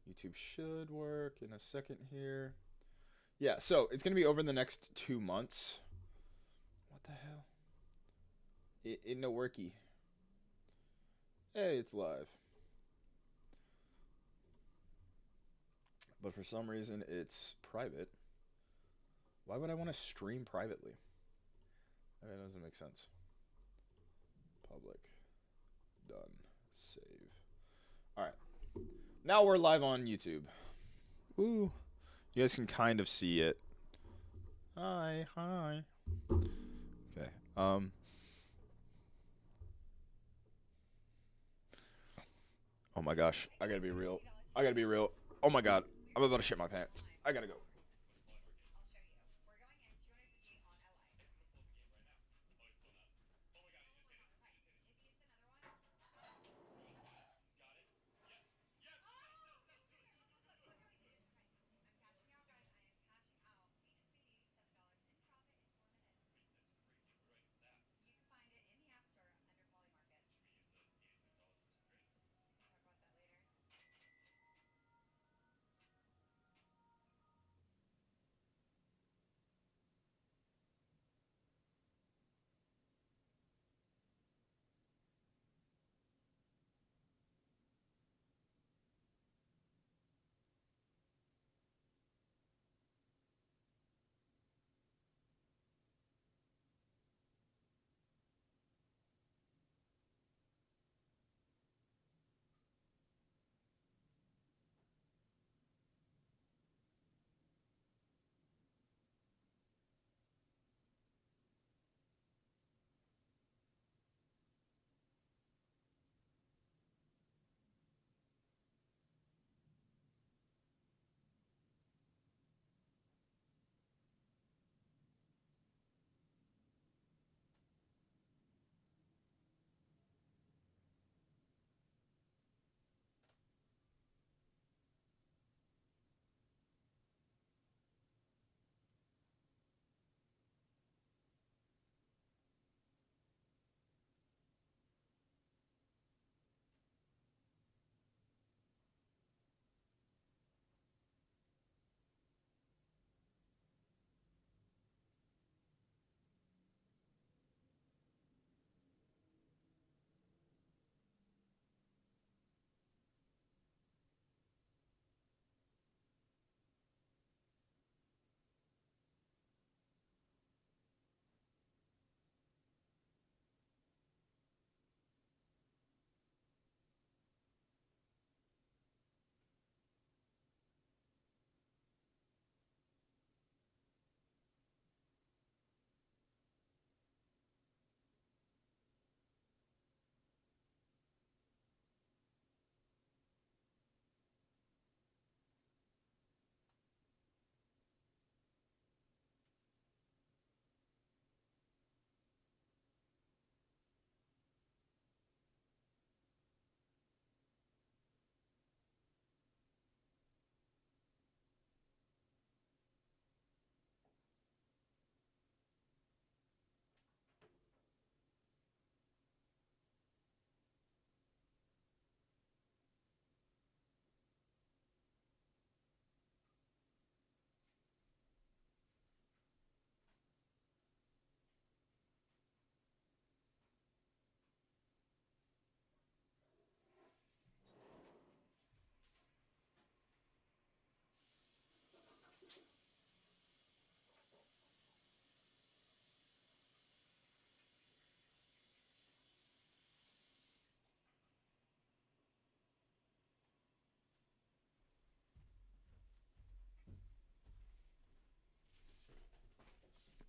YouTube should work in a second here. Yeah, so it's gonna be over the next 2 months. What the hell? It no worky. Hey, it's live. But for some reason, it's private. Why would I want to stream privately? That doesn't make sense. Public. Done. Save. Alright. Now we're live on YouTube. Woo. You guys can kind of see it. Hi. Okay. Oh my gosh. I gotta be real. Oh my god. I'm about to shit my pants. I gotta go.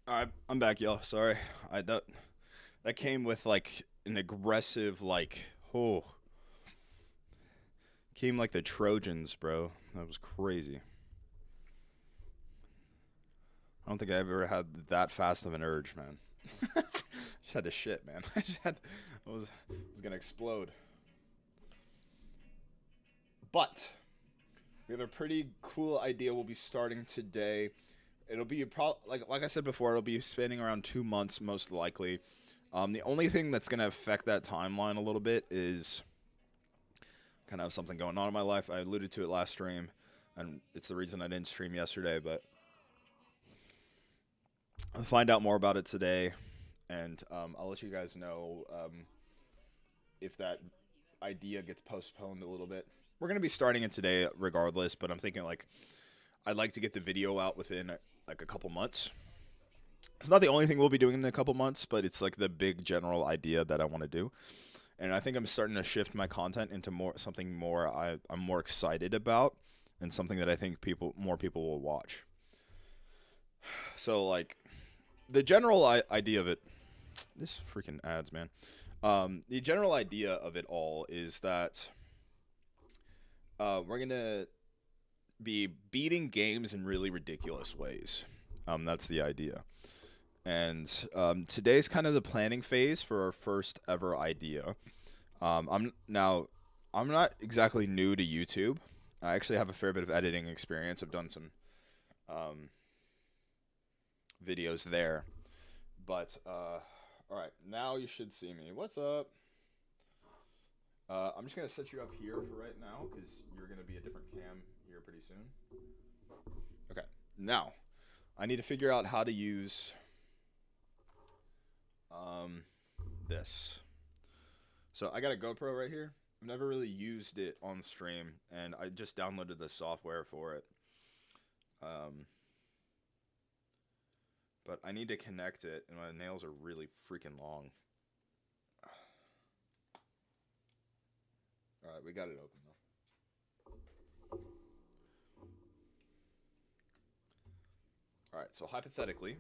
Alright, I'm back, y'all. Sorry. I that came with like an aggressive oh, came like the Trojans, bro. That was crazy. I don't think I ever had that fast of an urge, man. Just had to shit, man. I was gonna explode. But we have a pretty cool idea we'll be starting today. It'll be like I said before, it'll be spanning around 2 months most likely. The only thing that's gonna affect that timeline a little bit is Kind of have something going on in my life. I alluded to it last stream, and it's the reason I didn't stream yesterday. But I'll find out more about it today, and I'll let you guys know if that idea gets postponed a little bit. We're gonna be starting it today regardless, but I'm thinking like I'd like to get the video out within like a couple months. It's not the only thing we'll be doing in a couple months, but it's like the big general idea that I want to do. And I think I'm starting to shift my content into something more I'm more excited about, and something that I think more people will watch. So like the general idea of it, this freaking ads, man. The general idea of it all is that we're gonna be beating games in really ridiculous ways. That's the idea. And today's kind of the planning phase for our first ever idea. I'm not exactly new to YouTube. I actually have a fair bit of editing experience. I've done some videos there. But all right, now you should see me. What's up? I'm just gonna set you up here for right now because you're gonna be a different cam here pretty soon. Okay, now I need to figure out how to use this. So I got a GoPro right here. I've never really used it on stream, and I just downloaded the software for it. But I need to connect it, and my nails are really freaking long. Alright, we got it open though. Alright, so hypothetically,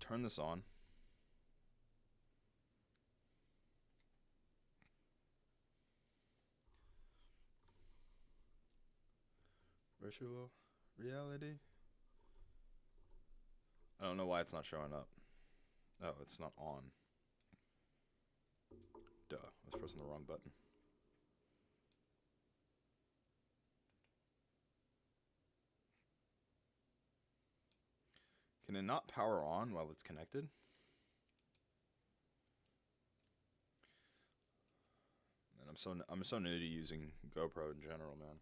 turn this on. Virtual reality. I don't know why it's not showing up. Oh, it's not on. Duh, I was pressing the wrong button. Can it not power on while it's connected? And I'm so new to using GoPro in general, man.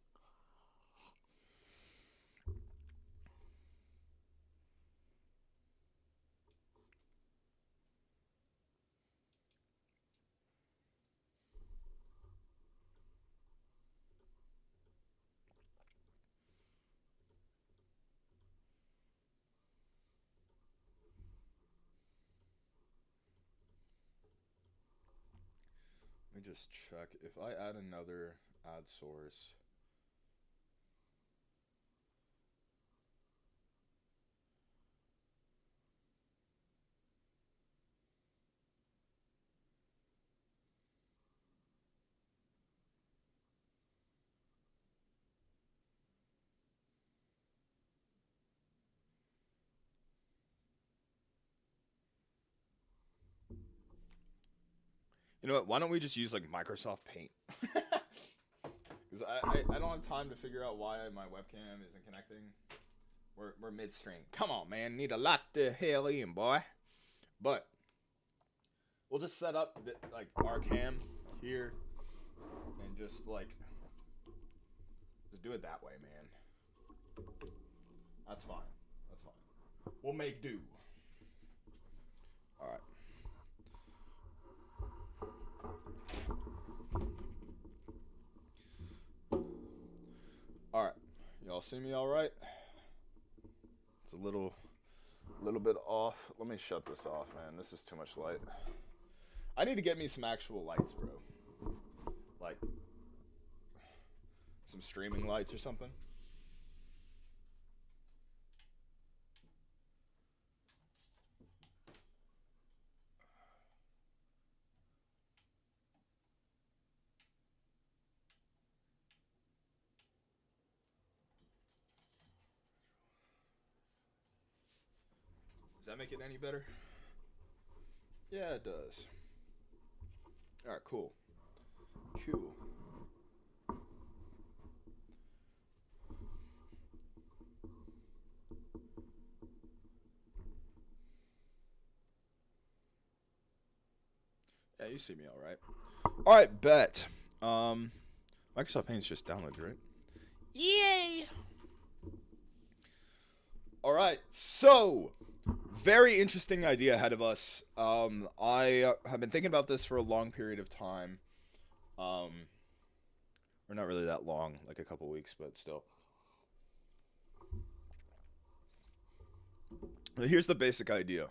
Let me just check. If I add another ad source, you know what? Why don't we just use like Microsoft Paint? Because I don't have time to figure out why my webcam isn't connecting. We're midstream. Come on, man. Need a lot to hell in, boy. But we'll just set up like our cam here and just do it that way, man. That's fine. That's fine. We'll make do. All right. All right. Y'all see me all right? It's a little bit off. Let me shut this off, man. This is too much light. I need to get me some actual lights, bro. Like some streaming lights or something. Does that make it any better? Yeah, it does. All right, cool. Cool. Yeah, you see me all right. All right, bet. Microsoft Paint's just downloaded, right? Yay! All right, so very interesting idea ahead of us. I have been thinking about this for a long period of time. Or not really that long, like a couple weeks, but still. Here's the basic idea.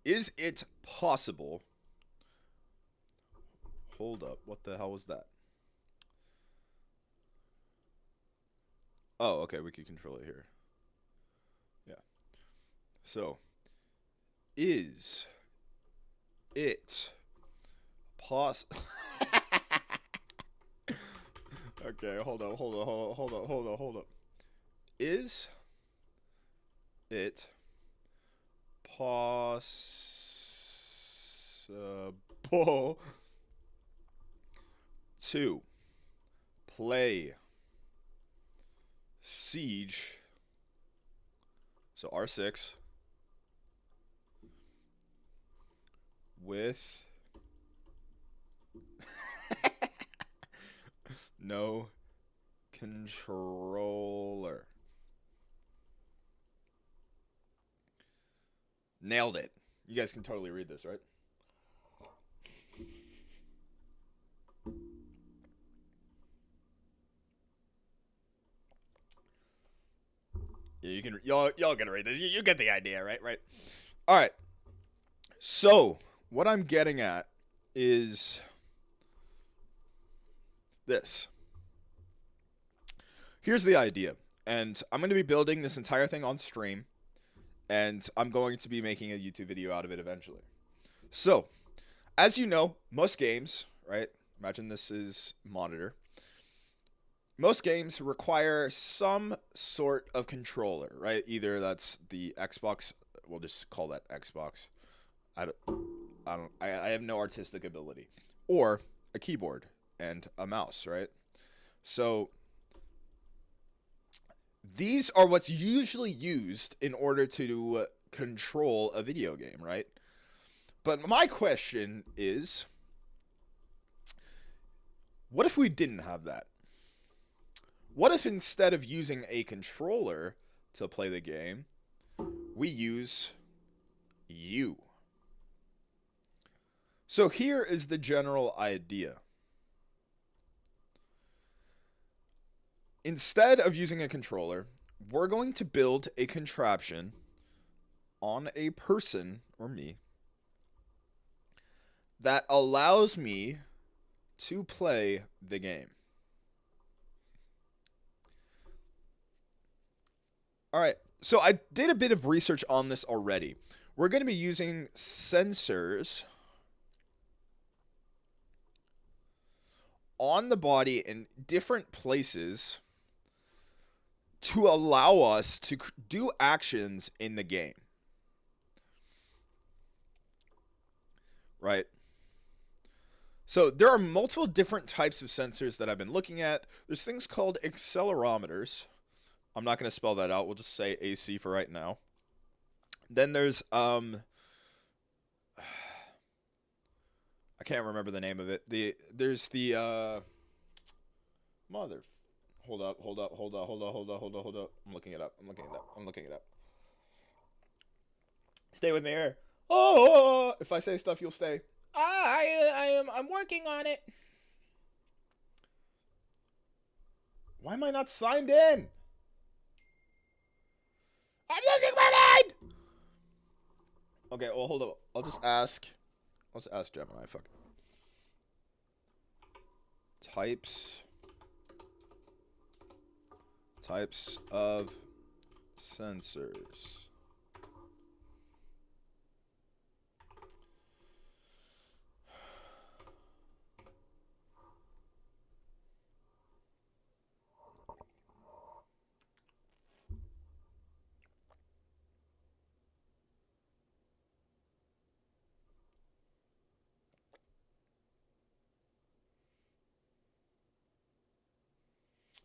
Is it possible? Hold up, what the hell was that? Oh, okay, we can control it here. Yeah. So, is it possible? Okay, hold up. Is it possible to play Siege, so R6, with no controller? Nailed it. You guys can totally read this, right? Yeah, you can. Y'all gonna read this. You get the idea, right? Right. All right. So what I'm getting at is this. Here's the idea, and I'm going to be building this entire thing on stream, and I'm going to be making a YouTube video out of it eventually. So, as you know, most games, right? Imagine this is monitor. Most games require some sort of controller, right? Either that's the Xbox. We'll just call that Xbox. I have no artistic ability, or a keyboard and a mouse, right? So these are what's usually used in order to control a video game, right? But my question is, what if we didn't have that? What if instead of using a controller to play the game, we use you? So here is the general idea. Instead of using a controller, we're going to build a contraption on a person, or me, that allows me to play the game. All right, so I did a bit of research on this already. We're going to be using sensors on the body in different places to allow us to do actions in the game. Right? So there are multiple different types of sensors that I've been looking at. There's things called accelerometers. I'm not going to spell that out. We'll just say AC for right now. Then there's I can't remember the name of it. There's the mother. Hold up. I'm looking it up. Stay with me here. Oh, if I say stuff, you'll stay. I'm working on it. Why am I not signed in? I'm losing my mind. Okay, well, hold up. I'll just ask Gemini. Fuck. Types of sensors.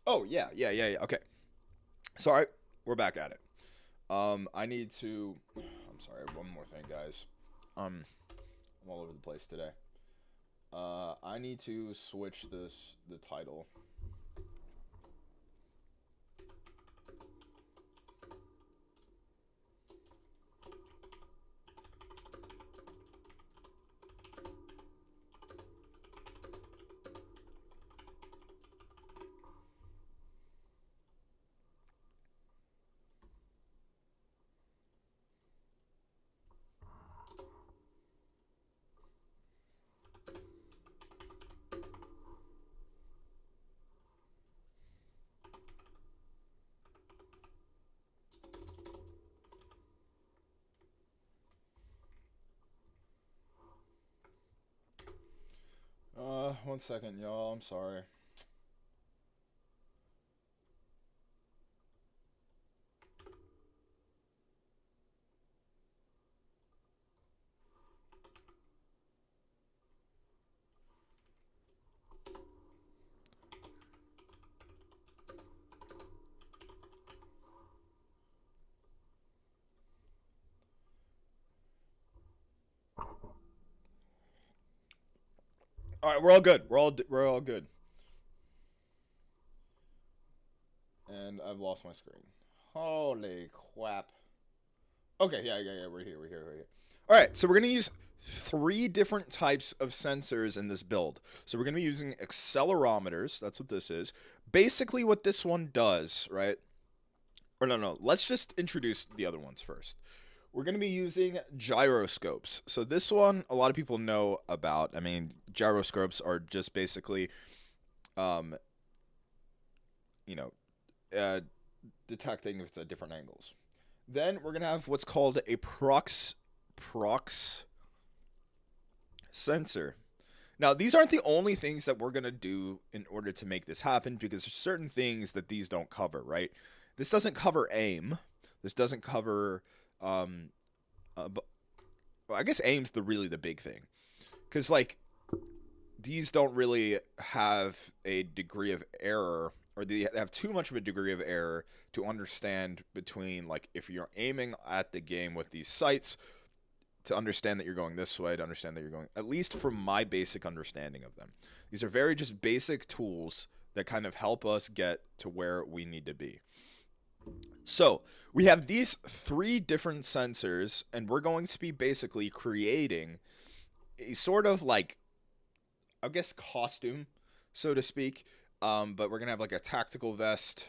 Oh, yeah. Okay. Sorry, we're back at it. I need to. I'm sorry. One more thing, guys. One all over the place today. I need to switch the title. One second, y'all. I'm sorry. All right, we're all good. We're all good. And I've lost my screen. Holy crap. Okay, yeah. We're here. All right, so we're gonna use 3 different types of sensors in this build. So we're gonna be using accelerometers. That's what this is. Basically, what this one does, right? Or no. Let's just introduce the other ones first. We're going to be using gyroscopes. So this one, a lot of people know about. I mean, gyroscopes are just basically, um, you know, detecting if it's at different angles. Then we're going to have what's called a prox sensor. Now, these aren't the only things that we're going to do in order to make this happen, because there's certain things that these don't cover, right? This doesn't cover aim. This doesn't cover... well, I guess aim's really the big thing, because like these don't really have a degree of error, or they have too much of a degree of error to understand between, like, if you're aiming at the game with these sights, to understand that you're going this way, to understand that you're going, at least from my basic understanding of them. These are very just basic tools that kind of help us get to where we need to be. So we have these 3 different sensors, and we're going to be basically creating a sort of, like, I guess, costume, so to speak. But we're gonna have like a tactical vest.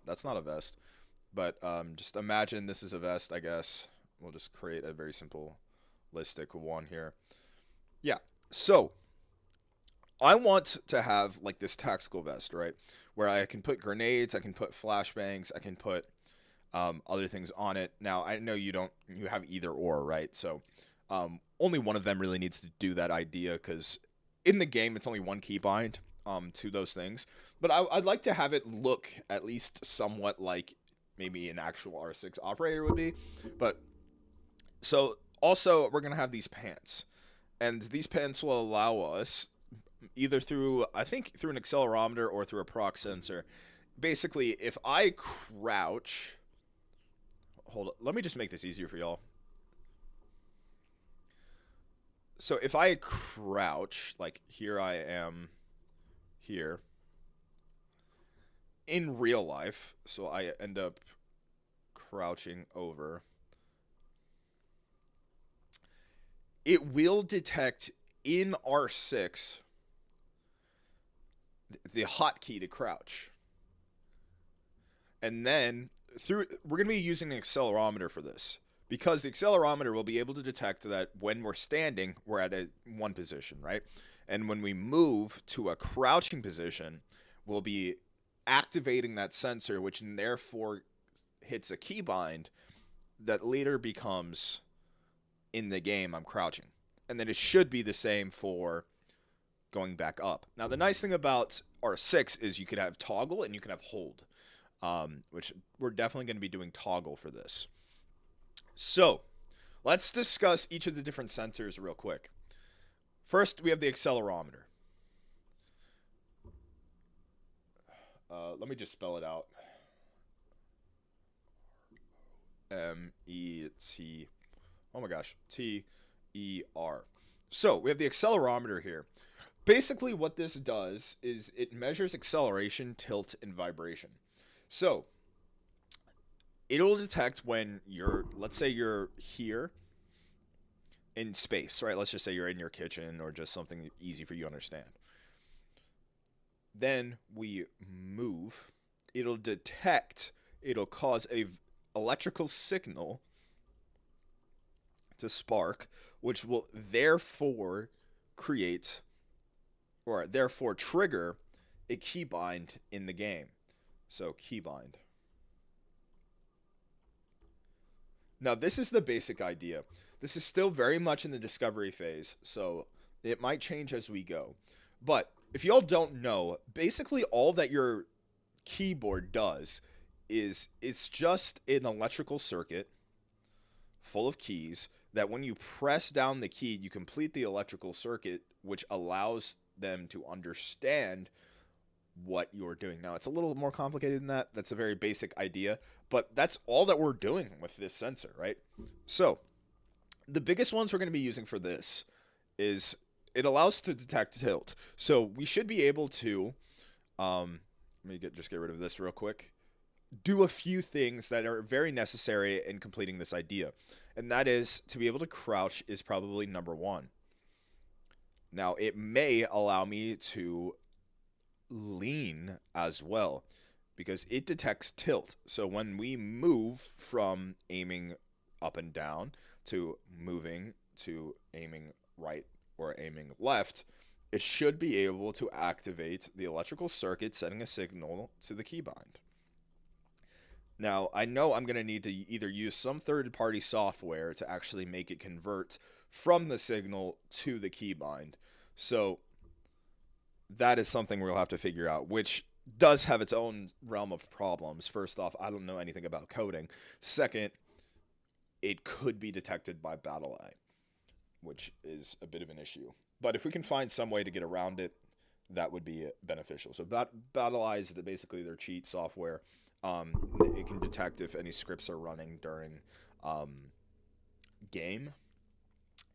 That's not a vest, but just imagine this is a vest, I guess. We'll just create a very simple listic one here. Yeah. So I want to have like this tactical vest, right? Where I can put grenades, I can put flashbangs, I can put other things on it. Now, I know you have either or, right? So only one of them really needs to do that idea, because in the game, it's only one keybind to those things. But I'd like to have it look at least somewhat like maybe an actual R6 operator would be. But so also, we're going to have these pants. And these pants will allow us, either through, I think, through an accelerometer or through a prox sensor. Basically, if I crouch... Hold on. Let me just make this easier for y'all. So if I crouch, like here I am here, in real life, so I end up crouching over, it will detect in R6 the hotkey to crouch. And then we're going to be using an accelerometer for this, because the accelerometer will be able to detect that when we're standing, we're at one position, right? And when we move to a crouching position, we'll be activating that sensor, which therefore hits a keybind that later becomes, in the game, I'm crouching. And then it should be the same for going back up. Now, the nice thing about R6 is you could have toggle and you can have hold, which we're definitely going to be doing toggle for this. So let's discuss each of the different sensors real quick. First, we have the accelerometer. Let me just spell it out. M-E-T... Oh my gosh. T-E-R. So we have the accelerometer here. Basically, what this does is it measures acceleration, tilt, and vibration. So it'll detect when let's say you're here in space, right? Let's just say you're in your kitchen or just something easy for you to understand. Then we move. It'll detect, it'll cause a electrical signal to spark, which will therefore create or therefore trigger a keybind in the game. So keybind. Now this is the basic idea. This is still very much in the discovery phase, so it might change as we go. But if y'all don't know, basically all that your keyboard does is it's just an electrical circuit full of keys that when you press down the key, you complete the electrical circuit, which allows them to understand what you're doing. Now, it's a little more complicated than that. That's a very basic idea, but that's all that we're doing with this sensor, right? So, the biggest ones we're going to be using for this is it allows to detect tilt. So, we should be able to, let me just get rid of this real quick, do a few things that are very necessary in completing this idea. And that is to be able to crouch is probably number one. Now, it may allow me to lean as well because it detects tilt. So when we move from aiming up and down to moving to aiming right or aiming left, it should be able to activate the electrical circuit, sending a signal to the keybind. Now, I know I'm going to need to either use some third-party software to actually make it convert from the signal to the keybind. So that is something we'll have to figure out, which does have its own realm of problems. First off, I don't know anything about coding. Second, it could be detected by BattlEye, which is a bit of an issue. But if we can find some way to get around it, that would be beneficial. So BattlEye is basically their cheat software. It can detect if any scripts are running during game.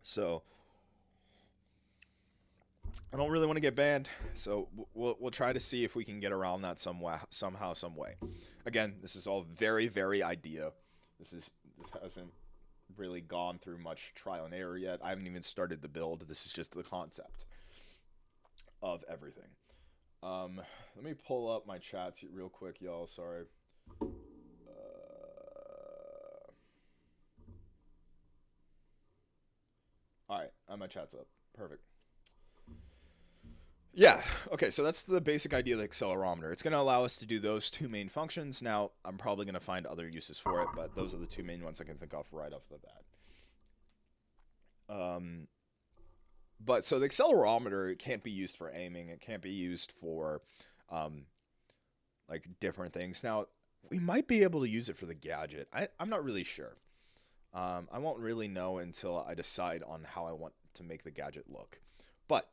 So I don't really want to get banned, so we'll try to see if we can get around that somehow, some way. Again, this is all very, very idea. This hasn't really gone through much trial and error yet. I haven't even started the build. This is just the concept of everything. Let me pull up my chats real quick, y'all. Sorry. All right, my chat's up. Perfect. Yeah, okay, so that's the basic idea of the accelerometer. It's going to allow us to do those two main functions. Now, I'm probably going to find other uses for it, but those are the two main ones I can think of right off the bat. But so the accelerometer, it can't be used for aiming. It can't be used for, like, different things. Now, we might be able to use it for the gadget. I'm not really sure. I won't really know until I decide on how I want to make the gadget look. But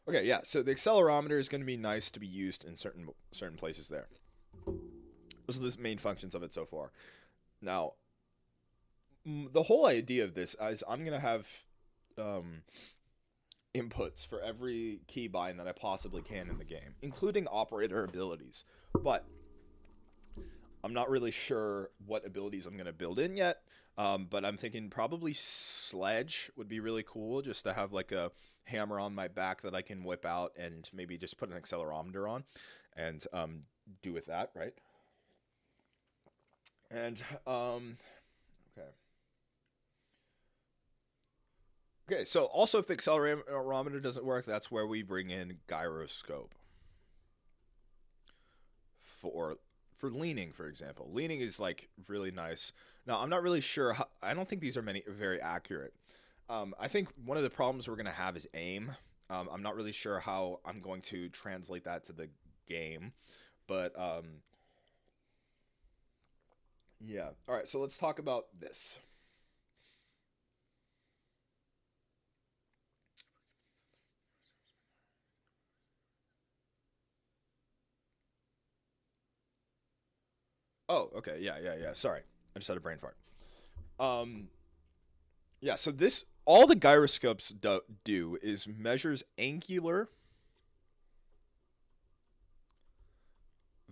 okay, yeah. So the accelerometer is going to be nice to be used in certain places there. Those are the main functions of it so far. Now, the whole idea of this is I'm going to have inputs for every keybind that I possibly can in the game, including operator abilities. But I'm not really sure what abilities I'm going to build in yet. But I'm thinking probably Sledge would be really cool, just to have like a hammer on my back that I can whip out and maybe just put an accelerometer on and do with that, right? And okay. Okay, so also if the accelerometer doesn't work, that's where we bring in gyroscope for leaning, for example. Leaning is like really nice. Now, I'm not really sure how, I don't think these are very accurate. I think one of the problems we're going to have is aim. I'm not really sure how I'm going to translate that to the game, but yeah. All right, so let's talk about this. Oh, okay. Yeah. Sorry. I just had a brain fart. Um, yeah, so this all the gyroscopes do is measures angular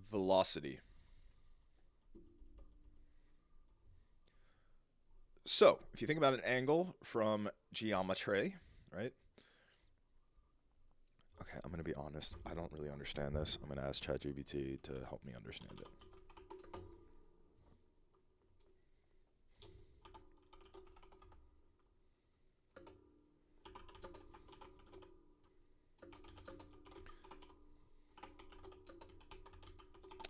velocity. So, if you think about an angle from geometry, right? Okay, I'm going to be honest. I don't really understand this. I'm going to ask ChatGPT to help me understand it.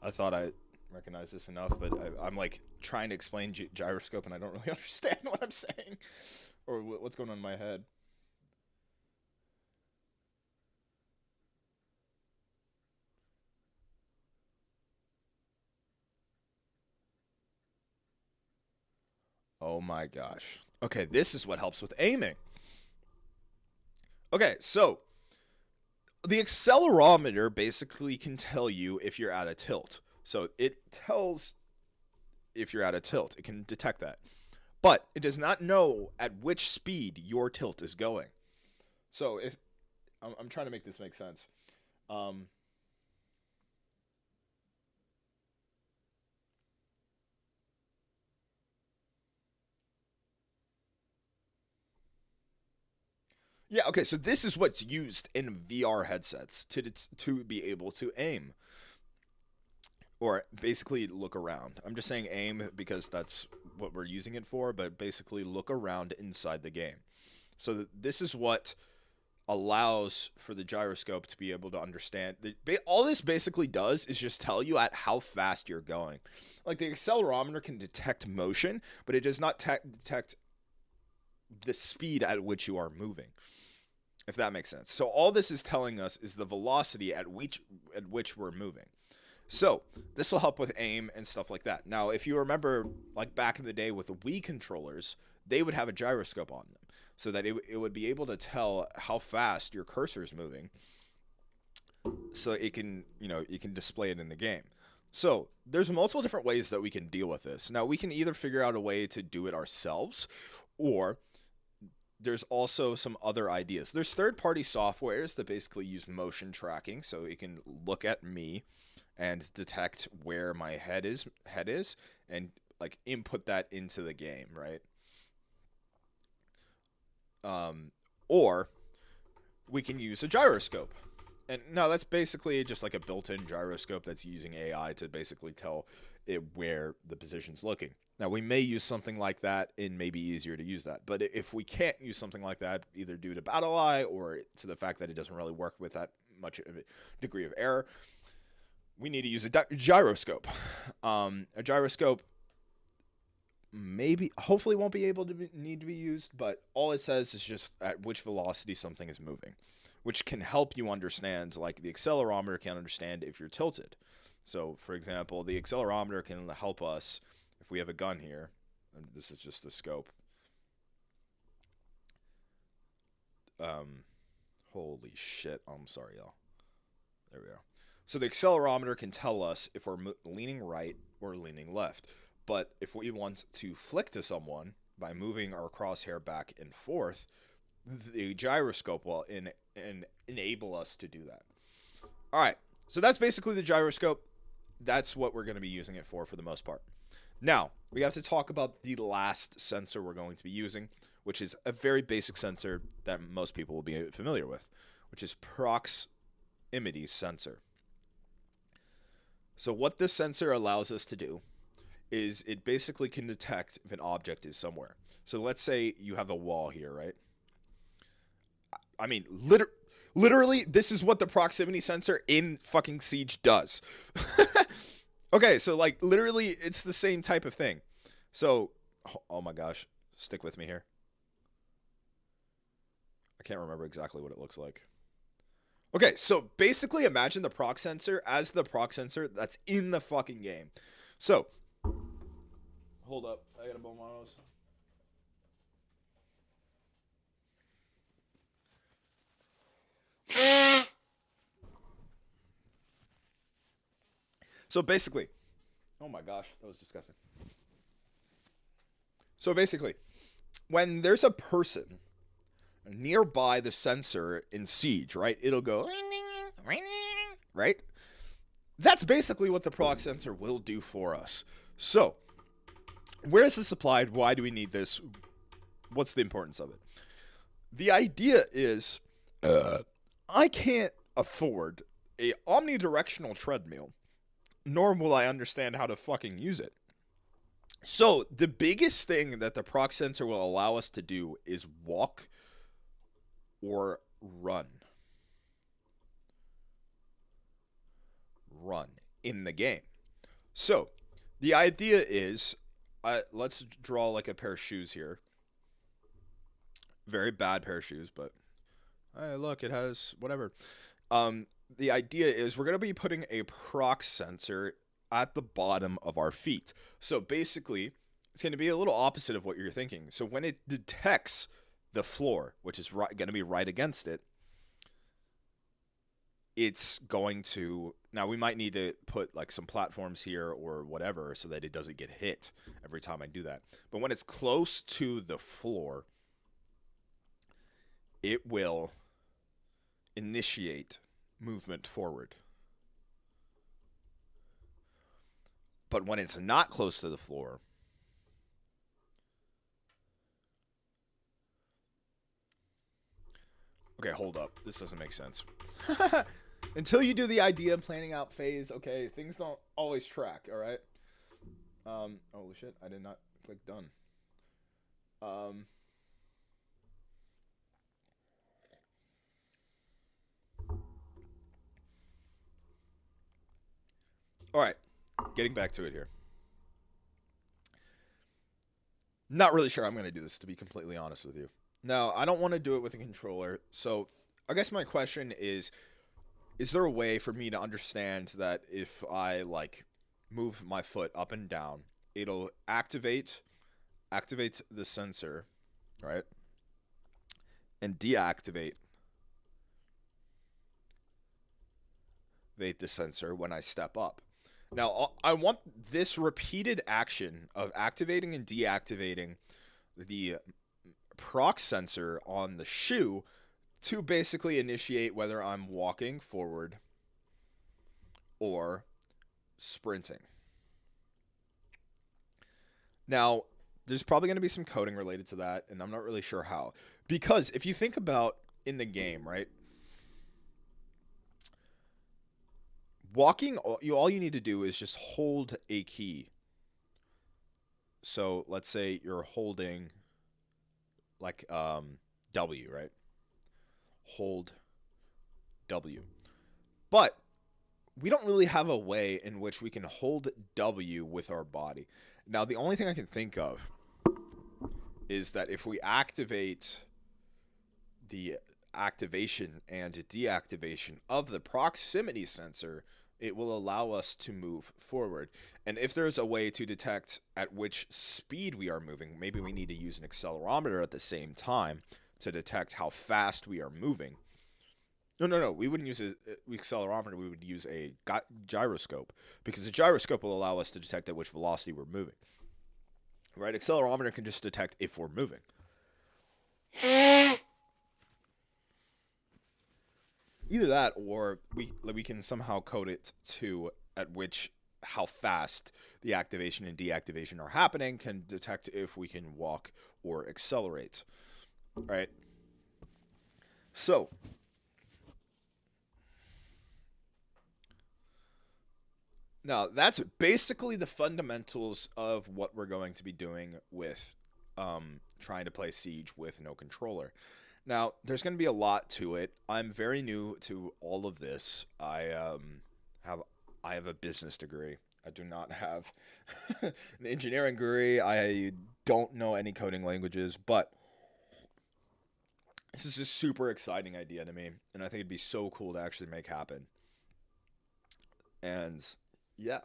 I thought I recognized this enough, but I'm like trying to explain gyroscope and I don't really understand what I'm saying or what's going on in my head. Oh my gosh. Okay, this is what helps with aiming. Okay, so the accelerometer basically can tell you if you're at a tilt. So it tells if you're at a tilt. It can detect that. But it does not know at which speed your tilt is going. So if I'm trying to make this make sense. Um, yeah, okay, so this is what's used in VR headsets to be able to aim or basically look around. I'm just saying aim because that's what we're using it for, but basically look around inside the game. So this is what allows for the gyroscope to be able to understand. All this basically does is just tell you at how fast you're going. Like the accelerometer can detect motion, but it does not detect the speed at which you are moving. If that makes sense. So all this is telling us is the velocity at which we're moving. So this will help with aim and stuff like that. Now, if you remember, like back in the day with the Wii controllers, they would have a gyroscope on them, so that it would be able to tell how fast your cursor is moving, so it can you can display it in the game. So there's multiple different ways that we can deal with this. Now we can either figure out a way to do it ourselves, or there's also some other ideas. There's third-party softwares that basically use motion tracking, so it can look at me and detect where my head is and like input that into the game, right? Or we can use a gyroscope. And no, that's basically just like a built-in gyroscope that's using AI to basically tell it where the position's looking. Now, we may use something like that, and maybe easier to use that. But if we can't use something like that, either due to BattlEye or to the fact that it doesn't really work with that much of a degree of error, we need to use a gyroscope. A gyroscope maybe, hopefully, won't be able to need to be used, but all it says is just at which velocity something is moving, which can help you understand. Like the accelerometer can understand if you're tilted. So, for example, the accelerometer can help us if we have a gun here. And this is just the scope. Um, Holy shit! I'm sorry, y'all. There we are. So the accelerometer can tell us if we're leaning right or leaning left. But if we want to flick to someone by moving our crosshair back and forth, the gyroscope will enable us to do that. All right. So that's basically the gyroscope. That's what we're going to be using it for the most part. Now, we have to talk about the last sensor we're going to be using, which is a very basic sensor that most people will be familiar with, which is proximity sensor. So what this sensor allows us to do is it basically can detect if an object is somewhere. So let's say you have a wall here, right? I mean, literally, this is what the proximity sensor in fucking Siege does. Okay, so like literally, it's the same type of thing. So, oh my gosh, stick with me here. I can't remember exactly what it looks like. Okay, so basically imagine the proc sensor as the proc sensor that's in the fucking game. So, hold up, I gotta blow my nose. So basically, oh Oh my gosh, that was disgusting. So basically, when there's a person nearby the sensor in Siege, right, it'll go, right? That's basically what the proc sensor will do for us. So, where is this applied? Why do we need this? What's the importance of it? The idea is, I can't afford a omnidirectional treadmill, nor will I understand how to fucking use it. So, the biggest thing that the proc sensor will allow us to do is walk or run. Run in the game. So, the idea is, let's draw like a pair of shoes here. Very bad pair of shoes, but hey, look, it has whatever. The idea is we're going to be putting a proc sensor at the bottom of our feet. So basically, it's going to be a little opposite of what you're thinking. So when it detects the floor, which is going to be right against it, it's going to... Now, we might need to put like some platforms here or whatever so that it doesn't get hit every time I do that. But when it's close to the floor, it will initiate movement forward. But when it's not close to the floor, okay, hold up. This doesn't make sense. Until you do the idea planning out phase, okay, things don't always track, all right? Holy shit, I did not click done. All right, getting back to it here. Not really sure I'm going to do this, to be completely honest with you. Now, I don't want to do it with a controller, so I guess my question is there a way for me to understand that if I, like, move my foot up and down, it'll activate the sensor, right? And deactivate the sensor when I step up. Now, I want this repeated action of activating and deactivating the proc sensor on the shoe to basically initiate whether I'm walking forward or sprinting. Now, there's probably going to be some coding related to that, and I'm not really sure how. Because if you think about in the game, right? Walking, all you need to do is just hold a key. So let's say you're holding like W, right? Hold W. But we don't really have a way in which we can hold W with our body. Now, the only thing I can think of is that if we activate the activation and deactivation of the proximity sensor, it will allow us to move forward. And if there's a way to detect at which speed we are moving, maybe we need to use an accelerometer at the same time to detect how fast we are moving. No. We wouldn't use an accelerometer. We would use a gyroscope, because the gyroscope will allow us to detect at which velocity we're moving. Right? Accelerometer can just detect if we're moving. Either that, or we can somehow code it to at which how fast the activation and deactivation are happening, can detect if we can walk or accelerate. Right? So, now that's basically the fundamentals of what we're going to be doing with trying to play Siege with no controller. Now, there's going to be a lot to it. I'm very new to all of this. I have a business degree. I do not have an engineering degree. I don't know any coding languages, but this is a super exciting idea to me, and I think it'd be so cool to actually make happen. And yeah.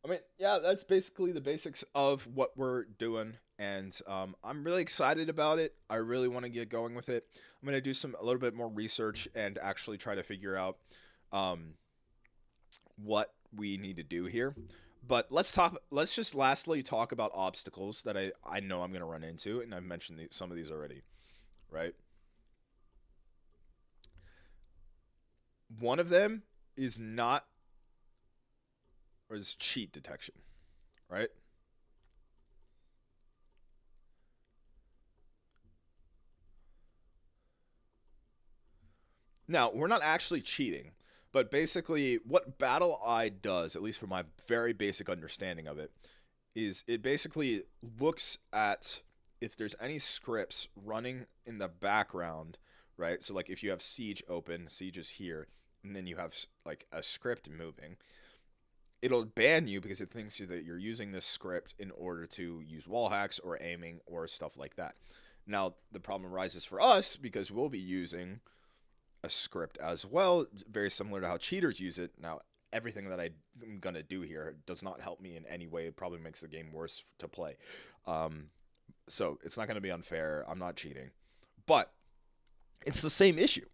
I mean, yeah, that's basically the basics of what we're doing, and I'm really excited about it. I really want to get going with it. I'm going to do a little bit more research and actually try to figure out what we need to do here. But let's just lastly talk about obstacles that I know I'm going to run into, and I've mentioned some of these already, right? One of them is not or is cheat detection, right? Now, we're not actually cheating, but basically what Battle Eye does, at least from my very basic understanding of it, is it basically looks at if there's any scripts running in the background, right? So like if you have Siege open, Siege is here, and then you have like a script moving, it'll ban you because it thinks that you're using this script in order to use wall hacks or aiming or stuff like that. Now, the problem arises for us because we'll be using a script as well, very similar to how cheaters use it. Now, everything that I'm gonna do here does not help me in any way. It probably makes the game worse to play. So it's not gonna be unfair. I'm not cheating, but it's the same issue.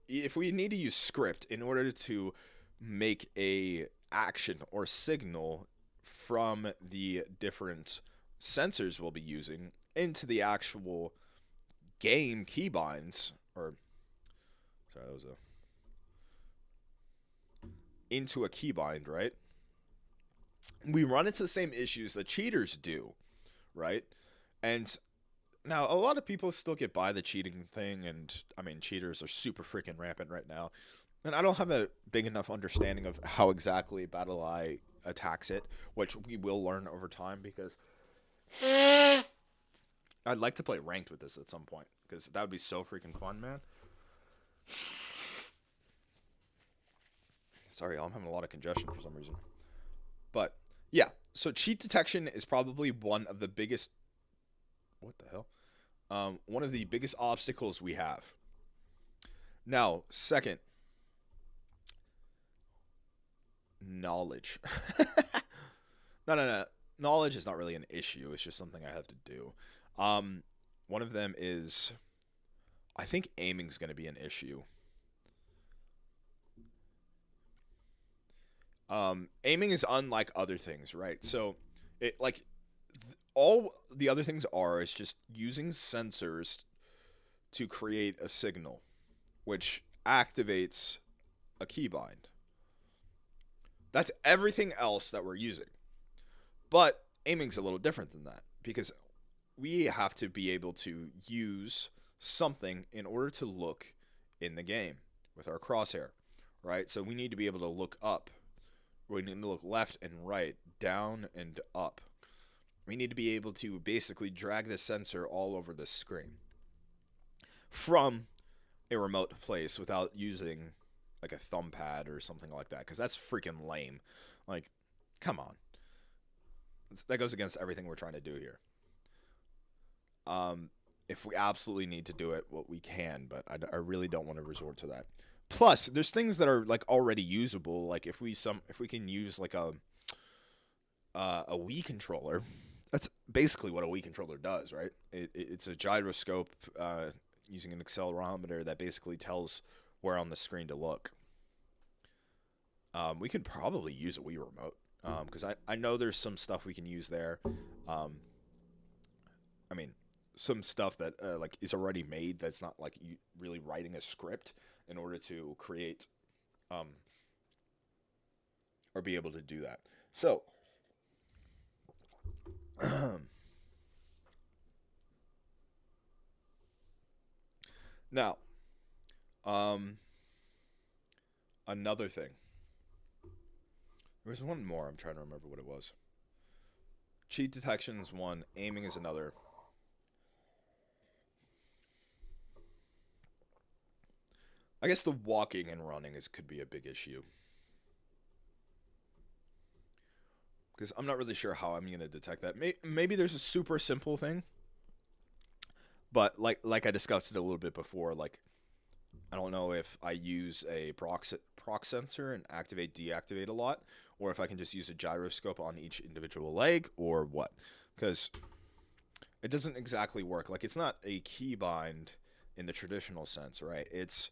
If we need to use script in order to make a action or signal from the different sensors we'll be using into the actual game keybinds, or sorry, that was into a keybind, right? We run into the same issues that cheaters do, right? And now a lot of people still get by the cheating thing, and I mean, cheaters are super freaking rampant right now. And I don't have a big enough understanding of how exactly Battle Eye attacks it, which we will learn over time because I'd like to play ranked with this at some point because that would be so freaking fun, man. Sorry, I'm having a lot of congestion for some reason. But yeah, so cheat detection is probably one of the biggest. What the hell? One of the biggest obstacles we have. Now, second, knowledge. No. Knowledge is not really an issue. It's just something I have to do. One of them is, I think aiming is going to be an issue. Aiming is unlike other things, right? So, all the other things is just using sensors to create a signal, which activates a keybind. That's everything else that we're using. But aiming's a little different than that because we have to be able to use something in order to look in the game with our crosshair, right? So we need to be able to look up. We need to look left and right, down and up. We need to be able to basically drag the sensor all over the screen from a remote place without using like a thumb pad or something like that, because that's freaking lame. Like, come on. That goes against everything we're trying to do here. If we absolutely need to do it, well, we can, but I really don't want to resort to that. Plus, there's things that are like already usable. Like if we can use like a Wii controller, that's basically what a Wii controller does, right? It's a gyroscope using an accelerometer that basically tells where on the screen to look. We could probably use a Wii remote because I know there's some stuff we can use there. I mean, some stuff that like is already made that's not like you really writing a script in order to create or be able to do that. So now another thing. There's one more. I'm trying to remember what it was. Cheat detection is one. Aiming is another. I guess the walking and running could be a big issue. Because I'm not really sure how I'm going to detect that. Maybe there's a super simple thing. But like I discussed it a little bit before, like I don't know if I use a proc sensor and deactivate a lot, or if I can just use a gyroscope on each individual leg, or what. Because it doesn't exactly work. Like, it's not a keybind in the traditional sense, right? It's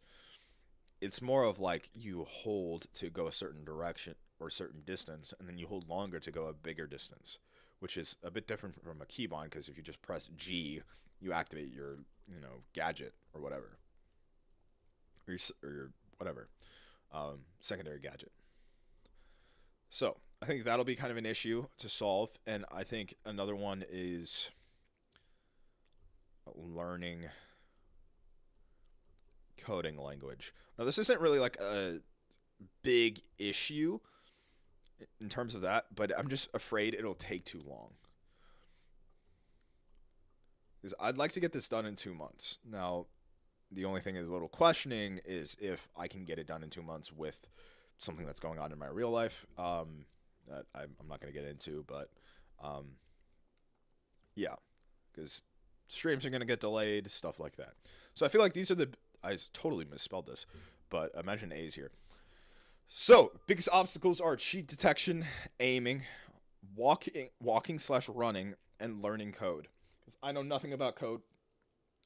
more of like you hold to go a certain direction. or a certain distance, and then you hold longer to go a bigger distance, which is a bit different from a keybind, because if you just press G, you activate your, gadget or whatever, or your whatever, secondary gadget. So I think that'll be kind of an issue to solve, and I think another one is learning coding language. Now, this isn't really like a big issue in terms of that, but I'm just afraid it'll take too long. Because I'd like to get this done in 2 months. Now, the only thing is a little questioning is if I can get it done in 2 months with something that's going on in my real life, that I'm not going to get into, but yeah, because streams are going to get delayed, stuff like that. So I feel like these are I totally misspelled this, but imagine A's here. So, biggest obstacles are cheat detection, aiming, walking/running, and learning code. Because I know nothing about code.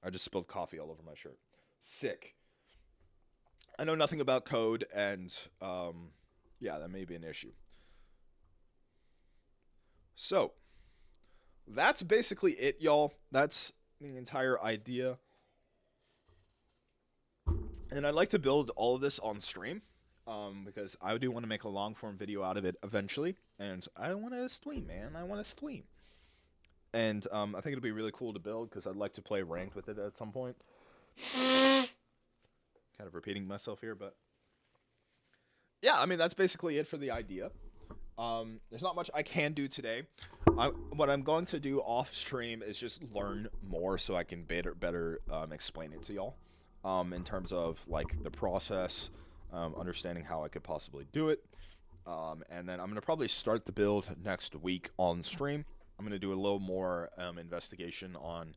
I just spilled coffee all over my shirt. Sick. I know nothing about code, and yeah, that may be an issue. So, that's basically it, y'all. That's the entire idea. And I'd like to build all of this on stream, because I do want to make a long form video out of it eventually, and I want to stream, man. I want to stream, and I think it'll be really cool to build because I'd like to play ranked with it at some point. Kind of repeating myself here, but yeah, I mean that's basically it for the idea. There's not much I can do today. What I'm going to do off stream is just learn more so I can better explain it to y'all. In terms of like the process, understanding how I could possibly do it, and then I'm gonna probably start the build next week on stream. I'm gonna do a little more investigation on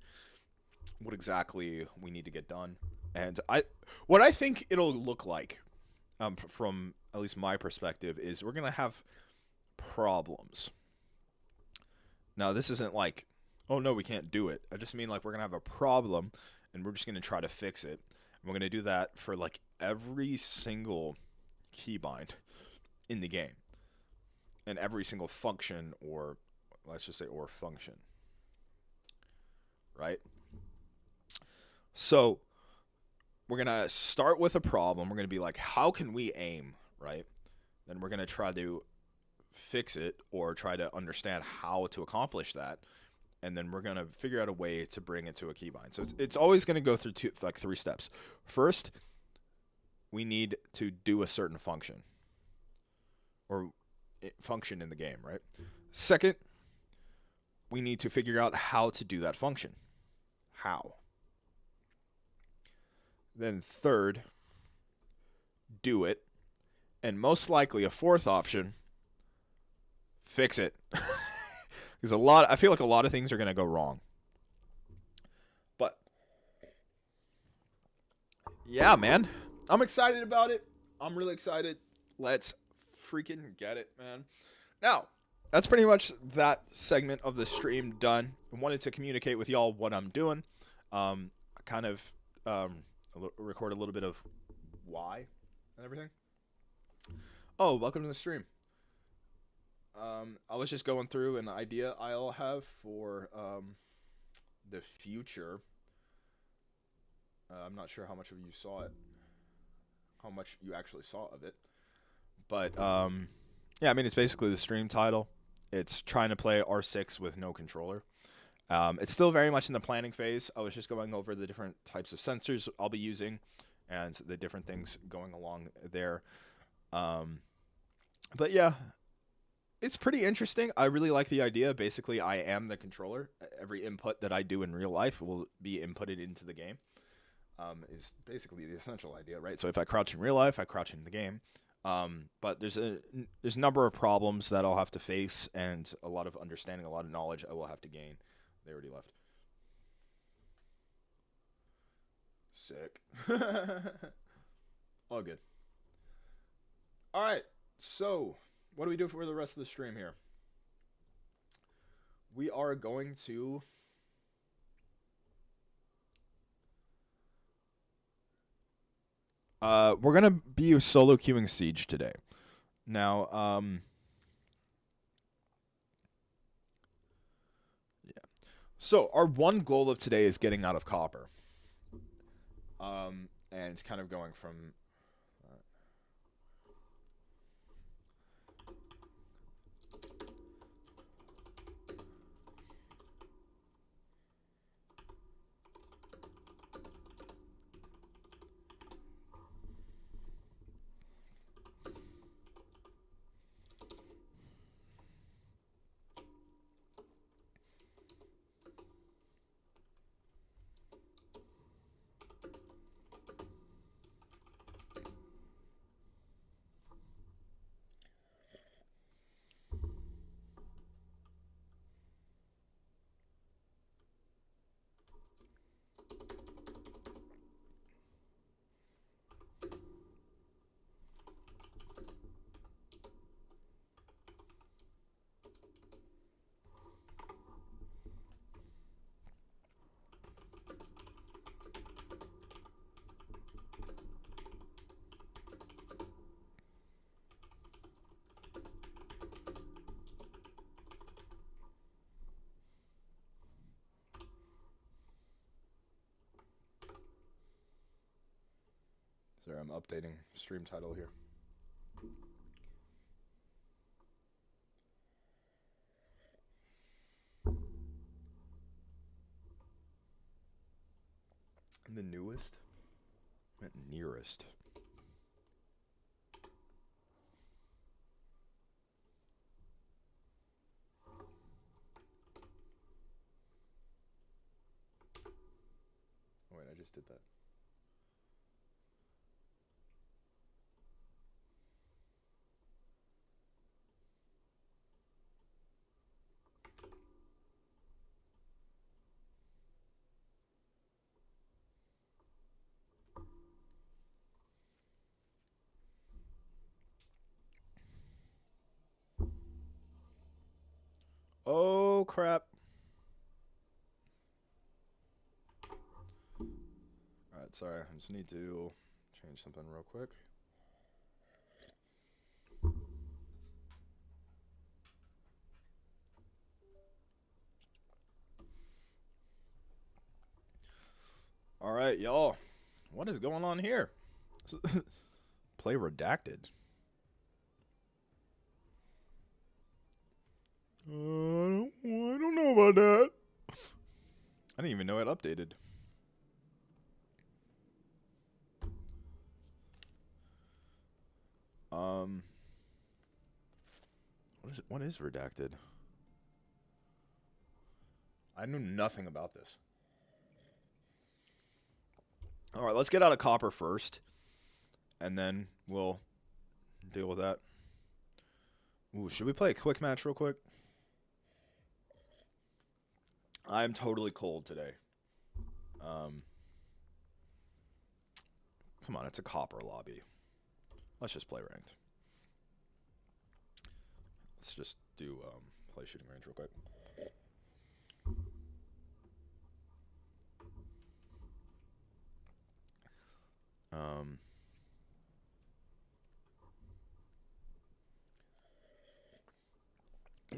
what exactly we need to get done, and what I think it'll look like, from at least my perspective, is we're gonna have problems. Now this isn't like, oh no, we can't do it. I just mean like we're gonna have a problem, and we're just gonna try to fix it. We're going to do that for like every single keybind in the game and every single function, or let's just say or function, right? So we're going to start with a problem. We're going to be like, how can we aim, right? Then we're going to try to fix it or try to understand how to accomplish that. And then we're going to figure out a way to bring it to a keybind. So it's always going to go through 3 steps. First, we need to do a certain function or function in the game, right? Second, we need to figure out how to do that function. How? Then third, do it. And most likely a fourth option, fix it. Because I feel like a lot of things are going to go wrong. But yeah, man, I'm excited about it. I'm really excited. Let's freaking get it, man. Now, that's pretty much that segment of the stream done. I wanted to communicate with y'all what I'm doing. I kind of record a little bit of why and everything. Oh, welcome to the stream. I was just going through an idea I'll have for the future. I'm not sure how much of you saw it, how much you actually saw of it. But yeah, I mean, it's basically the stream title. It's trying to play R6 with no controller. It's still very much in the planning phase. I was just going over the different types of sensors I'll be using and the different things going along there. But yeah, it's pretty interesting. I really like the idea. Basically, I am the controller. Every input that I do in real life will be inputted into the game. Is basically the essential idea, right? So if I crouch in real life, I crouch in the game. But there's a number of problems that I'll have to face, and a lot of understanding, a lot of knowledge I will have to gain. They already left. Sick. All good. All right. So what do we do for the rest of the stream here? We are going to we're gonna be solo queuing Siege today. Now, yeah. So our one goal of today is getting out of copper. And it's kind of going from. Sorry, I'm updating stream title here. The newest? I meant nearest. Oh, wait, I just did that. Oh, crap. Alright, sorry. I just need to change something real quick. Alright, y'all. What is going on here? Play redacted. I don't know about that. I didn't even know it updated. What is redacted? I knew nothing about this. All right, let's get out of copper first, and then we'll deal with that. Ooh, should we play a quick match real quick? I'm totally cold today. Come on, it's a copper lobby. Let's just play ranked. Let's just do play shooting range real quick.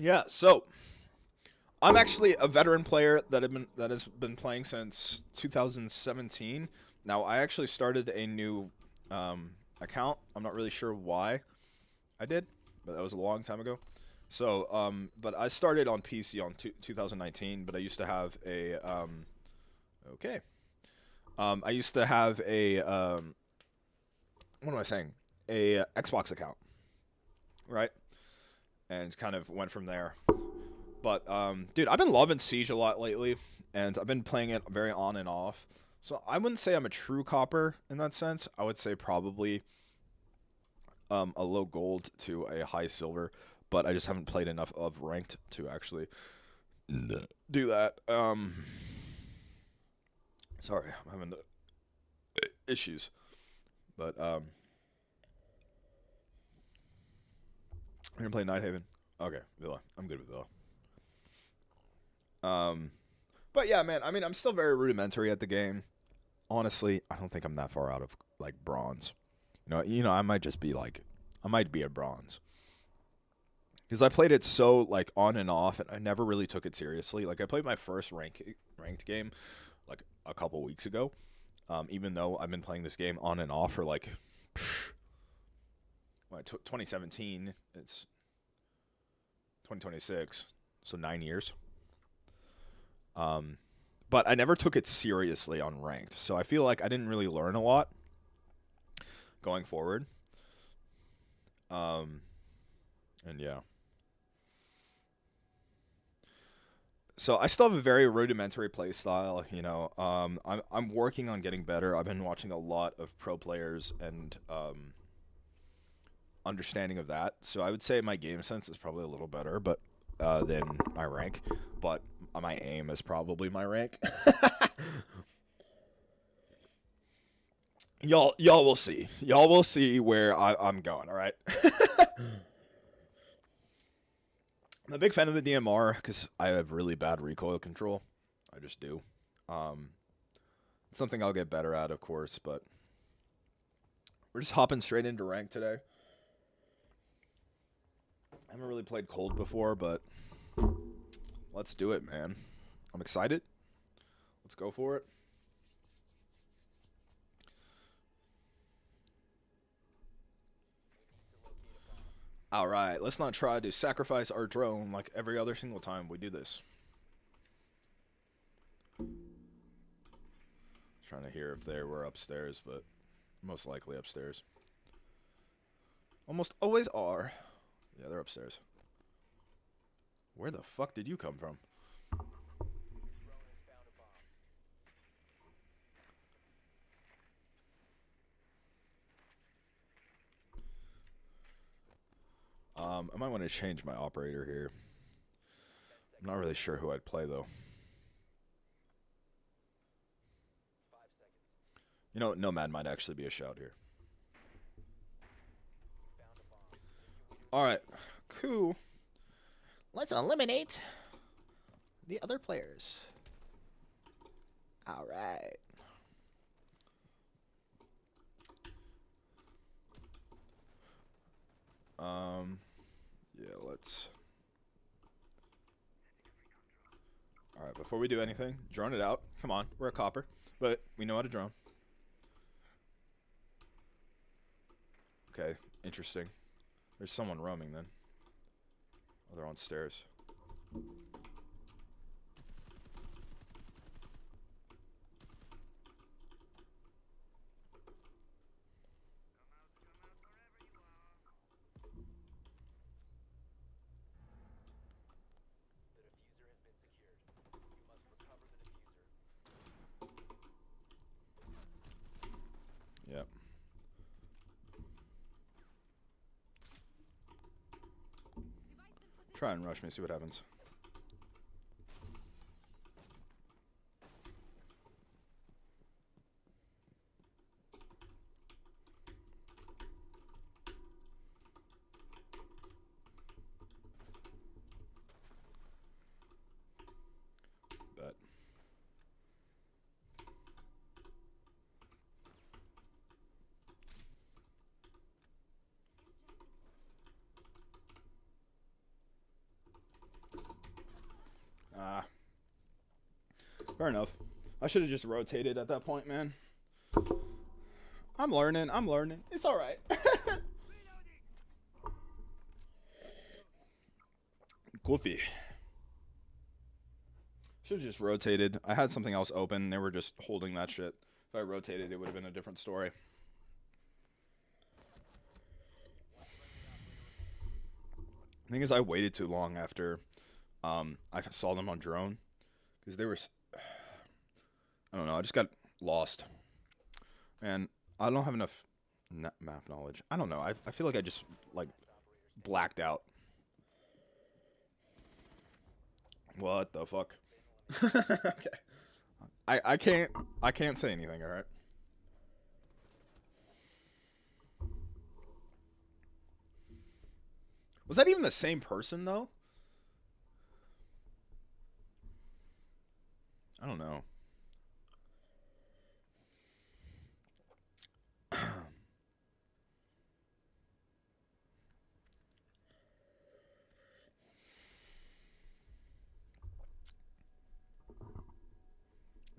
Yeah, so I'm actually a veteran player that has been playing since 2017. Now I actually started a new account. I'm not really sure why I did, but that was a long time ago. So, but I started on PC on 2019, but I used to have a okay. I used to have a what am I saying? A Xbox account, right? And kind of went from there. But dude, I've been loving Siege a lot lately, and I've been playing it very on and off. So I wouldn't say I'm a true copper in that sense. I would say probably a low gold to a high silver, but I just haven't played enough of ranked to actually do that. Sorry, I'm having issues, but we're gonna play Nighthaven. Okay, Villa. I'm good with Villa. But yeah, man. I mean, I'm still very rudimentary at the game. Honestly, I don't think I'm that far out of like bronze. I might just be like I might be a bronze. Because I played it so like on and off, and I never really took it seriously. Like I played my first ranked game like a couple weeks ago. Even though I've been playing this game on and off for like 2017, it's 2026, so 9 years. But I never took it seriously on ranked, so I feel like I didn't really learn a lot going forward. And yeah. So I still have a very rudimentary play style, you know. I'm working on getting better. I've been watching a lot of pro players and understanding of that. So I would say my game sense is probably a little better, but than my rank. But my aim is probably my rank. y'all will see. Y'all will see where I'm going. All right. I'm a big fan of the DMR because I have really bad recoil control. I just do. It's something I'll get better at, of course, but we're just hopping straight into rank today. I haven't really played cold before, but let's do it, man. I'm excited. Let's go for it. Alright, let's not try to sacrifice our drone like every other single time we do this. Trying to hear if they were upstairs, but most likely upstairs. Almost always are. Yeah, they're upstairs. Where the fuck did you come from? I might want to change my operator here. I'm not really sure who I'd play, though. You know, Nomad might actually be a shout here. Alright, cool. Let's eliminate the other players. Alright. Yeah, let's... Alright, before we do anything, drone it out. Come on, we're a copper. But we know how to drone. Okay, interesting. There's someone roaming then. Oh, they're on stairs. Yep. Try and rush me, see what happens. Bet. Ah. Fair enough. I should have just rotated at that point, man. I'm learning. It's alright. Goofy. Should have just rotated. I had something else open. They were just holding that shit. If I rotated, it would have been a different story. The thing is, I waited too long after I saw them on drone. Because they were... I don't know. I just got lost. And I don't have enough map knowledge. I don't know. I feel like I just, like, blacked out. What the fuck? Okay. I can't say anything, alright? Was that even the same person, though? I don't know.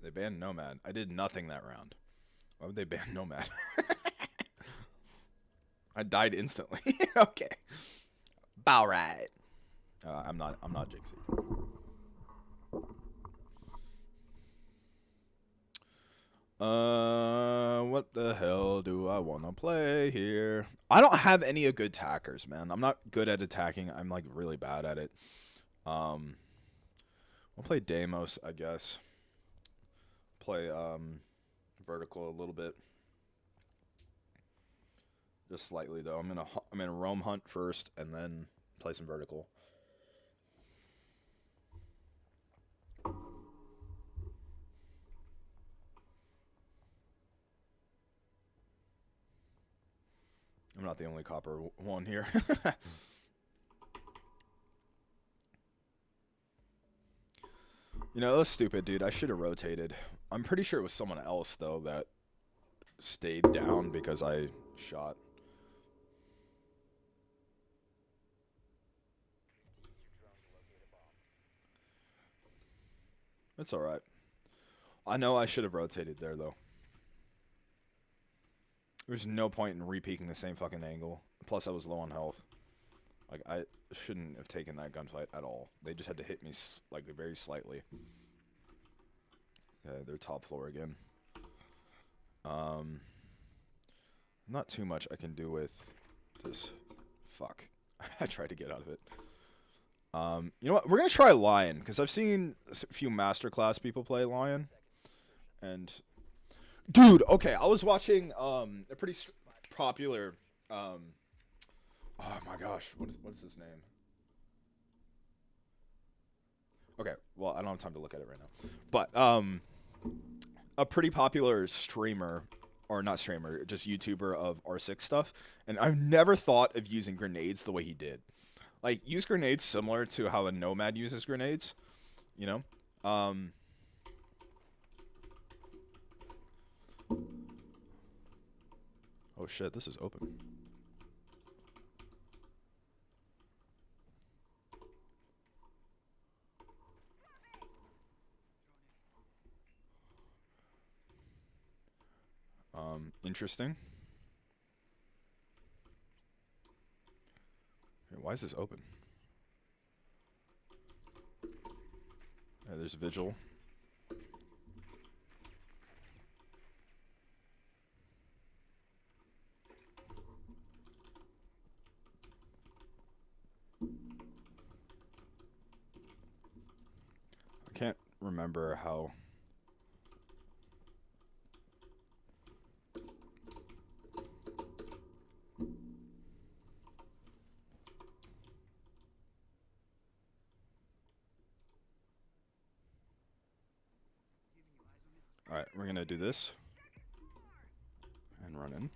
They banned Nomad. I did nothing that round. Why would they ban Nomad? I died instantly. Okay. Bow right. I'm not Jixie. What the hell do I want to play here? I don't have any good attackers, man. I'm not good at attacking. I'm like really bad at it. We'll play Deimos, I guess. Play vertical a little bit. Just slightly though. I'm gonna roam hunt first and then play some vertical. I'm not the only copper one here. You know, that was stupid, dude. I should have rotated. I'm pretty sure it was someone else, though, that stayed down because I shot. It's alright. I know I should have rotated there, though. There's no point in re-peeking the same fucking angle. Plus, I was low on health. Like, I shouldn't have taken that gunfight at all. They just had to hit me, like, very slightly. Okay, they're top floor again. Not too much I can do with this. Fuck. I tried to get out of it. You know what? We're going to try Lion, because I've seen a few masterclass people play Lion. And... Dude, okay, I was watching a pretty popular... oh my gosh, what is his name? Okay, well, I don't have time to look at it right now. But a pretty popular streamer, or not streamer, just YouTuber of R6 stuff, and I've never thought of using grenades the way he did. Like, use grenades similar to how a Nomad uses grenades, you know? Oh shit, this is open. Interesting. Why is this open? There's Vigil. I can't remember how... Alright, we're gonna do this. And run in.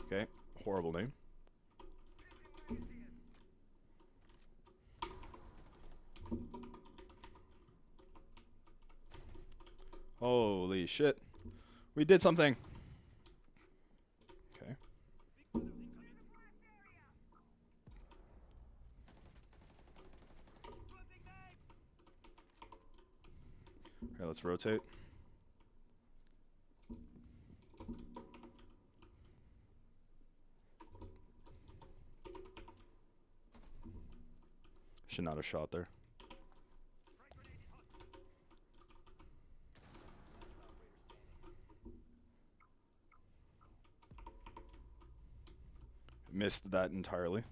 Okay, horrible name. Holy shit. We did something. Okay. Okay, let's rotate. Should not have shot there. Missed that entirely.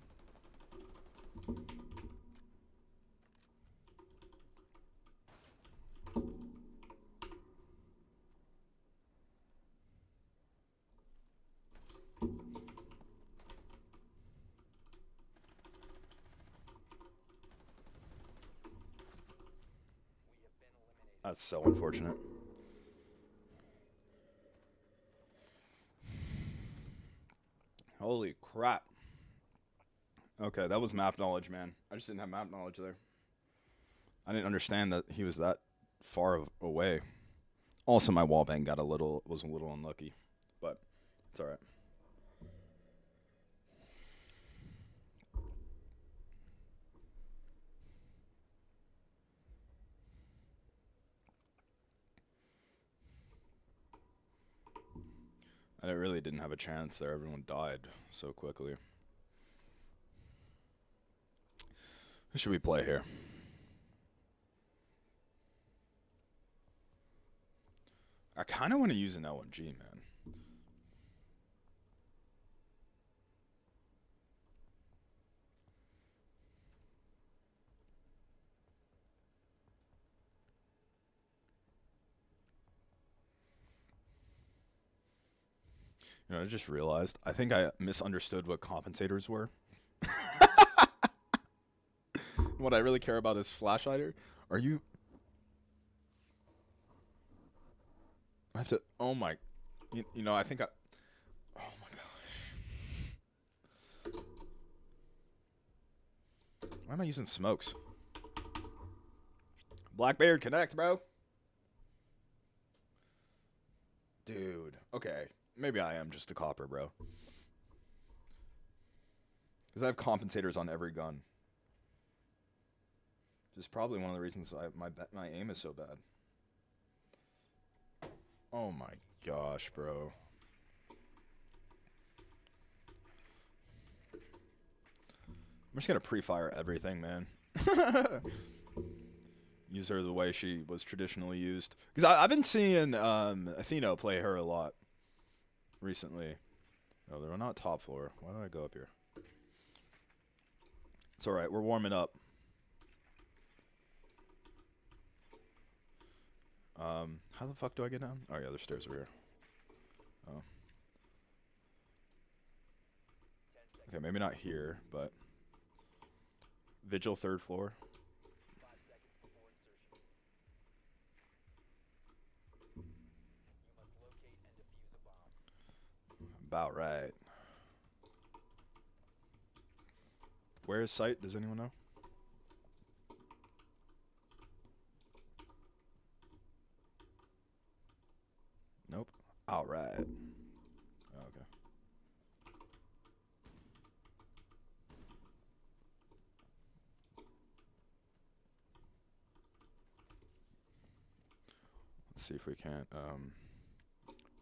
That's so unfortunate. Holy crap. Okay, that was map knowledge, man. I just didn't have map knowledge there. I didn't understand that he was that far away. Also, my wallbang was a little unlucky, but it's all right. And it really didn't have a chance there. Everyone died so quickly. Who should we play here? I kind of want to use an LMG, man. You know, I just realized, I think I misunderstood what compensators were. What I really care about is flashlighter. Are you... I have to... Oh my... You know, I think I... Oh my gosh. Why am I using smokes? Blackbeard, connect, bro. Dude. Okay. Maybe I am just a copper, bro. Because I have compensators on every gun. Which is probably one of the reasons why my aim is so bad. Oh my gosh, bro. I'm just gonna pre-fire everything, man. Use her the way she was traditionally used. Because I've been seeing Athena play her a lot recently. No, they're not top floor. Why did I go up here? It's alright, we're warming up. How the fuck do I get down? Oh yeah, there's stairs over here. Oh. Okay, maybe not here, but... Vigil, 3rd floor. About right. Where is site? Does anyone know? Nope. All right. Oh, okay. Let's see if we can't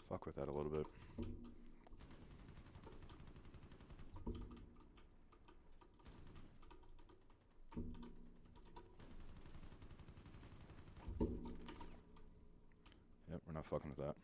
fuck with that a little bit. Yep, we're not fucking with that.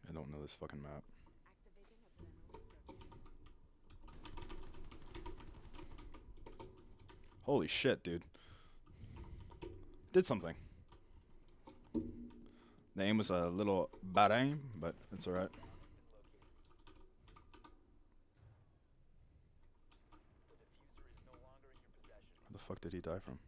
I don't know this fucking map. Holy shit, dude. Did something. The aim was a little bad aim, but it's alright. Where the fuck did he die from?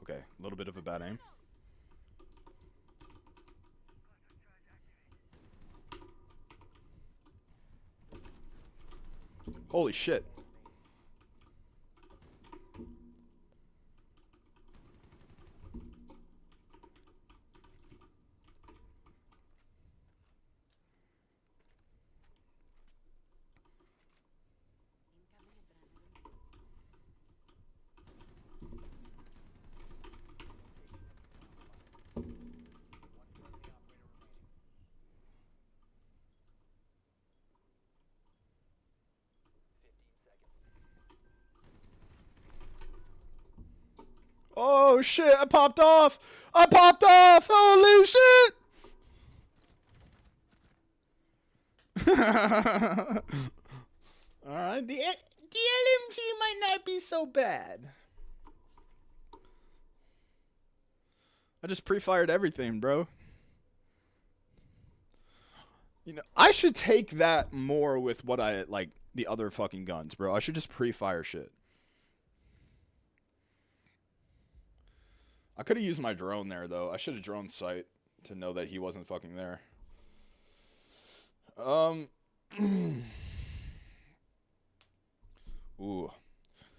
Okay, a little bit of a bad aim. Holy shit. Oh shit, I popped off! I popped off! Holy shit! Alright, LMG might not be so bad. I just pre-fired everything, bro. You know, I should take that more with what I like the other fucking guns, bro. I should just pre-fire shit. I could have used my drone there though. I should have drone sight to know that he wasn't fucking there. Ooh.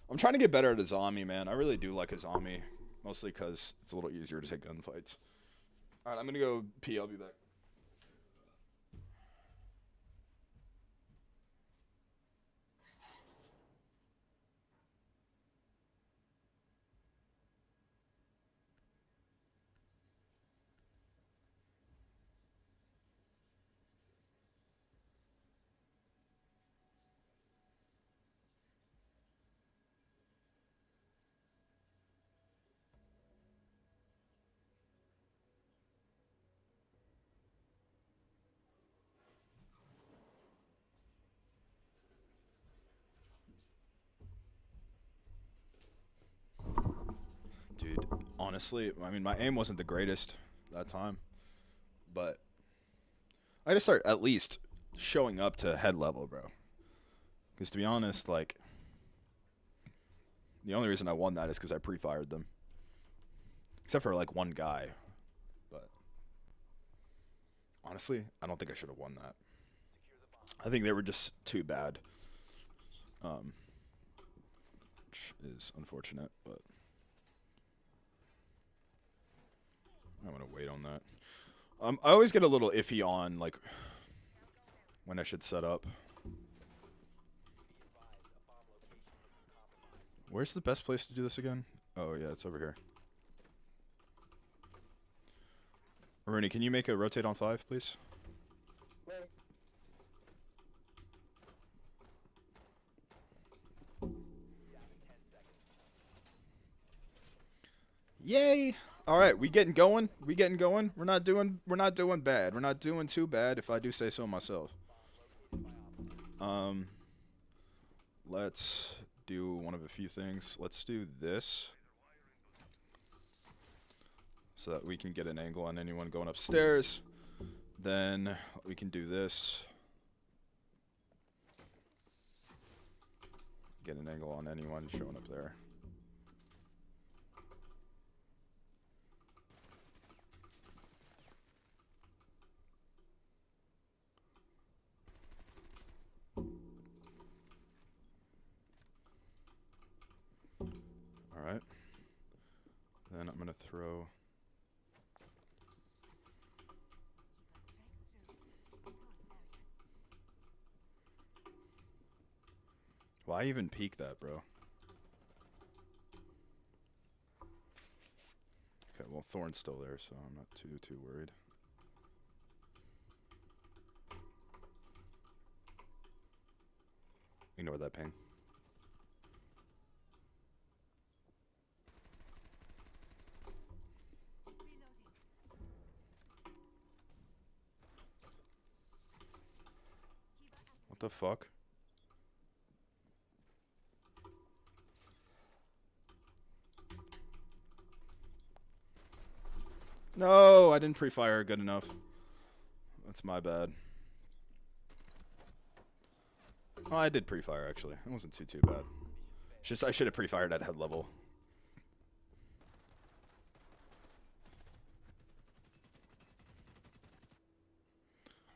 I'm trying to get better at a zombie, man. I really do like a zombie. Mostly because it's a little easier to take gunfights. Alright, I'm gonna go pee. I'll be back. Dude, honestly, I mean, my aim wasn't the greatest that time. But I gotta start at least showing up to head level, bro. Because to be honest, like, the only reason I won that is because I pre-fired them. Except for, like, one guy. But honestly, I don't think I should have won that. I think they were just too bad. Which is unfortunate, but I'm gonna wait on that. I always get a little iffy on, like, when I should set up. Where's the best place to do this again? Oh, yeah, it's over here. Rooney, can you make a rotate on 5, please? Yay! All right, we getting going. We getting going. We're not doing bad. We're not doing too bad, if I do say so myself. Let's do one of a few things. Let's do this, so that we can get an angle on anyone going upstairs. Then we can do this. Get an angle on anyone showing up there. Alright. Then I'm gonna throw... Why even peek that, bro? Okay, well, Thorn's still there, so I'm not too worried. Ignore that ping. What the fuck? No, I didn't pre-fire good enough. That's my bad. Oh, I did pre-fire, actually. It wasn't too bad. It's just I should have pre-fired at head level.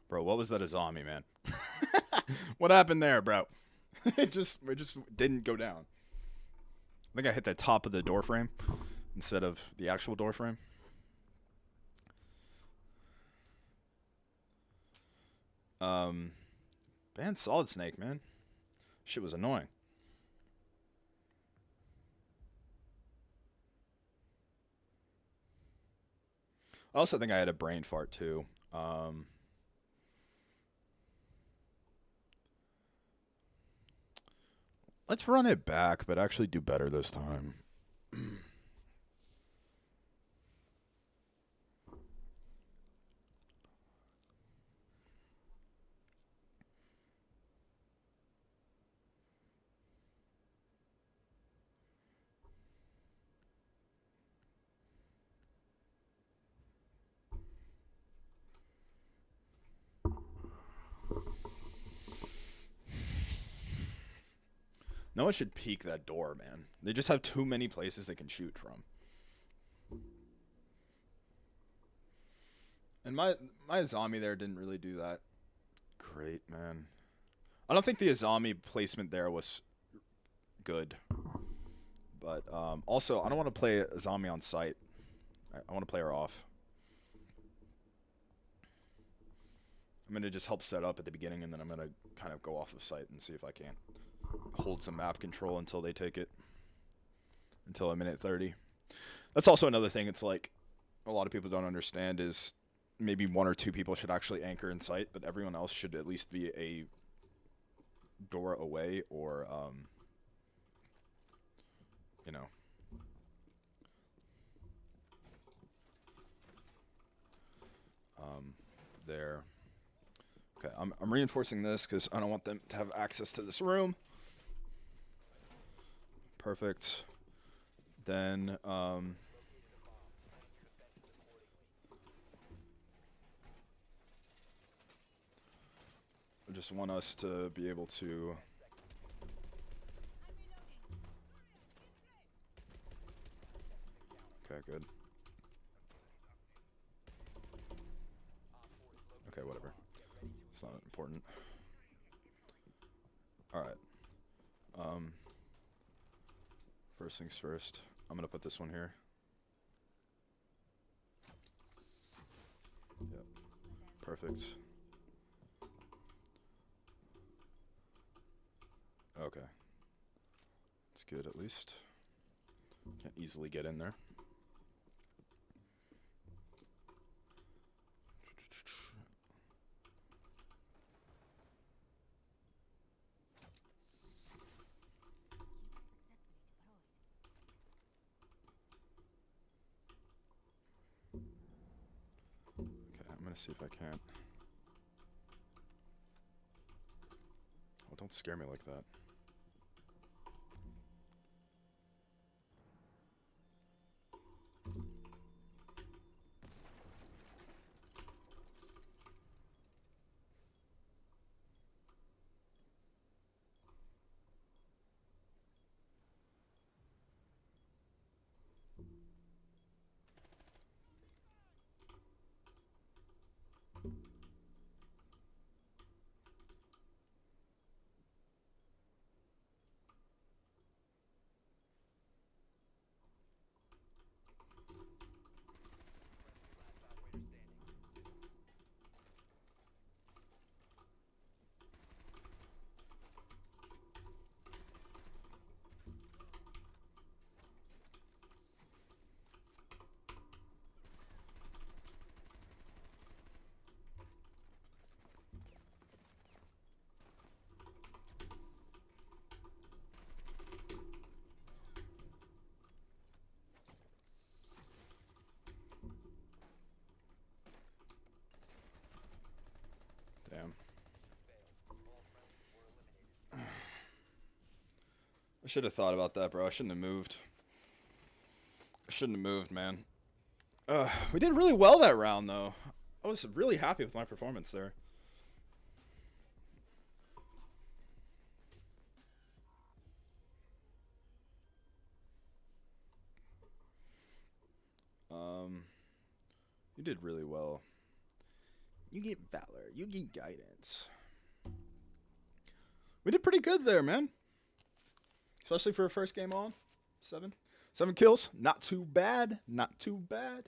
Bro, what was that a zombie, man? What happened there, bro? it just didn't go down. I think I hit the top of the door frame instead of the actual door frame. Ban Solid Snake, man. Shit was annoying. I also think I had a brain fart too. Let's run it back, but actually do better this time. No one should peek that door, man. They just have too many places they can shoot from. And my Azami there didn't really do that great, man. I don't think the Azami placement there was good. But also, I don't want to play Azami on site. I want to play her off. I'm going to just help set up at the beginning, and then I'm going to kind of go off of site and see if I can't hold some map control until they take it. Until a minute 30. That's also another thing. It's like a lot of people don't understand is maybe one or two people should actually anchor in sight, but everyone else should at least be a door away or, you know. There. Okay, I'm reinforcing this because I don't want them to have access to this room. Perfect. Then, I just want us to be able to... Okay, good. Okay, whatever. It's not important. Alright. First things first. I'm gonna put this one here. Yep. Perfect. Okay. That's good at least. Can't easily get in there. See if I can't. Oh, don't scare me like that. Damn. I should have thought about that, bro. I shouldn't have moved. I shouldn't have moved, man. We did really well that round, though. I was really happy with my performance there. You did really well. You get valor. You get guidance. We did pretty good there, man. Especially for a first game on. 7 kills. Not too bad. Not too bad.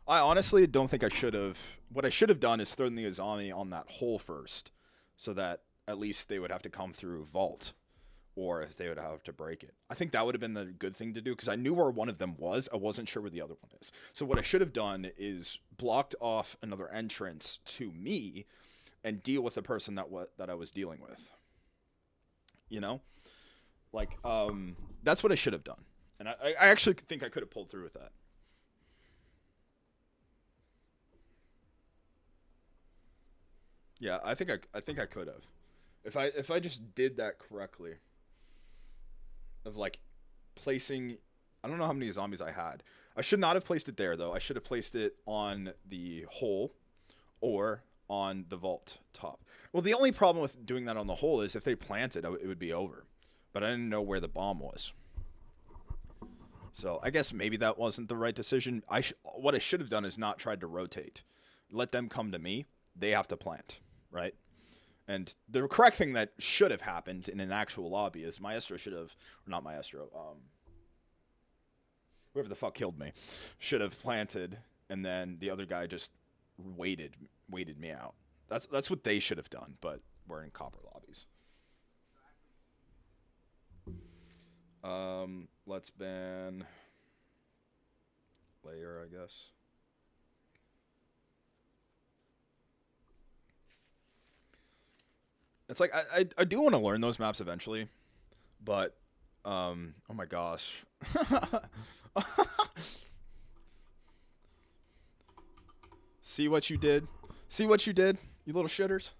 I honestly don't think I should have. What I should have done is thrown the Azami on that hole first, so that at least they would have to come through vault, or if they would have to break it. I think that would have been the good thing to do because I knew where one of them was. I wasn't sure where the other one is. So what I should have done is blocked off another entrance to me and deal with the person that I was dealing with. You know? Like, that's what I should have done. And I actually think I could have pulled through with that. Yeah, I think I could have. If I just did that correctly. Of like placing I don't know how many zombies I had. I should not have placed it there, though. I should have placed it on the hole or on the vault top. Well, the only problem with doing that on the hole is if they planted, it would be over. But I didn't know where the bomb was. So I guess maybe that wasn't the right decision. What I should have done is not tried to rotate. Let them come to me. They have to plant, right? And the correct thing that should have happened in an actual lobby is Maestro should have, or not Maestro, whoever the fuck killed me, should have planted, and then the other guy just waited me out. That's what they should have done, but we're in copper lobbies. Let's ban layer, I guess. It's like I do want to learn those maps eventually, but oh my gosh. See what you did? See what you did, you little shitters?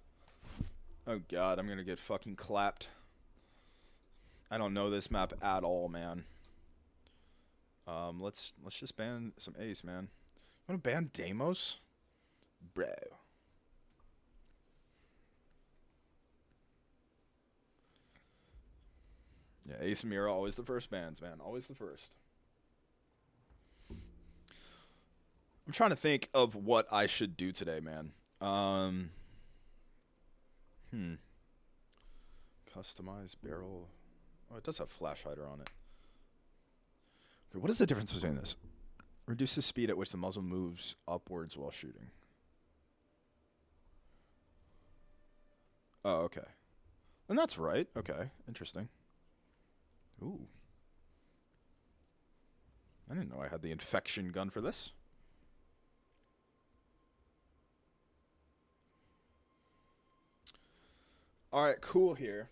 Oh god, I'm gonna get fucking clapped. I don't know this map at all, man. Let's just ban some Ace, man. Wanna ban Deimos? Bro. Yeah, Ace and Mira, always the first bans, man. Always the first. I'm trying to think of what I should do today, man. Customize barrel. Oh, it does have flash hider on it. Okay, what is the difference between this? Reduce the speed at which the muzzle moves upwards while shooting. Oh, okay. And that's right. Okay, interesting. Ooh. I didn't know I had the infection gun for this. Alright, cool here.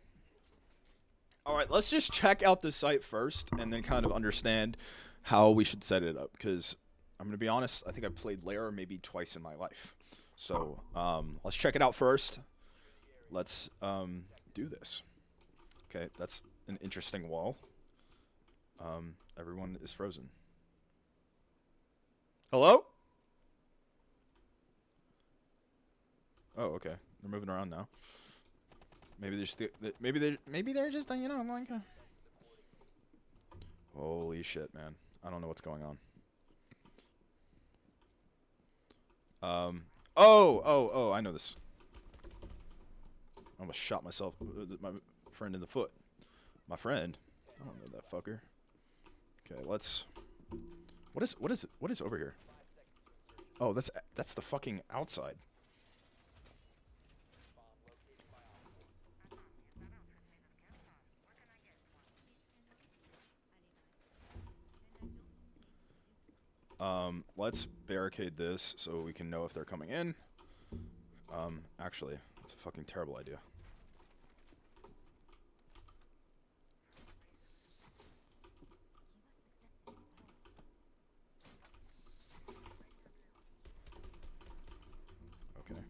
Alright, let's just check out the site first and then kind of understand how we should set it up. Because I'm going to be honest, I think I've played Lair maybe twice in my life. So, let's check it out first. Let's do this. Okay, that's an interesting wall. Everyone is frozen. Hello? Oh, okay. They're moving around now. Maybe they're just maybe they're just you know like. Holy shit, man! I don't know what's going on. Oh! I know this. I almost shot myself, my friend in the foot. My friend? I don't know that fucker. Okay, let's. What is over here? Oh, that's the fucking outside. Let's barricade this so we can know if they're coming in. Actually, that's a fucking terrible idea. Okay.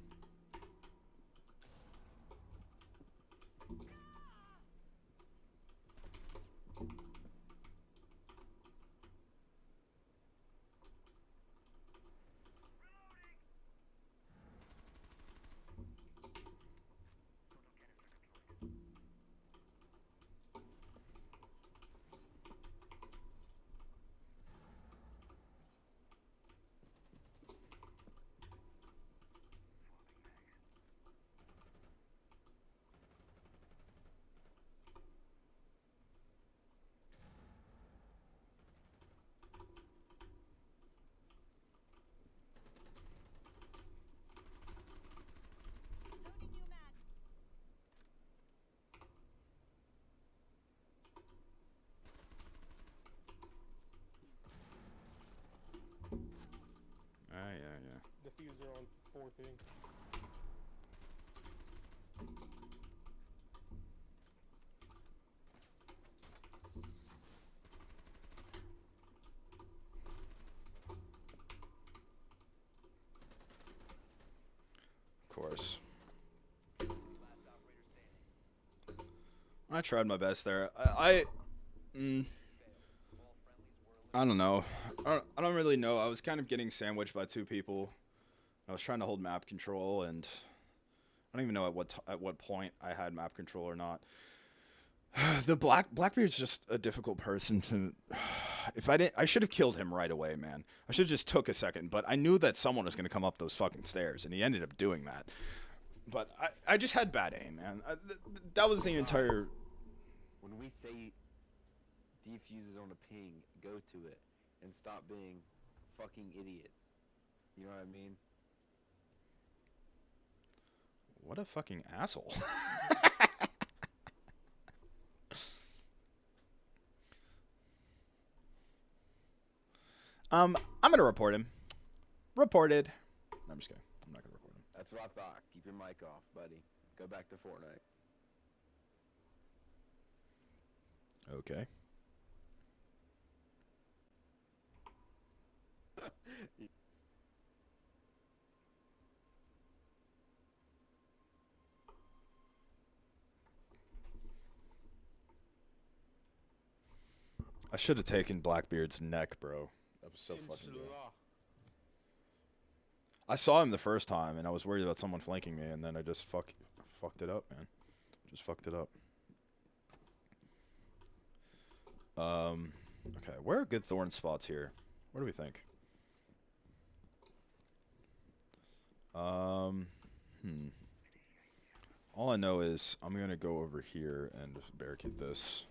Yeah. Diffuser on 4 ping. Of course. I tried my best there. I don't know. I don't really know. I was kind of getting sandwiched by two people. I was trying to hold map control, and I don't even know at what point I had map control or not. The Blackbeard's just a difficult person to. If I didn't, I should have killed him right away, man. I should have just took a second, but I knew that someone was gonna come up those fucking stairs, and he ended up doing that. But I just had bad aim, man. That was the entire. When we say defuses on a ping, go to it and stop being fucking idiots. You know what I mean? What a fucking asshole. I'm gonna report him. Reported. No, I'm just kidding. I'm not gonna report him. That's what I thought. Keep your mic off, buddy. Go back to Fortnite. Okay. I should have taken Blackbeard's neck, bro. That was so fucking good. Inshallah. I saw him the first time, and I was worried about someone flanking me, and then I just fucked it up, man. Just fucked it up. Okay, where are good thorn spots here? What do we think? All I know is I'm gonna go over here and barricade this.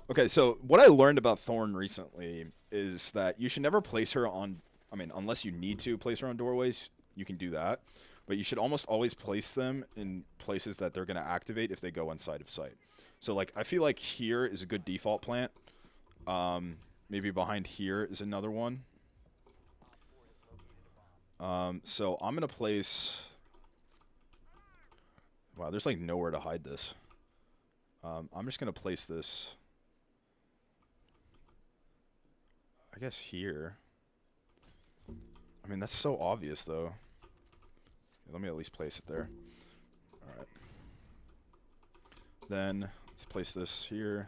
Okay, so what I learned about Thorn recently is that you should never place her on, I mean, unless you need to place her on doorways, you can do that. But you should almost always place them in places that they're going to activate if they go inside of sight. So, like, I feel like here is a good default plant. Maybe behind here is another one. So I'm going to place... Wow, there's, like, nowhere to hide this. I'm just going to place this... I guess here. I mean, that's so obvious, though. Let me at least place it there. Alright. Then, let's place this here.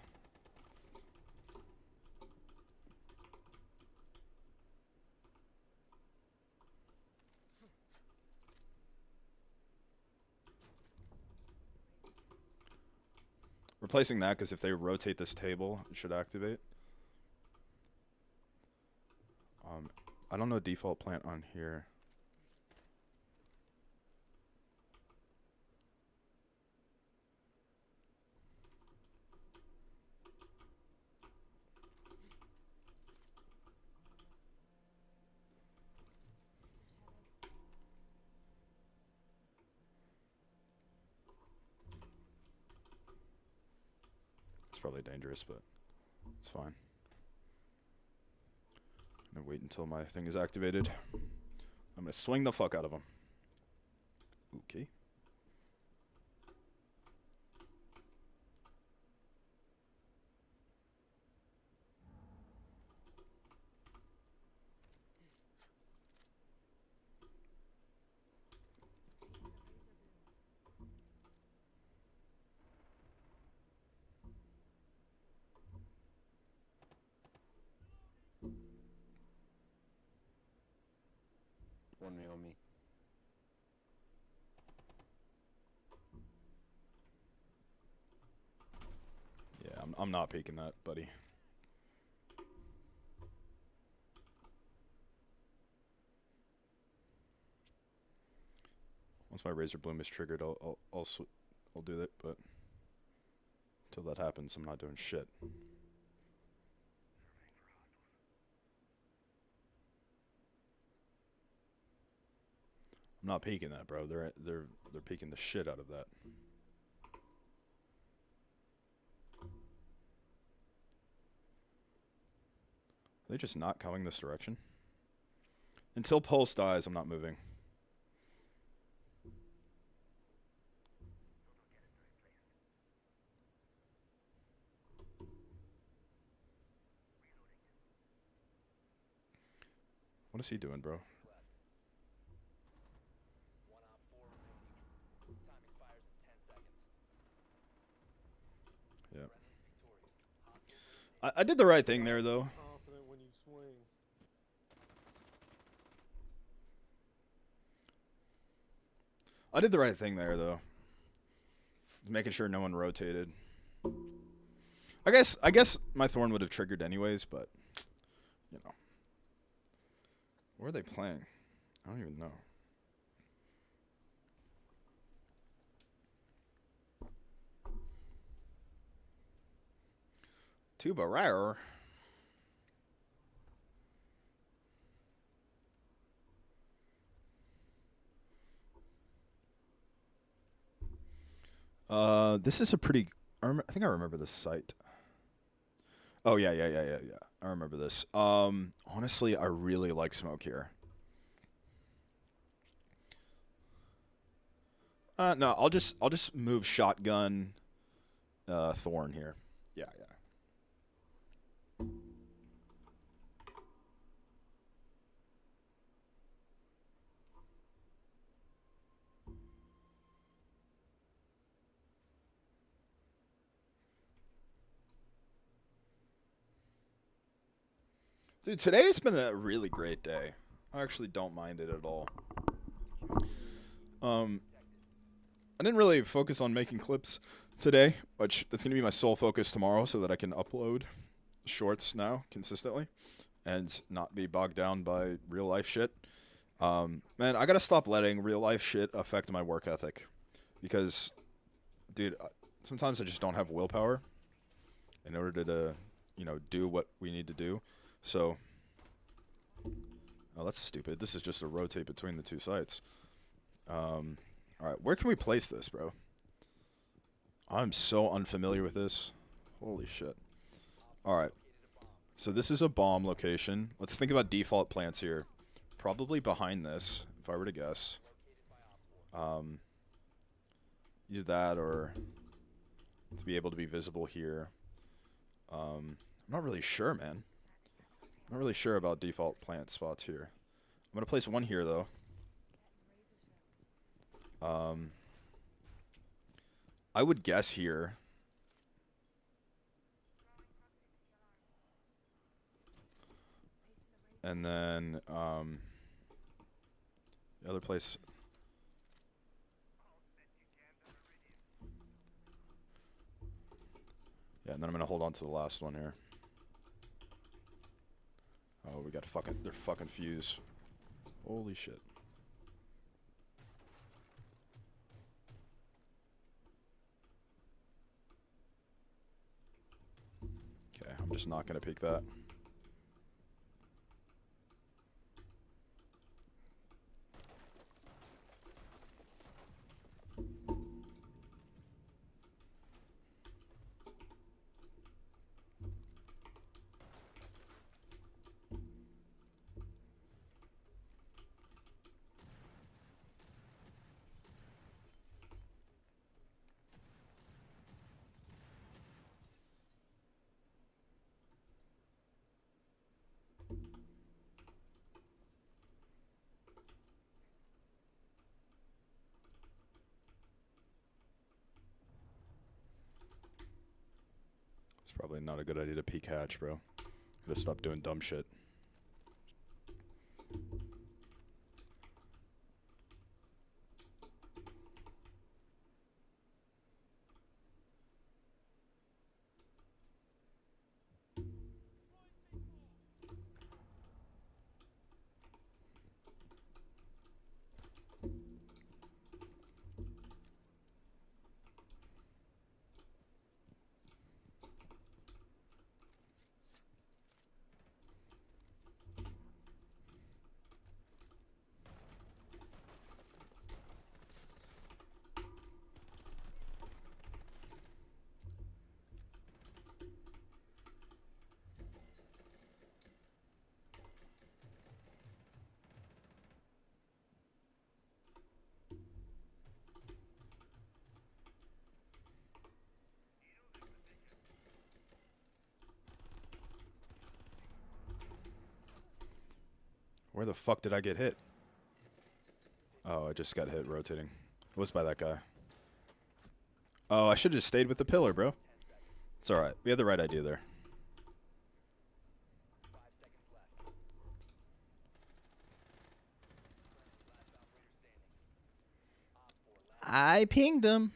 Replacing that, because if they rotate this table, it should activate. I don't know default plant on here. It's probably dangerous, but it's fine. I'm gonna wait until my thing is activated. I'm gonna swing the fuck out of him. Okay. One me on me. Yeah, I'm not peeking that, buddy. Once my Razor Bloom is triggered, I'll do that, but until that happens, I'm not doing shit. I'm not peeking that, bro. They're peeking the shit out of that. Are they just not coming this direction? Until Pulse dies, I'm not moving. What is he doing, bro? Yeah. I did the right thing there, though. Confident when you swing. I did the right thing there, though. Making sure no one rotated. I guess my Thorn would have triggered anyways, but you know. Where are they playing? I don't even know. Tuba rare. This is a pretty. I think I remember this site. Oh yeah. I remember this. Honestly, I really like smoke here. No, I'll just move shotgun, Thorn here. Yeah. Dude, today's been a really great day. I actually don't mind it at all. I didn't really focus on making clips today, which that's gonna be my sole focus tomorrow, so that I can upload shorts now consistently, and not be bogged down by real life shit. Man, I gotta stop letting real life shit affect my work ethic, because, dude, sometimes I just don't have willpower in order to, do what we need to do. So, oh, that's stupid. This is just a rotate between the two sites. All right, where can we place this, bro? I'm so unfamiliar with this. Holy shit. All right. So this is a bomb location. Let's think about default plants here. Probably behind this, if I were to guess. Either that or to be able to be visible here. I'm not really sure, man. I'm not really sure about default plant spots here. I'm going to place one here, though. I would guess here. And then, the other place. Yeah, and then I'm gonna hold on to the last one here. Oh, we got they're fucking fuse. Holy shit. Okay, I'm just not gonna pick that. It's probably not a good idea to peek hatch, bro. Gotta stop doing dumb shit. Where the fuck did I get hit? Oh, I just got hit rotating. It was by that guy. Oh, I should have just stayed with the pillar, bro. It's alright. We had the right idea there. I pinged him.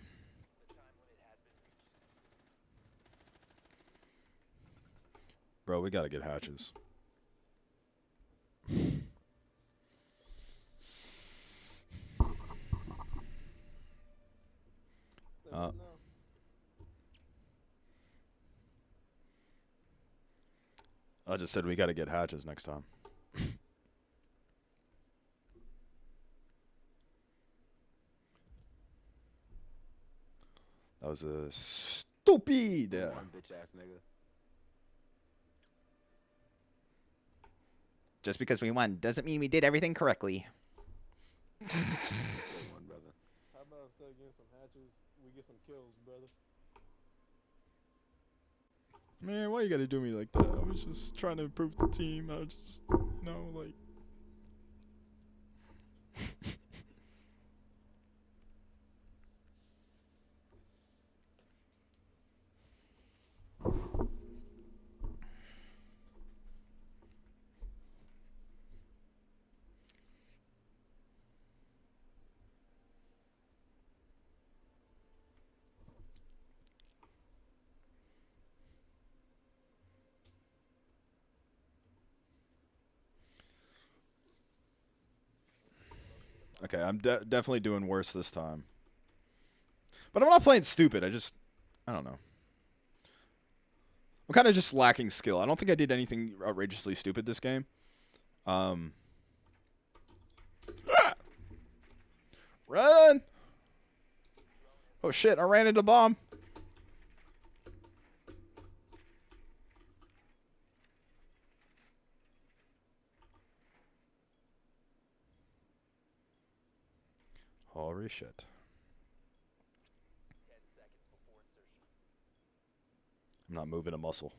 Bro, we gotta get hatches. No. I just said we gotta get hatches next time. That was a stupid. One bitch ass nigga. Just because we won doesn't mean we did everything correctly. Still one, brother. How about instead of getting some hatches, we get some kills, brother? Man, why you gotta do me like that? I was just trying to improve the team. I was just, like. Okay, I'm definitely doing worse this time. But I'm not playing stupid. I don't know. I'm kind of just lacking skill. I don't think I did anything outrageously stupid this game. Run! Oh shit, I ran into a bomb. Holy shit. I'm not moving a muscle.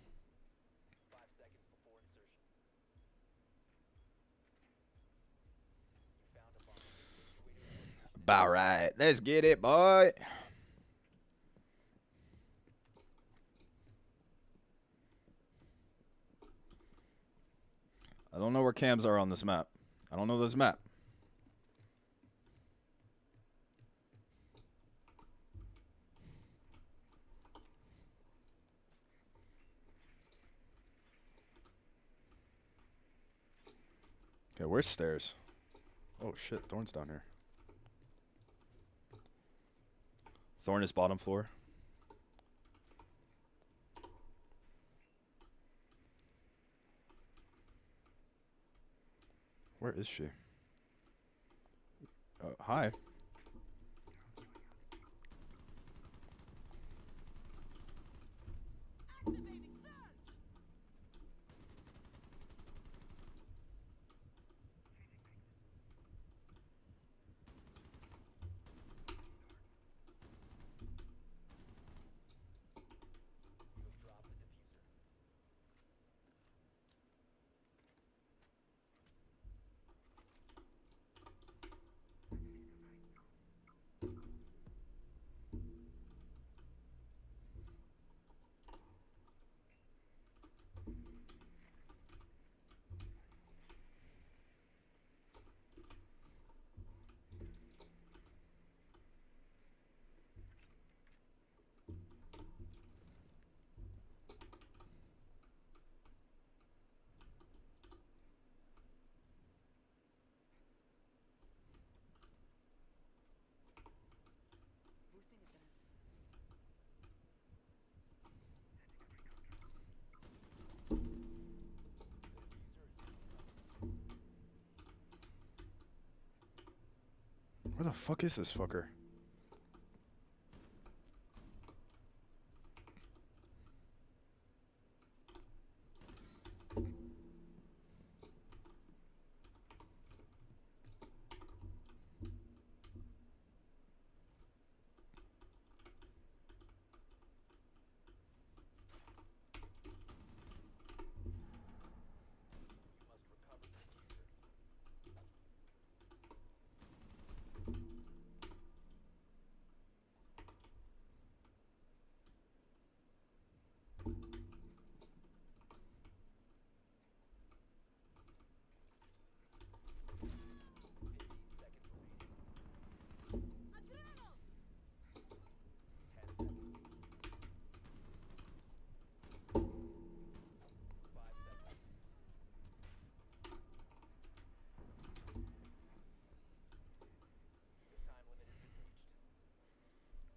About right. Let's get it, boy. I don't know where cams are on this map. I don't know this map. Okay, where's stairs? Oh shit, Thorn's down here. Thorn is bottom floor. Where is she? Hi. Where the fuck is this fucker?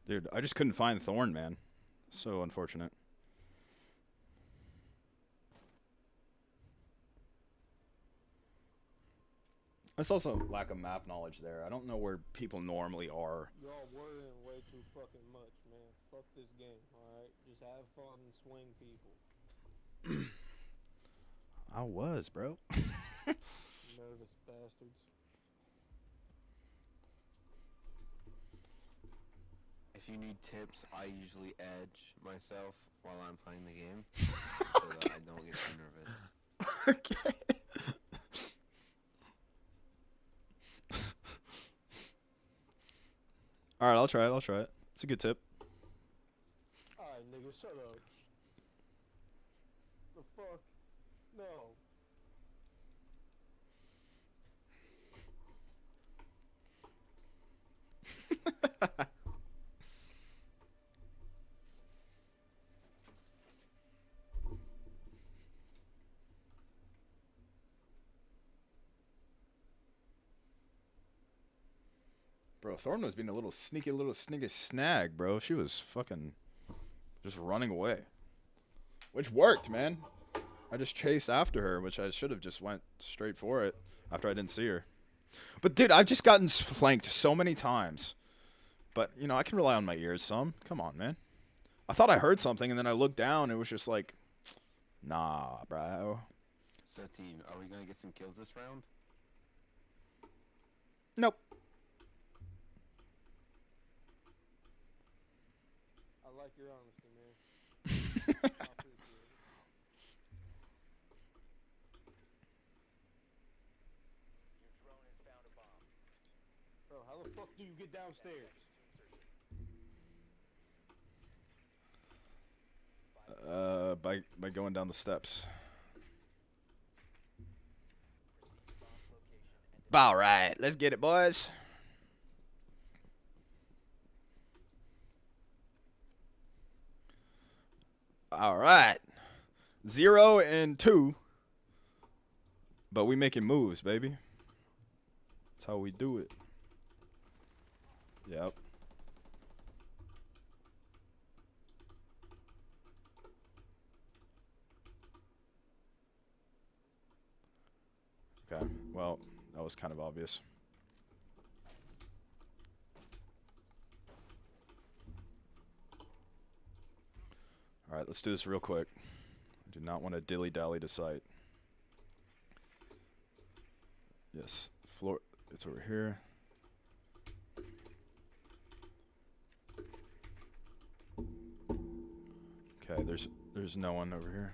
Dude, I just couldn't find Thorn, man. So unfortunate. That's also lack of map knowledge there. I don't know where people normally are. Y'all worrying way too fucking much, man. Fuck this game, alright? Just have fun and swing people. I was, bro. Nervous bastards. If you need tips, I usually edge myself while I'm playing the game so that I don't get too nervous. Okay. All right, I'll try it. It's a good tip. Alright, nigga, shut up. The fuck? No. Bro, Thorn was being a little sneaky snag, bro. She was fucking just running away. Which worked, man. I just chased after her, which I should have just went straight for it after I didn't see her. But, dude, I've just gotten flanked so many times. But, you know, I can rely on my ears some. Come on, man. I thought I heard something, and then I looked down, and it was just like, nah, bro. So, team, are we going to get some kills this round? Nope. I like your honesty, man. I appreciate it. Bro, how the fuck do you get downstairs? By going down the steps. All right, let's get it, boys. All right, 0 and 2, but we making moves, baby. That's how we do it. Yep. Okay, well, that was kind of obvious. All right, let's do this real quick. I do not want to dilly-dally to sight. Yes, floor, it's over here. Okay, there's no one over here.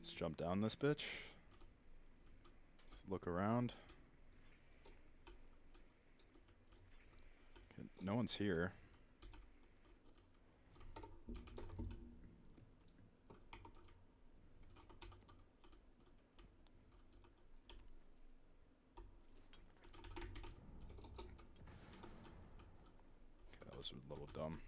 Let's jump down this bitch. Let's look around. Okay, no one's here. Okay, that was a little dumb.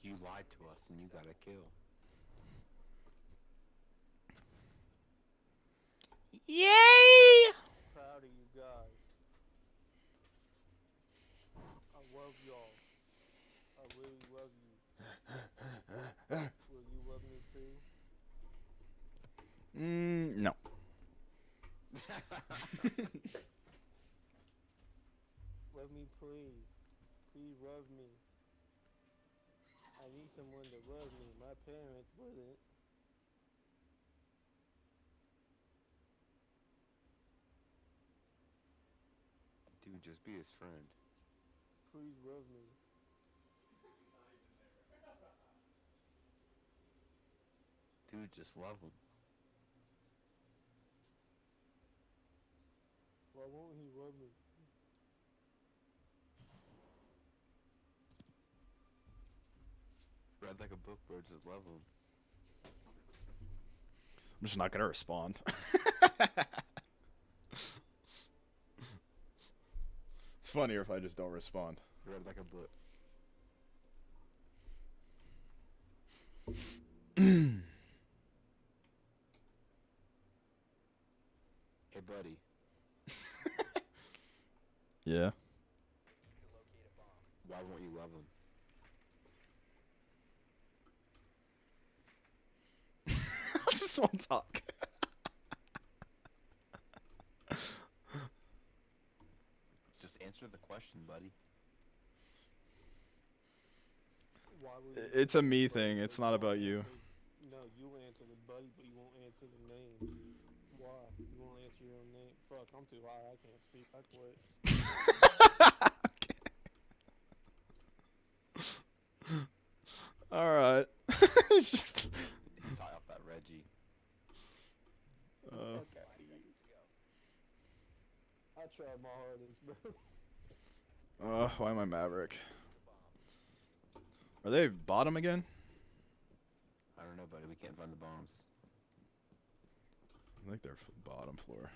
You lied to us and you got a kill. Yay! Proud of you guys. I love y'all. I really love you. Will you love me too? No. Love me please. Please rub me. I need someone to rub me. My parents wouldn't. Dude, just be his friend. Please rub me. Dude, just love him. Why won't he rub me? Read like a book, bro. Just love him. I'm just not gonna respond. It's funnier if I just don't respond. Read like a book. Hey, buddy. Yeah. Why won't you love him? I just want to talk. Just answer the question, buddy. Why would you It's a me answer the thing. buddy, It's but not won't about you. answer- No, you answer the buddy, but you won't answer the name. Why? You won't answer your own name. Fuck, I'm too high. I can't speak. I quit. All right. It's just. He's high off that Reggie. Okay. I tried my hardest, bro. Why am I Maverick? Are they bottom again? I don't know, buddy. We can't find the bombs. I think they're bottom floor.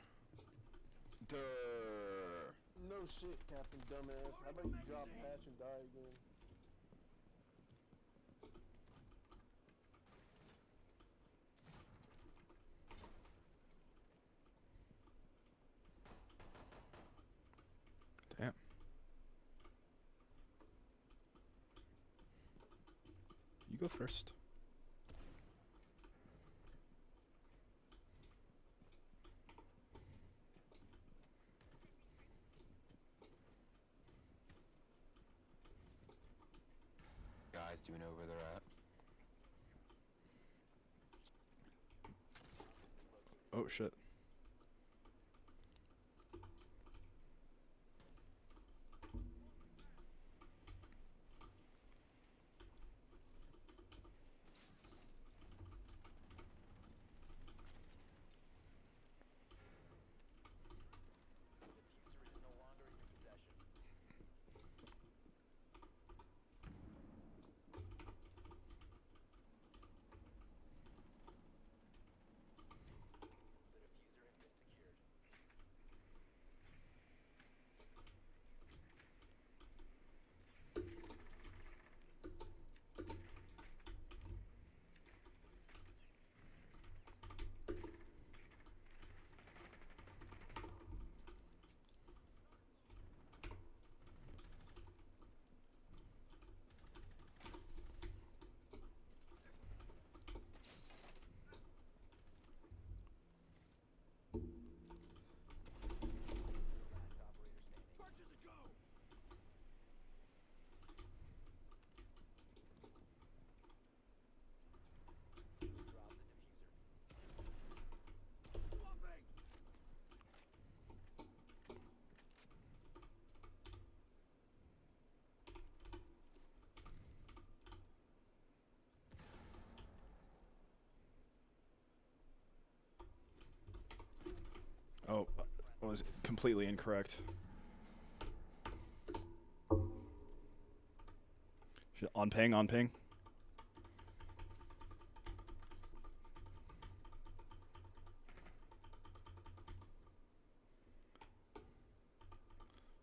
Durr. No shit, Captain Dumbass. How about you drop hatch and die again? Damn. You go first. Guys, do you know where they're at? Oh shit. Oh, I was completely incorrect. On ping, on ping.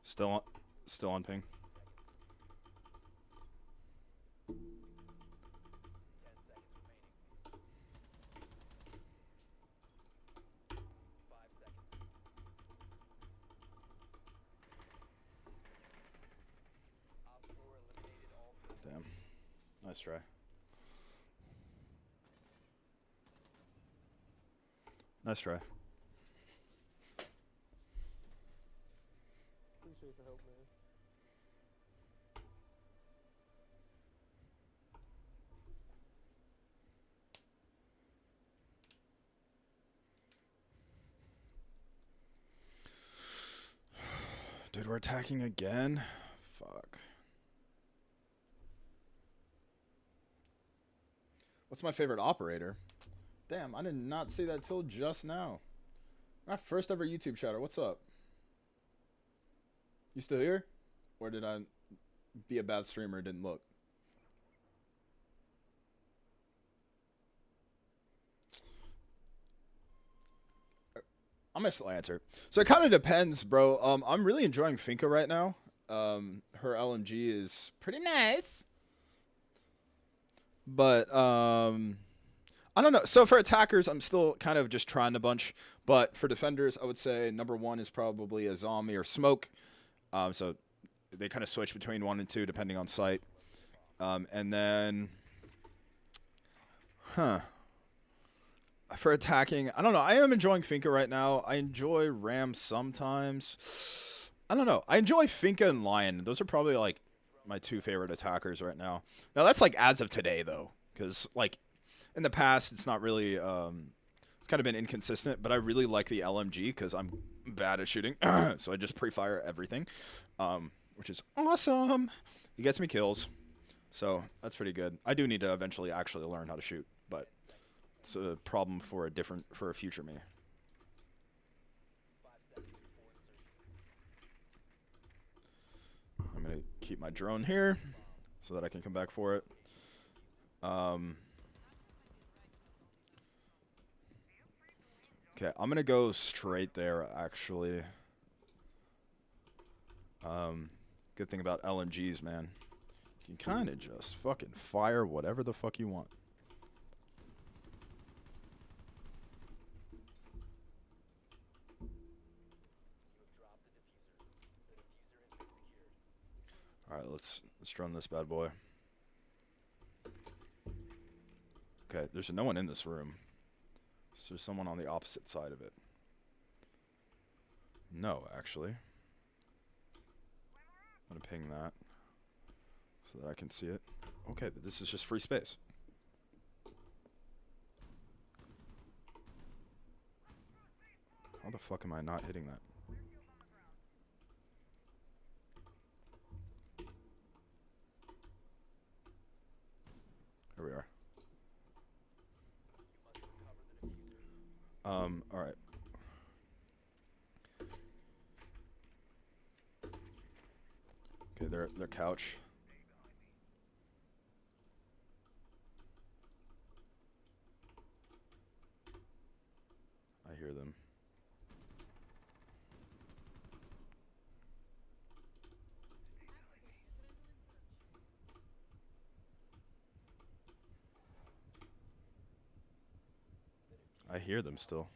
Still on ping. Damn. Nice try. Nice try. Appreciate the help, man. we're attacking again? Fuck. What's my favorite operator? Damn, I did not see that till just now. My first ever YouTube chatter. What's up? You still here? Or did I be a bad streamer and didn't look? I'm gonna still answer. So it kind of depends, bro. I'm really enjoying Finka right now. Her LMG is pretty nice, but I don't know. So for attackers, I'm still kind of just trying a bunch. But for defenders, I would say number one is probably a zombie or smoke. So they kind of switch between 1 and 2 depending on site. And then, for attacking, I don't know. I am enjoying Finka right now. I enjoy Ram sometimes. I don't know. I enjoy Finka and Lion. Those are probably like my 2 favorite attackers right now. Now that's like as of today though, because like in the past it's not really. It's kind of been inconsistent, but I really like the LMG because I'm bad at shooting, so I just pre-fire everything, which is awesome. It gets me kills, so that's pretty good. I do need to eventually actually learn how to shoot, but it's a problem for a future me. I'm gonna keep my drone here so that I can come back for it. Okay, I'm gonna go straight there, actually. Good thing about LMGs, man. You can kind of just fucking fire whatever the fuck you want. Alright, let's run this bad boy. Okay, there's no one in this room. So there's someone on the opposite side of it. No, actually. I'm gonna ping that so that I can see it. Okay, this is just free space. How the fuck am I not hitting that? Here we are. Alright. Okay, their couch. I hear them. I hear them still.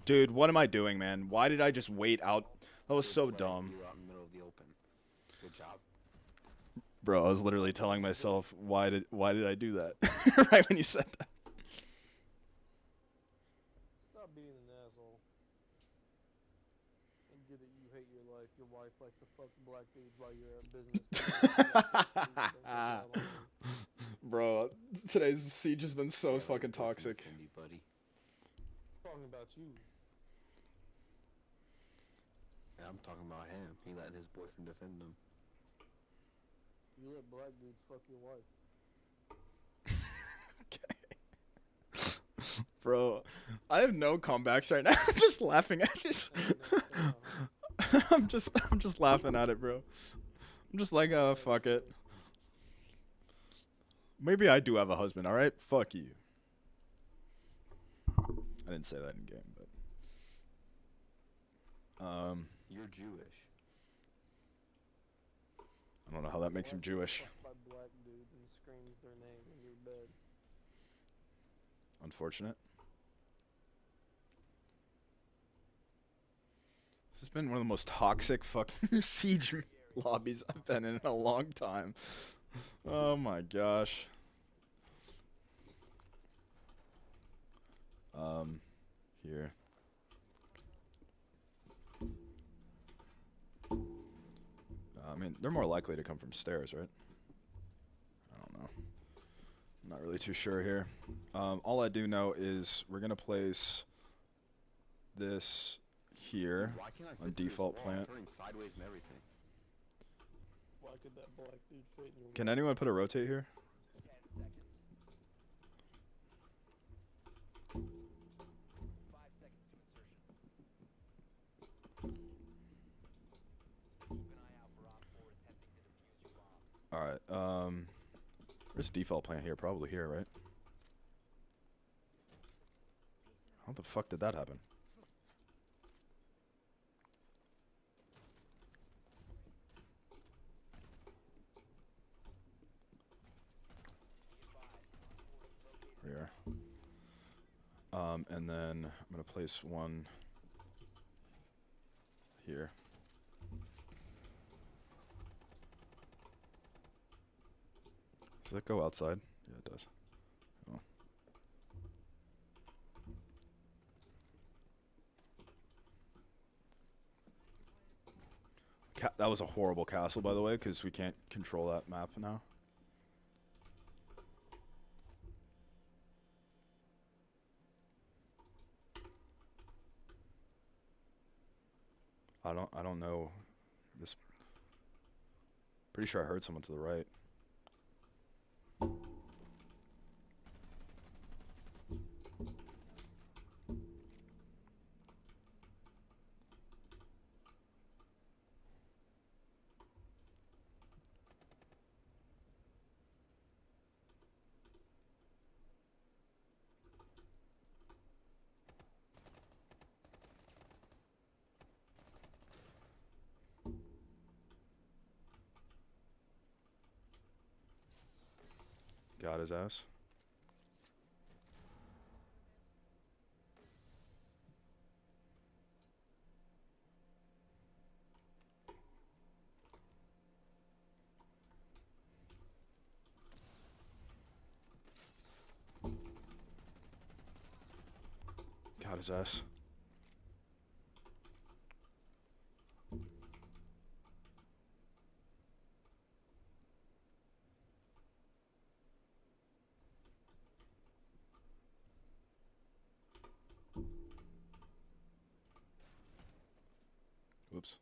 Dude, what am I doing, man? Why did I just wait out? That was so dumb. You were out in the middle of the open. Good job. Bro, I was literally telling myself, why did I do that? Right when you said that. Stop being an asshole. I get it, you hate your life. Your wife likes to fuck black dudes while you're at business. Bro, today's siege has been so fucking toxic. Buddy. Talking about you. Yeah, I'm talking about him. He letting his boyfriend defend him. You let black dudes fuck your wife. Okay. Bro, I have no comebacks right now. I'm just laughing at this. I'm just laughing at it, bro. I'm just like, oh, fuck it. Maybe I do have a husband, alright? Fuck you. I didn't say that in game, but You're Jewish. I don't know how that makes him Jewish. By black dudes and screams their name in your bed. Unfortunate. This has been one of the most toxic fucking siege lobbies I've been in a long time. Oh my gosh. Here. I mean, they're more likely to come from stairs, right? I don't know. I'm not really too sure here. All I do know is we're gonna place this here Why can't I fit on through this default wall? plant. Turning sideways and everything. Why could that black dude fit in your Can anyone put a rotate here? 10 seconds. 5 seconds to insertion. Keep an eye out for Op 4 attempting to defuse your bomb. Alright, where's default plant here? Probably here, right? How the fuck did that happen? Here. And then I'm gonna place one here. Does that go outside? Yeah, it does. Oh. That was a horrible castle, by the way, because we can't control that map now. I don't know this. Pretty sure I heard someone to the right. Got his ass. Got his ass. Whoops.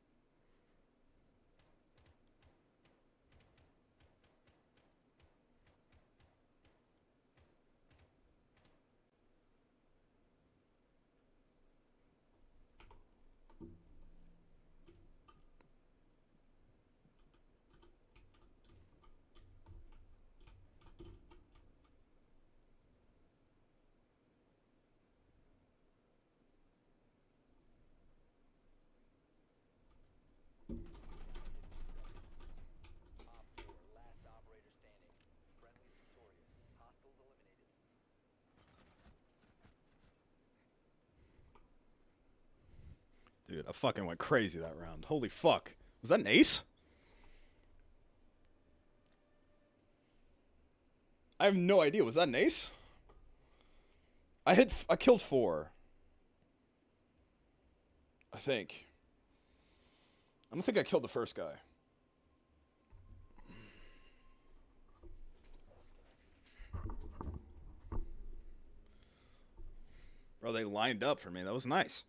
Op 4, last operator standing. Friendly victorious. Hostiles eliminated. Dude, I fucking went crazy that round. Holy fuck. Was that an ace? I have no idea. Was that an ace? I killed 4. I think. I don't think I killed the first guy. Bro, they lined up for me. That was nice.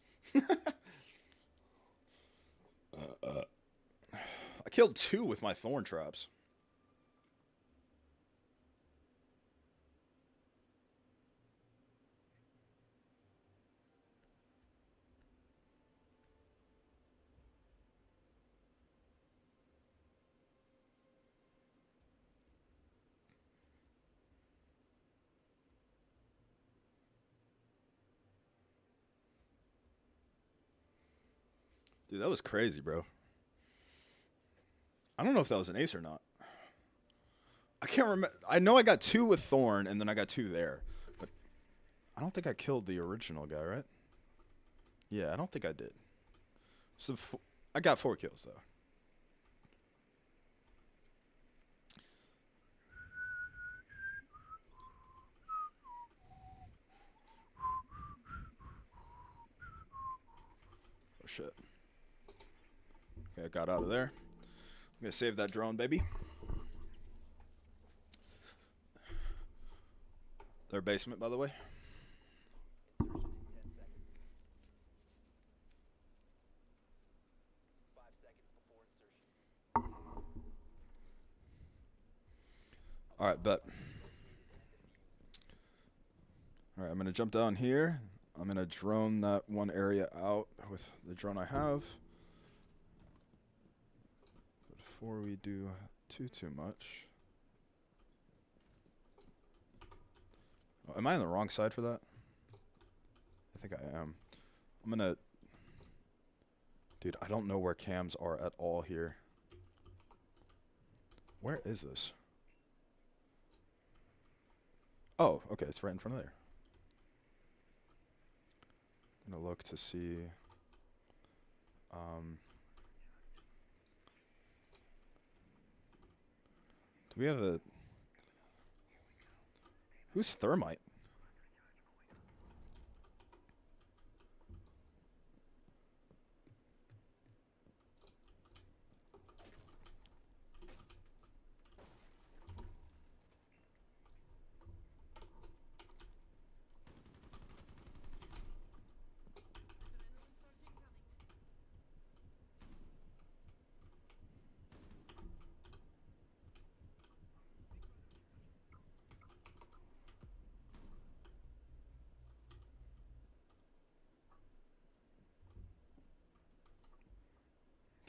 I killed 2 with my thorn traps. Dude, that was crazy, bro. I don't know if that was an ace or not. I can't remember. I know I got 2 with Thorn, and then I got 2 there. But I don't think I killed the original guy, right? Yeah, I don't think I did. So I got 4 kills though. Oh shit. Okay, I got out of there. I'm gonna save that drone, baby. Their basement, by the way. Insertion in 10 seconds. 5 seconds before insertion. Alright, bet. Alright, I'm gonna jump down here. I'm gonna drone that one area out with the drone I have. Before we do too much. Oh, am I on the wrong side for that? I think I am. I'm gonna... Dude, I don't know where cams are at all here. Where is this? Oh, okay, it's right in front of there. I'm gonna look to see... do we have a... Who's Thermite?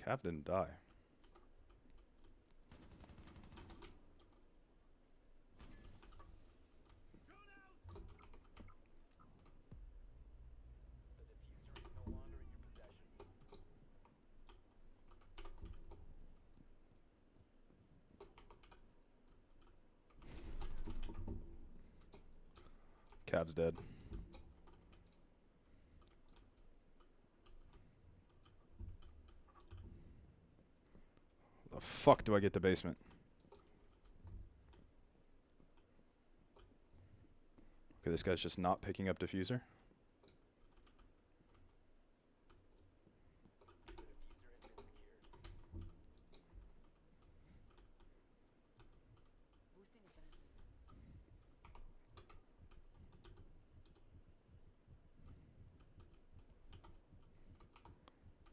Cav didn't die. The diffuser is no longer in your possession. Cav's dead. The fuck do I get to basement? Okay, this guy's just not picking up diffuser. The diffuser has been secured.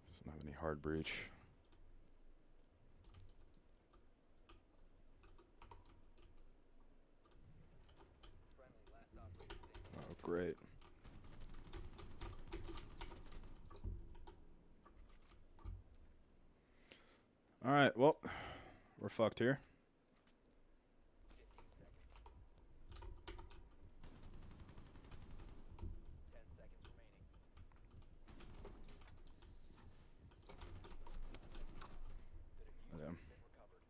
Doesn't have any hard breach. Friendly, last operator standing. Oh, great. Alright, well, we're fucked here. 15 seconds. 10 seconds remaining. The diffuser Yeah. has been recovered.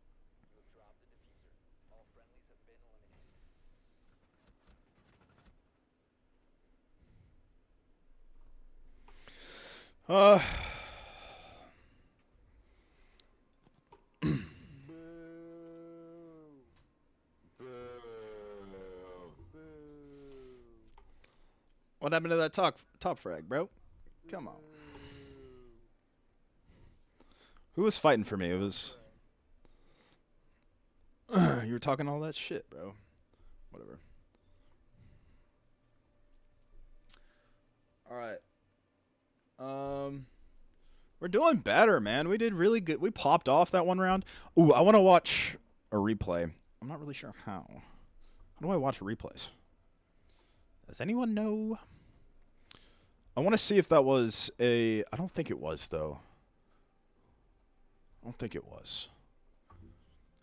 You have dropped the diffuser. All friendlies have been eliminated. What happened to that top frag, bro? Come on. Who was fighting for me? It was... you were talking all that shit, bro. Whatever. Alright. We're doing better, man. We did really good. We popped off that one round. Ooh, I want to watch a replay. I'm not really sure how. How do I watch replays? Does anyone know? I want to see if that was a... I don't think it was, though. I don't think it was.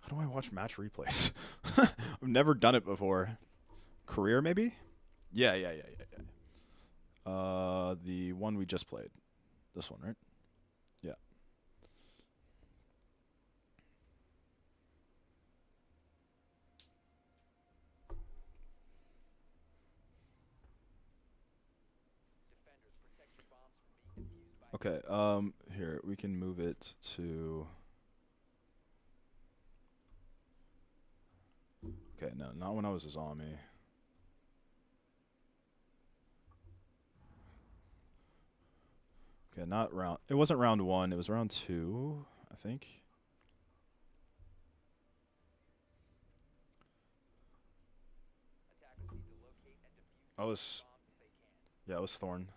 How do I watch match replays? I've never done it before. Career, maybe? Yeah. The one we just played. This one, right? Yeah. Defenders, protect your bombs from being defused by Okay, here, we can move it to... Okay, no, not when I was a zombie. Okay, not round... It wasn't round 1, it was round 2, I think. Attackers need to locate and defuse I was... bombs if they can. Yeah, it was Thorn.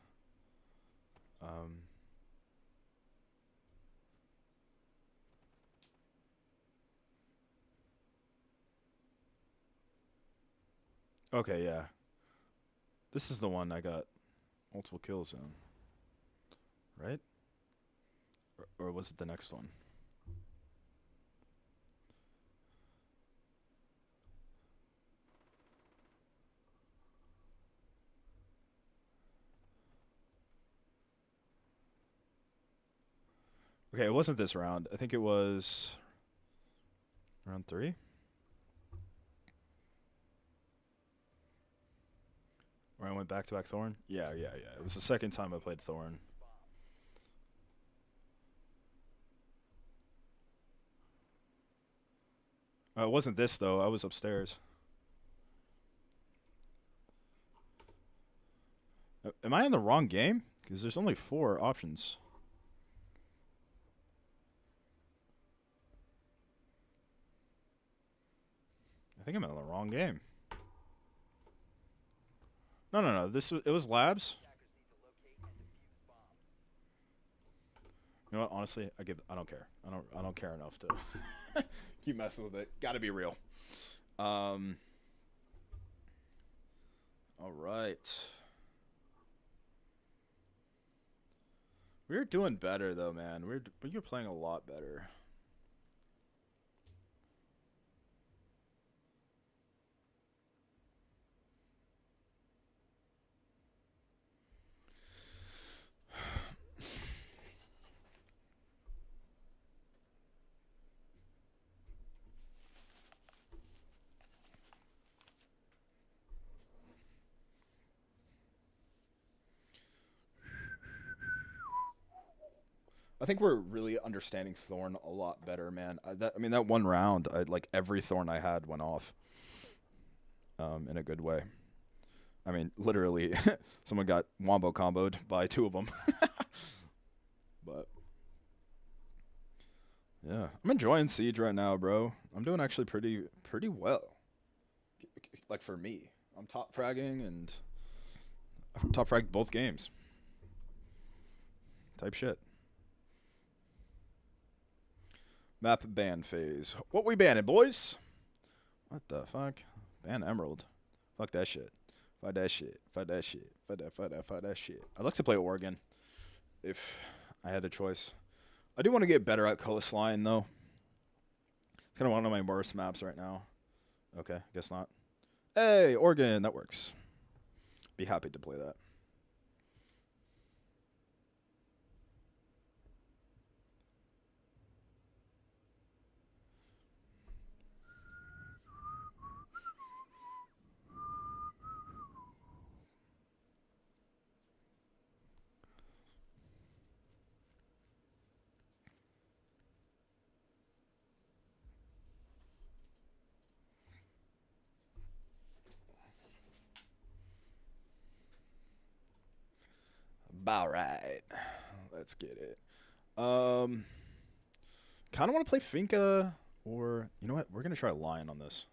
Okay, yeah. This is the one I got multiple kills in. Right? Or was it the next one? Okay, it wasn't this round. I think it was round 3. Where I went back-to-back Thorn? Yeah. It was the second time I played Thorn. It wasn't this, though. I was upstairs. Am I in the wrong game? Because there's only 4 options. I think I'm in the wrong game. No. It was labs. You know what? Honestly, I don't care. I don't care enough to keep messing with it. Got to be real. All right. We're doing better though, man. You're playing a lot better. I think we're really understanding Thorn a lot better, man. I mean, that one round, like every Thorn I had went off. In a good way. I mean, literally, someone got wombo comboed by 2 of them. But yeah, I'm enjoying Siege right now, bro. I'm doing actually pretty well. Like for me, I'm top fragging and I've top fragged both games. Type shit. Map ban phase. What we banning, boys? What the fuck? Ban Emerald. Fuck that shit. Fuck that shit. Fuck that shit. Fuck that shit. I'd like to play Oregon if I had a choice. I do want to get better at Coastline, though. It's kind of one of my worst maps right now. Okay, guess not. Hey, Oregon, that works. Be happy to play that. About right. Let's get it. Kind of want to play Finca, or you know what? We're gonna try Lion on this.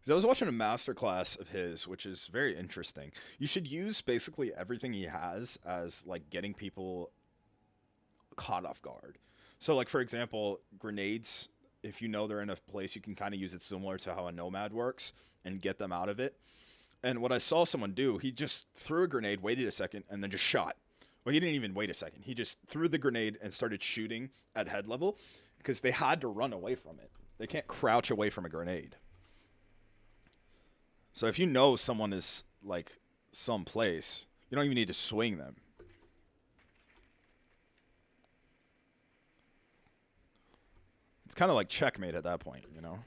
I was watching a masterclass of his, which is very interesting. You should use basically everything he has as like getting people caught off guard. So like for example, grenades, if you know they're in a place, you can kind of use it similar to how a nomad works and get them out of it. And what I saw someone do, he just threw a grenade, waited a second, and then just shot. Well, he didn't even wait a second. He just threw the grenade and started shooting at head level because they had to run away from it. They can't crouch away from a grenade. So if you know someone is like someplace. You don't even need to swing them. It's kind of like checkmate at that point, you know?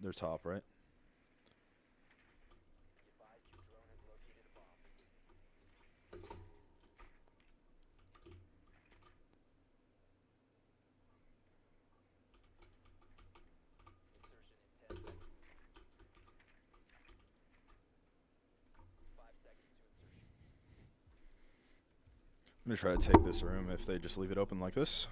They're top, right? I'm gonna try to take this room if they just leave it open like this.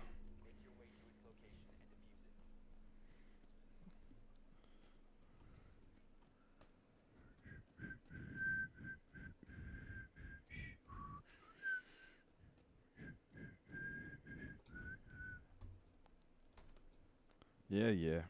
Yeah, yeah.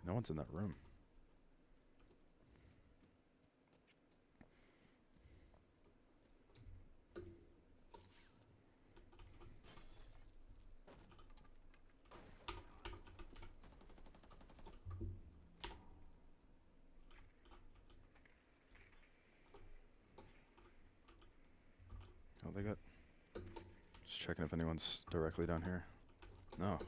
No one's in that room. Oh, they got... Just checking if anyone's directly down here. No.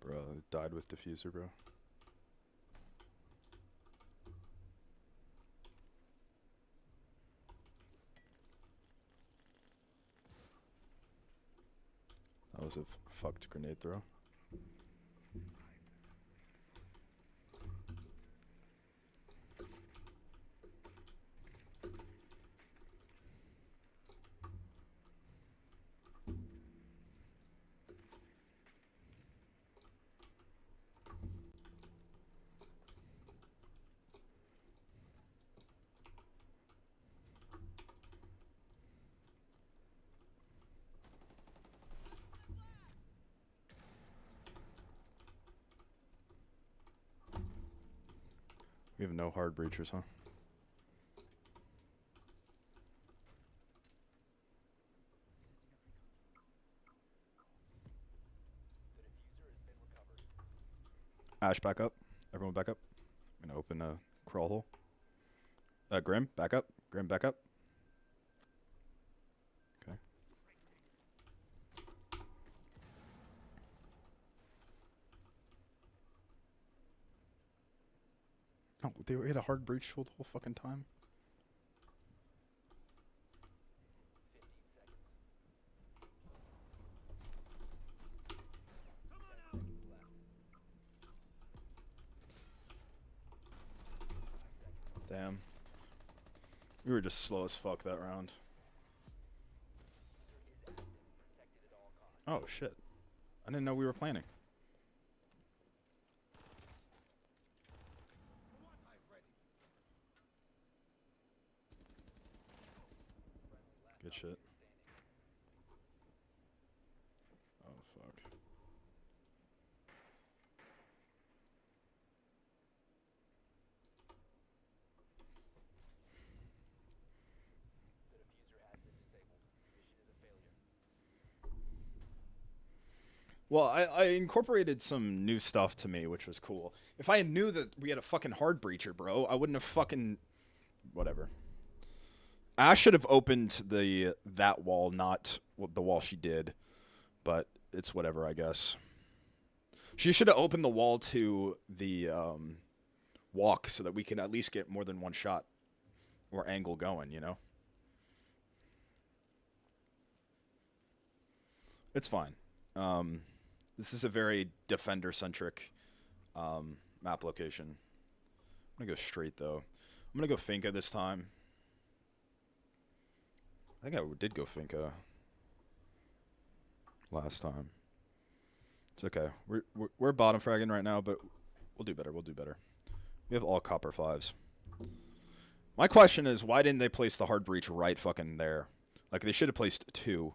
Bro, died with diffuser, bro. That was a fucked grenade throw. We have no hard breachers, huh? Ash, back up. Everyone back up. I'm gonna open a crawl hole. Grim, back up. Grim, back up. Okay. Oh, they had a hard breach the whole fucking time? Damn. We were just slow as fuck that round. Oh, shit. I didn't know we were planning. Good shit. Oh, fuck. Well, I incorporated some new stuff to me, which was cool. If I knew that we had a fucking hard breacher, bro, I wouldn't have fucking... Whatever. Ash should have opened that wall, not the wall she did. But it's whatever, I guess. She should have opened the wall to the walk so that we can at least get more than one shot or angle going, you know? It's fine. This is a very defender-centric map location. I'm going to go straight, though. I'm going to go Finca this time. I think I did go Finca last time. It's okay. We're bottom fragging right now, but We'll do better. We'll do better. We have all copper 5s. My question is, why didn't they place the hard breach right fucking there? Like, they should have placed 2.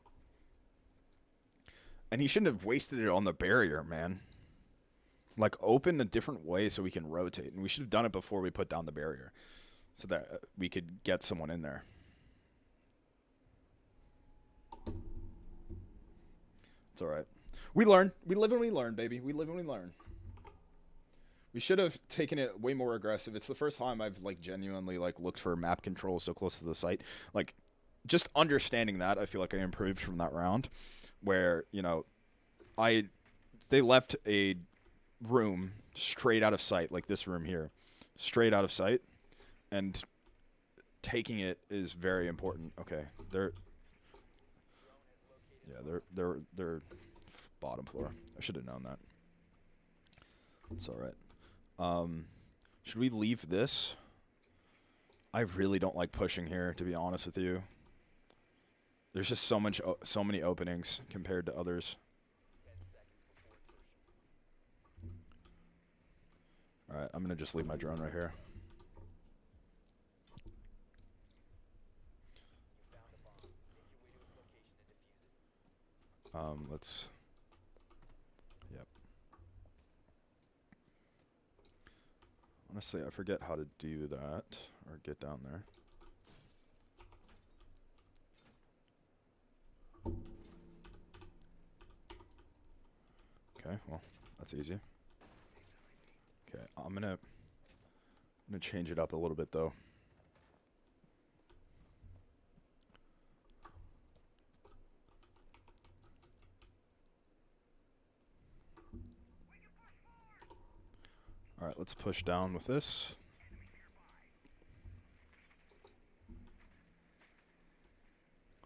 And he shouldn't have wasted it on the barrier, man. Like, open a different way so we can rotate. And we should have done it before we put down the barrier. So that we could get someone in there. It's alright. We learn. We live and we learn, baby. We live and we learn. We should have taken it way more aggressive. It's the first time I've, like, genuinely, like, looked for map control so close to the site. Like, just understanding that, I feel like I improved from that round. Where, you know, they left a room straight out of sight, like this room here, straight out of sight, and taking it is very important. Okay, they're bottom floor. I should have known that. It's all right. Should we leave this? I really don't like pushing here, to be honest with you. There's just so many openings compared to others. All right, I'm gonna just leave my drone right here. Let's. Yep. Honestly, I forget how to do that or get down there. Okay, well, that's easy. Okay, I'm gonna change it up a little bit though. All right, let's push down with this.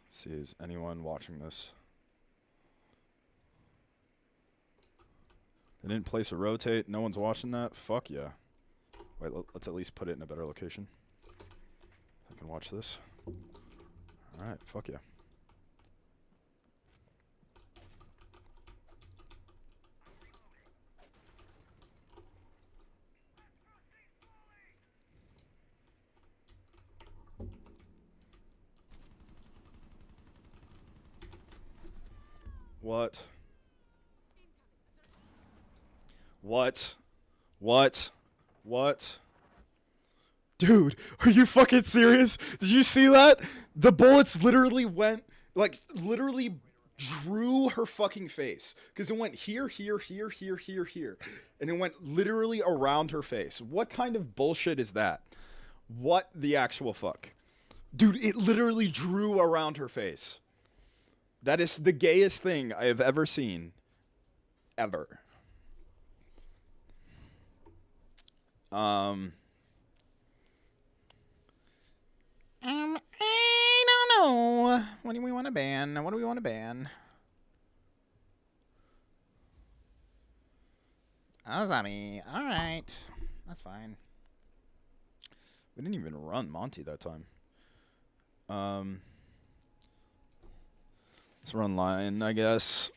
Let's see, is anyone watching this? They didn't place a rotate. No one's watching that. Fuck yeah. Wait, let's at least put it in a better location. I can watch this. All right, fuck yeah. What? What? Dude, are you fucking serious? Did you see that? The bullets literally went, like, literally drew her fucking face. Because it went here. And it went literally around her face. What kind of bullshit is that? What the actual fuck? Dude, it literally drew around her face. That is the gayest thing I have ever seen. Ever. I don't know. What do we want to ban? What do we want to ban? Ozami. All right. That's fine. We didn't even run Monty that time. Let's run Lion, I guess.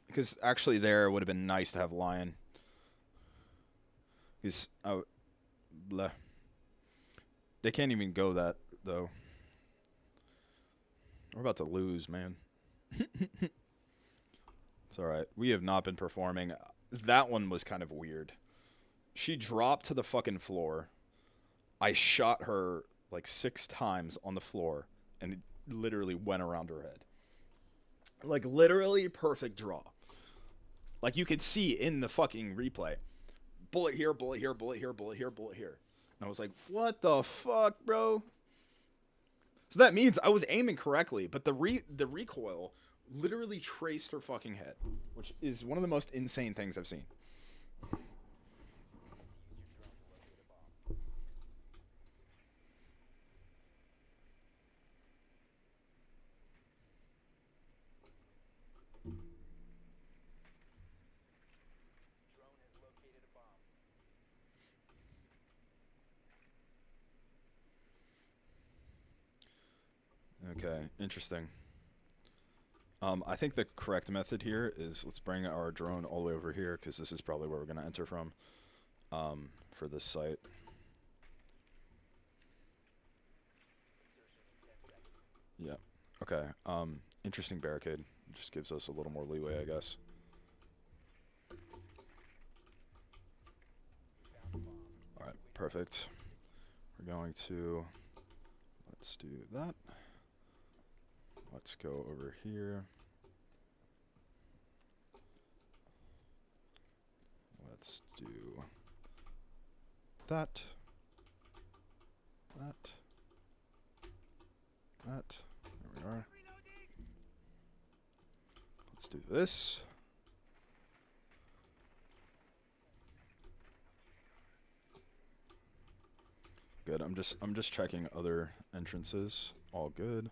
Because actually there it would have been nice to have Lion. Because, bleh. They can't even go that, though. We're about to lose, man. It's alright. We have not been performing. That one was kind of weird. She dropped to the fucking floor. I shot her like 6 times on the floor. And it literally went around her head. Like, literally perfect draw. Like, you could see in the fucking replay. Bullet here, bullet here, bullet here, bullet here, bullet here. And I was like, what the fuck, bro? So that means I was aiming correctly, but the recoil literally traced her fucking head, which is one of the most insane things I've seen. Okay, interesting. I think the correct method here is let's bring our drone all the way over here because this is probably where we're going to enter from. for this site. Yeah. Okay. Interesting barricade. Just gives us a little more leeway, I guess. All right. Perfect. We're going to. Let's do that. Let's go over here. Let's do that. That. There we are. Let's do this. Good. I'm just checking other entrances. All good.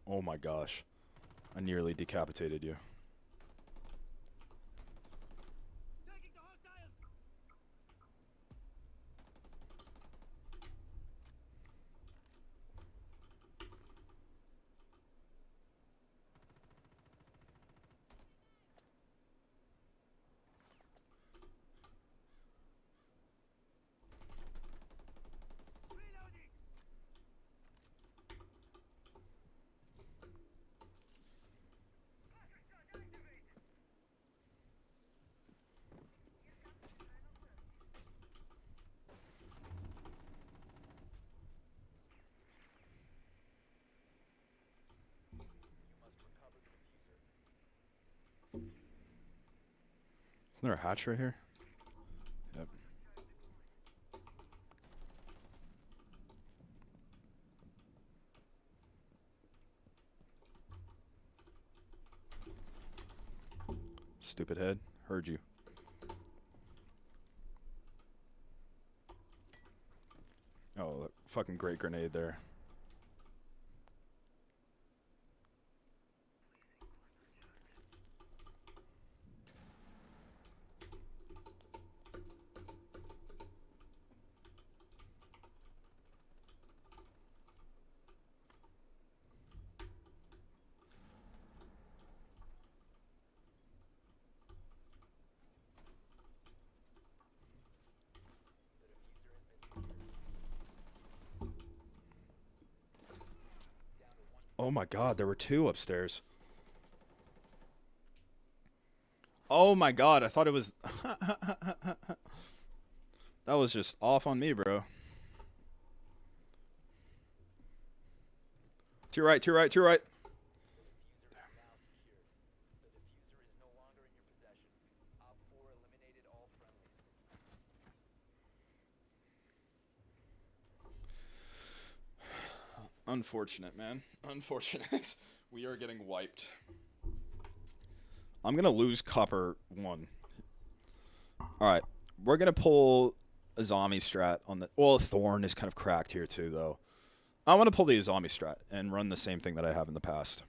Oh my gosh. I nearly decapitated you. Isn't there a hatch right here? Yep. Stupid head. Heard you. Oh, look, fucking great grenade there. Oh my god, there were two upstairs. Oh my god, I thought it was... That was just off on me, bro. To your right, to your right, to your right. Unfortunate, man. Unfortunate. We are getting wiped. I'm going to lose copper 1. Alright. We're going to pull a zombie strat on the... Well, Thorn is kind of cracked here too, though. I want to pull the zombie strat and run the same thing that I have in the past.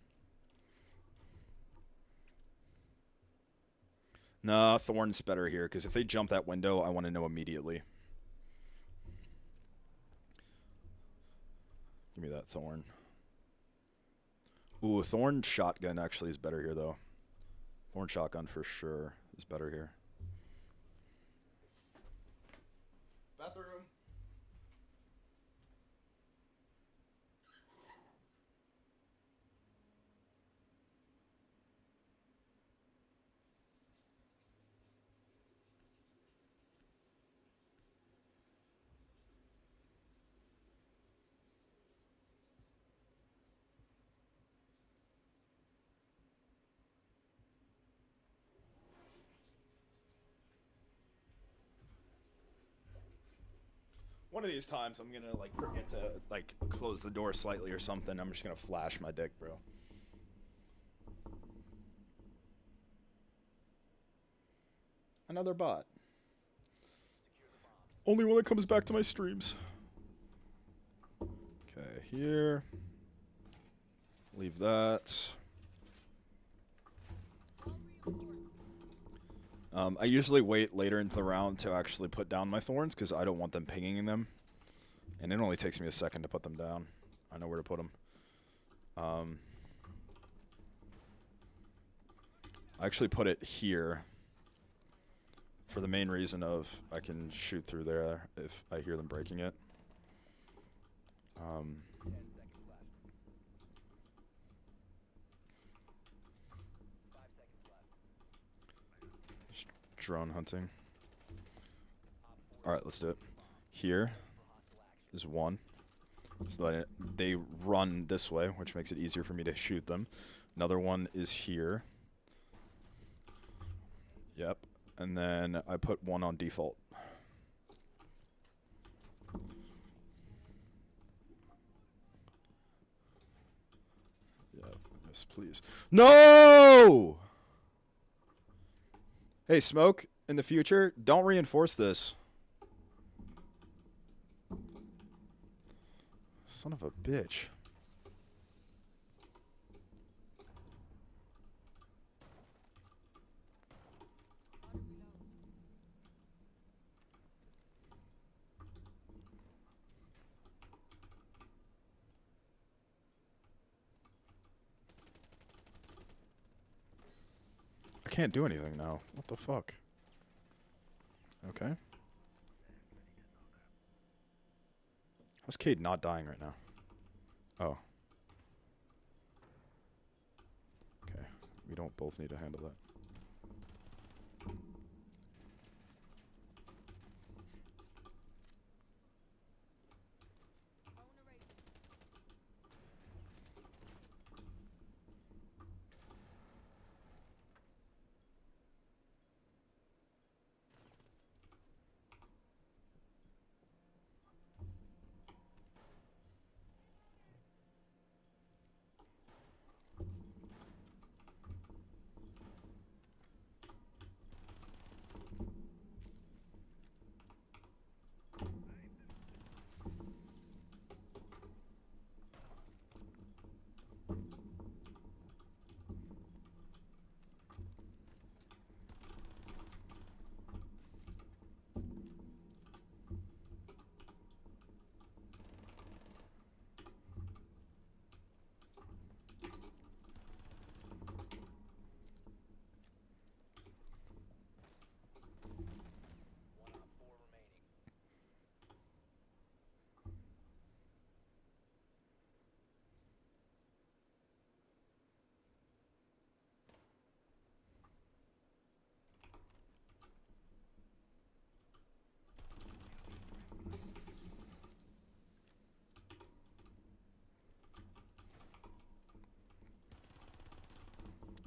Nah, Thorn's better here, because if they jump that window, I want to know immediately. Give me that Thorn. Ooh, Thorn shotgun actually is better here, though. Thorn shotgun for sure is better here. Bathroom. One of these times I'm gonna like forget to like close the door slightly or something. I'm just gonna flash my dick, bro. Another bot. Only one that comes back to my streams. Okay, here. Leave that. I usually wait later into the round to actually put down my thorns because I don't want them pinging them. And it only takes me a second to put them down. I know where to put them. I actually put it here for the main reason of I can shoot through there if I hear them breaking it. 10 seconds left. 5 seconds left. Just drone hunting. Op 4 All right, let's do it. Here for hostile action. is one. So that they run this way, which makes it easier for me to shoot them. Another one is here. Yep. And then I put one on default. Yeah, yes, please. No! Hey, Smoke, in the future, don't reinforce this. Son of a bitch. I can't do anything now. What the fuck? Okay. How's Cade not dying right now? Oh. Okay. We don't both need to handle that.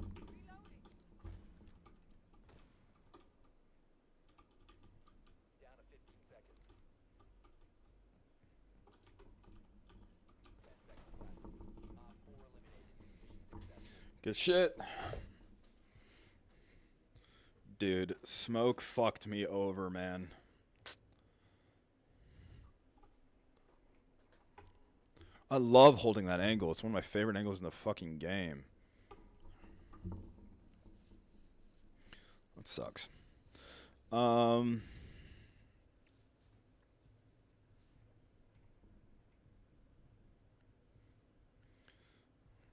One Op 4 remaining. Down to 15 seconds. 10 seconds left. Op 4 eliminated. Mission successful. Good shit. Dude, Smoke fucked me over, man. I love holding that angle. It's one of my favorite angles in the fucking game. That sucks.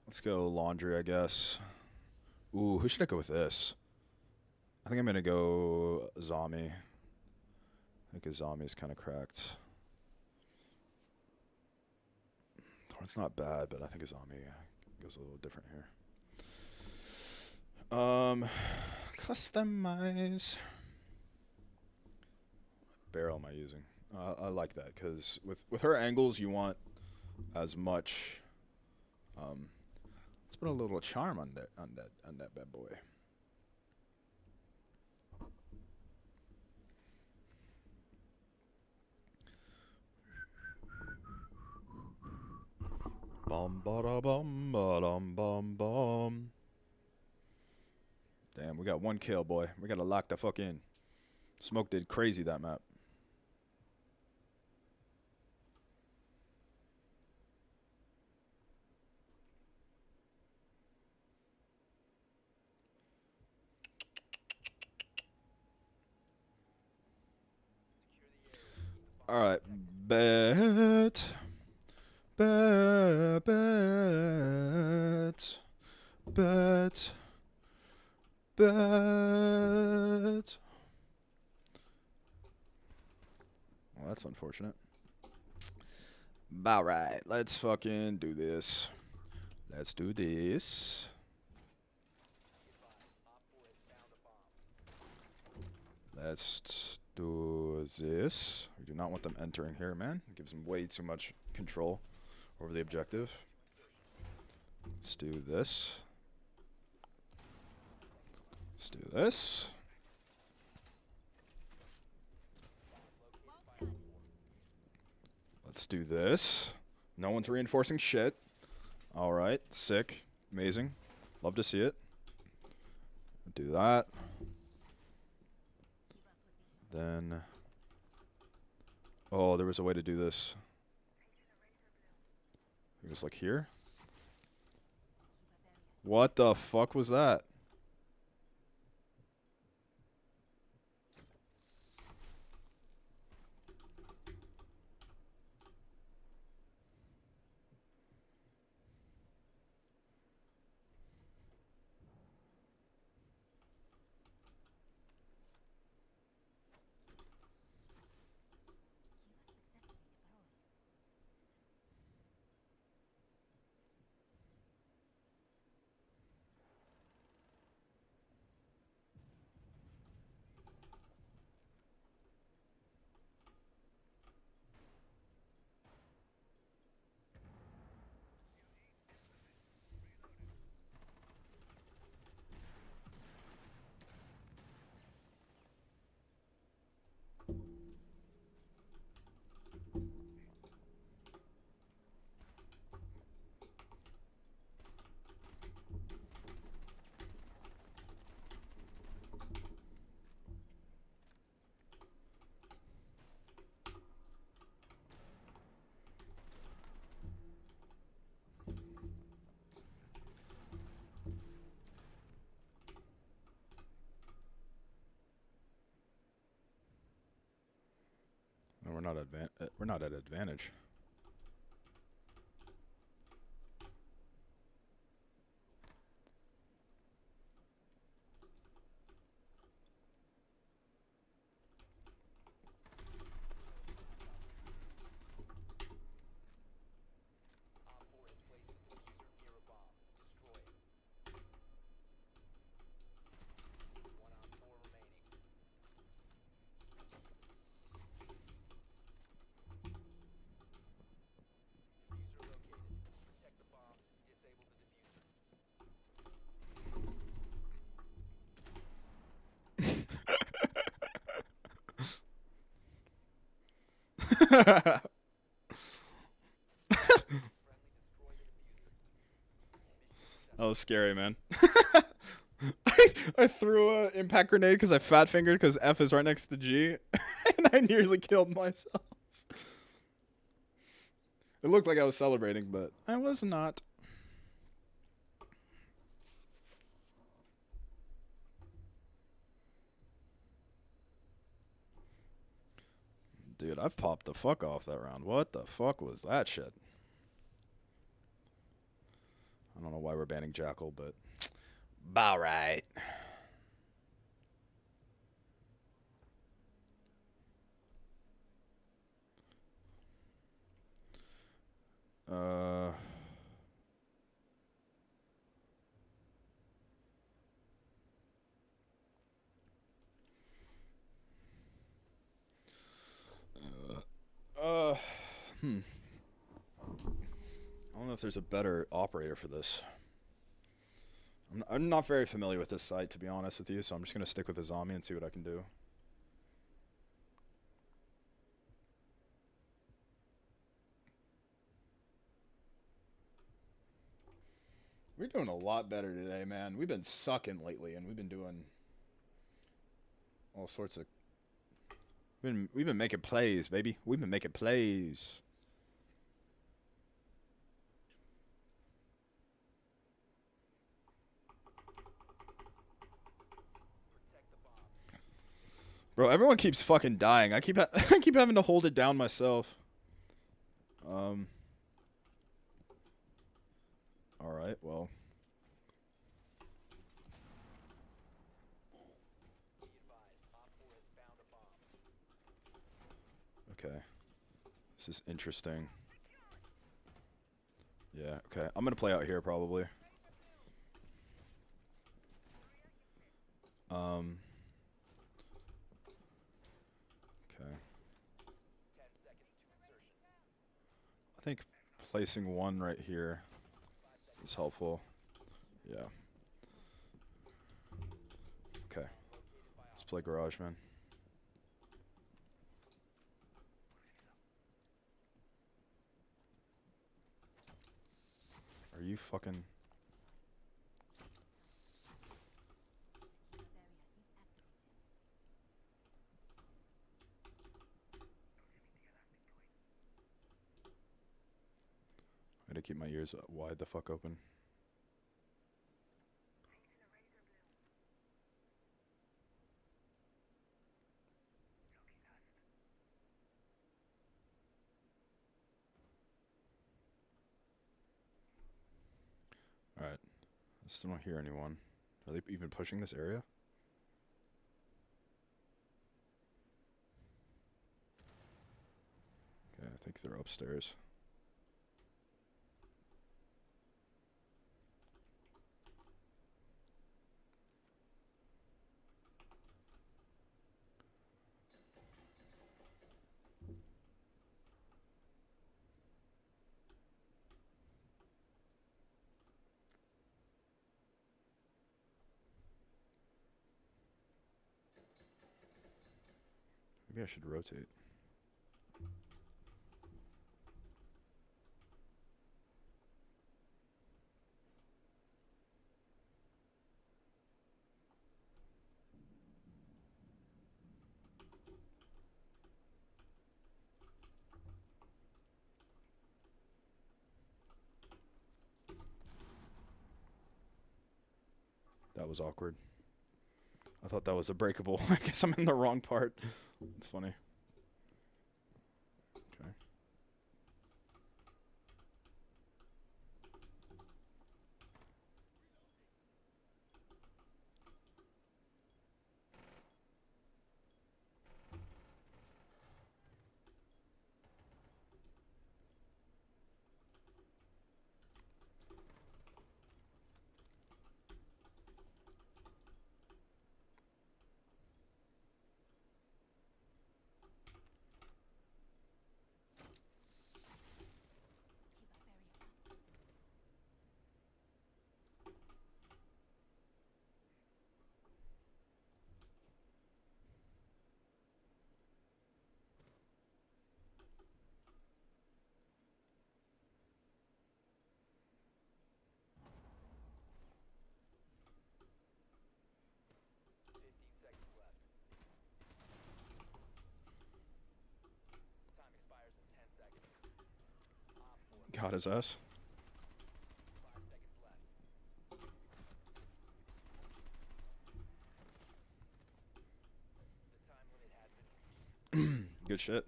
Let's go laundry, I guess. Ooh, who should I go with this? I think I'm gonna go Zami. I think Azami is kind of cracked. It's not bad, but I think Azami goes a little different here. Customize. What barrel am I using? I like that because with her angles, you want as much. Let's put a little charm on that bad boy. Bum ba da bum ba dum bum bum. Damn, we got one kill, boy. We gotta lock the fuck in. Smoke did crazy that map. All right, bet. Bet. Well, that's unfortunate. About right. Let's fucking do this. Let's do this. Let's do this. We do not want them entering here, man. It gives them way too much control over the objective. Let's do this. Let's do this. Let's do this. No one's reinforcing shit. Alright, sick. Amazing. Love to see it. Do that. Then... Oh, there was a way to do this. It was like here? What the fuck was that? No, we're not at advantage. That was scary, man. I threw a impact grenade because I fat fingered because F is right next to G, and I nearly killed myself. It looked like I was celebrating, but I was not. Dude, I've popped the fuck off that round. What the fuck was that shit? I don't know why we're banning Jackal, but... Bow right. I don't know if there's a better operator for this. I'm not very familiar with this site, to be honest with you, so I'm just going to stick with the zombie and see what I can do. We're doing a lot better today, man. We've been sucking lately, and we've been doing all sorts of... We've been making plays, baby. We've been making plays. Bro, everyone keeps fucking dying. I keep having to hold it down myself. All right. Well. Be advised, Op 4 has found a bomb. Okay. This is interesting. Yeah. Okay. I'm gonna play out here probably. Okay. 10 seconds to insertion. I think placing one right here is helpful. Yeah. Okay. Let's play Garage, man. Are you fucking... I gotta keep my ears wide the fuck open. Alright. I still don't hear anyone. Are they even pushing this area? Okay, I think they're upstairs. Maybe I should rotate. That was awkward. I thought that was a breakable. I guess I'm in the wrong part. It's funny. Okay. Time expires in 10 seconds. Op 4, Got his ass. 5 seconds left. The time limit has been Good shit.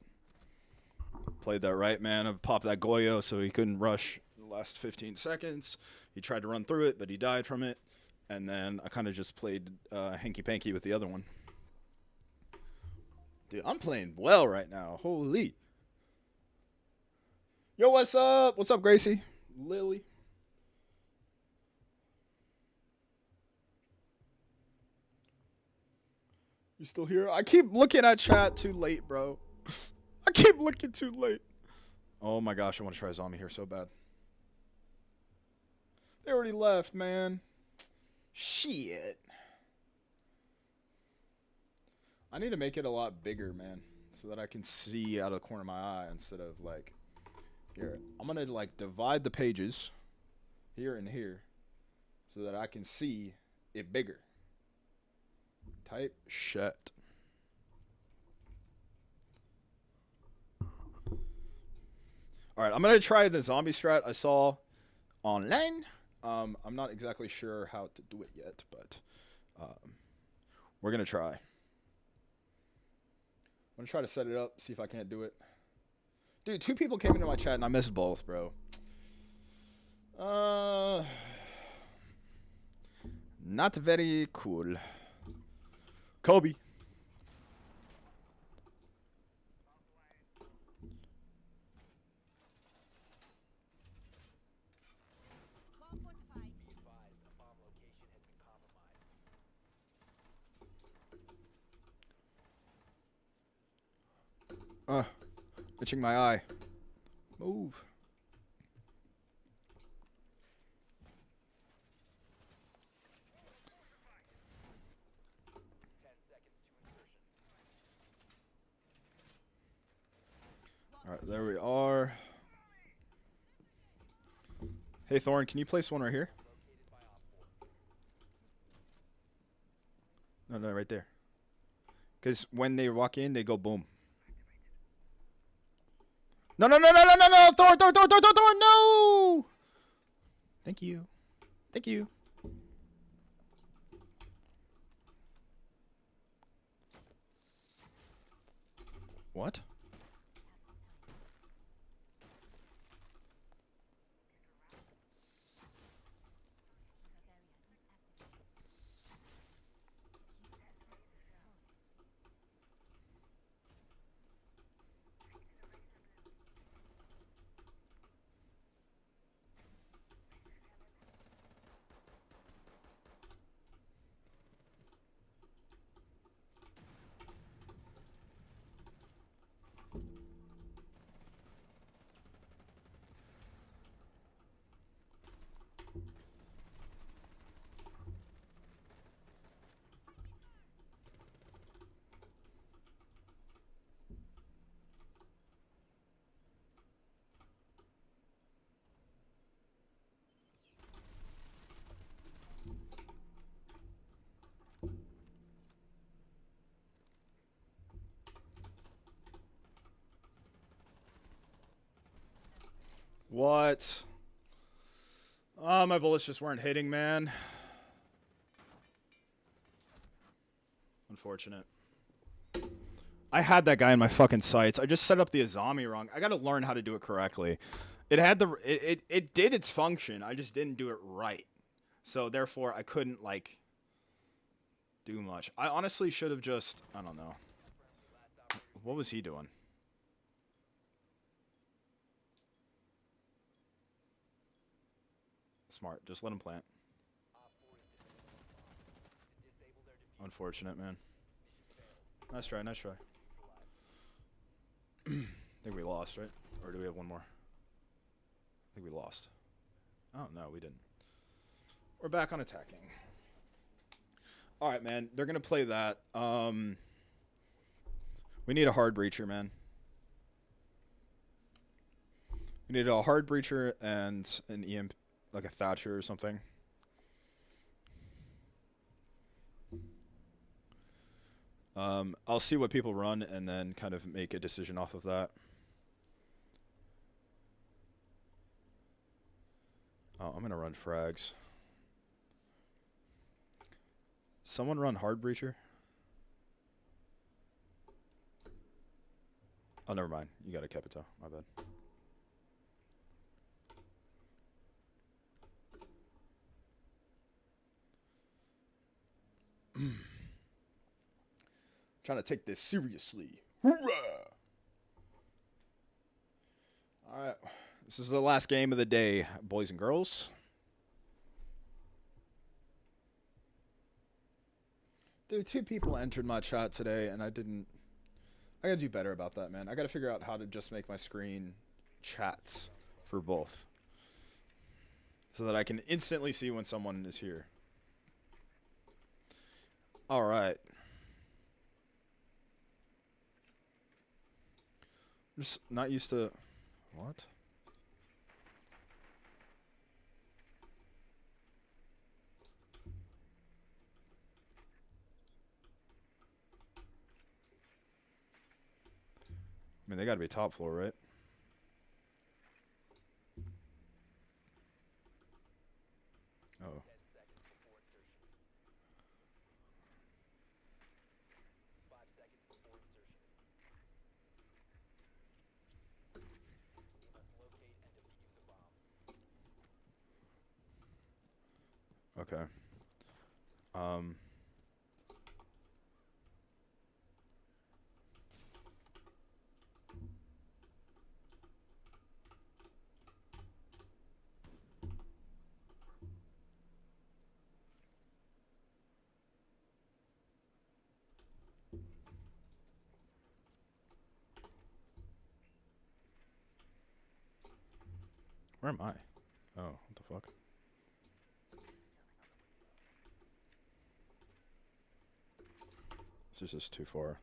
Played that right, man. I popped that Goyo so he couldn't rush in the last 15 seconds. He tried to run through it, but he died from it. And then I kind of just played hanky-panky with the other one. Dude, I'm playing well right now. Holy. Yo, what's up? What's up, Gracie? Lily. You still here? I keep looking at chat too late, bro. I keep looking too late. Oh my gosh, I want to try zombie here so bad. They already left, man. Shit. I need to make it a lot bigger, man, so that I can see out of the corner of my eye instead of like here. I'm gonna like divide the pages here and here so that I can see it bigger. Type shit. All right, I'm gonna try the zombie strat I saw online. I'm not exactly sure how to do it yet, but we're gonna try. I'm gonna try to set it up, see if I can't do it. Dude, 2 people came into my chat and I missed both, bro. Not very cool. Kobe. Be advised, a bomb location has been compromised. Itching my eye. Move. All right, there we are. Hey, Thorn, can you place one right here? No, right there. Because when they walk in, they go boom. No, Thorn, no! Thank you. Thank you. What? What? Oh, my bullets just weren't hitting, man. Unfortunate. I had that guy in my fucking sights. I just set up the Azami wrong. I gotta learn how to do it correctly. It had the it did its function. I just didn't do it right. So therefore I couldn't like do much. I honestly should have just I don't know. What was he doing? Smart. Just let him plant. Unfortunate, man. Nice try, nice try. I think we lost, right? Or do we have one more? I think we lost. Oh, no, we didn't. We're back on attacking. All right, man. They're going to play that. We need a hard breacher, man. We need a hard breacher and an EMP, like a Thatcher or something. I'll see what people run and then kind of make a decision off of that. Oh, I'm going to run frags. Someone run hard breacher? Oh, never mind. You got a Capito. My bad. Trying to take this seriously. Hoorah! All right. This is the last game of the day, boys and girls. Dude, 2 people entered my chat today, and I didn't... I gotta do better about that, man. I gotta figure out how to just make my screen chats for both. So that I can instantly see when someone is here. All right. I'm just not used to... What? I mean, they gotta be top floor, right? Oh. Okay. Where am I? Oh, what the fuck? This is just too far.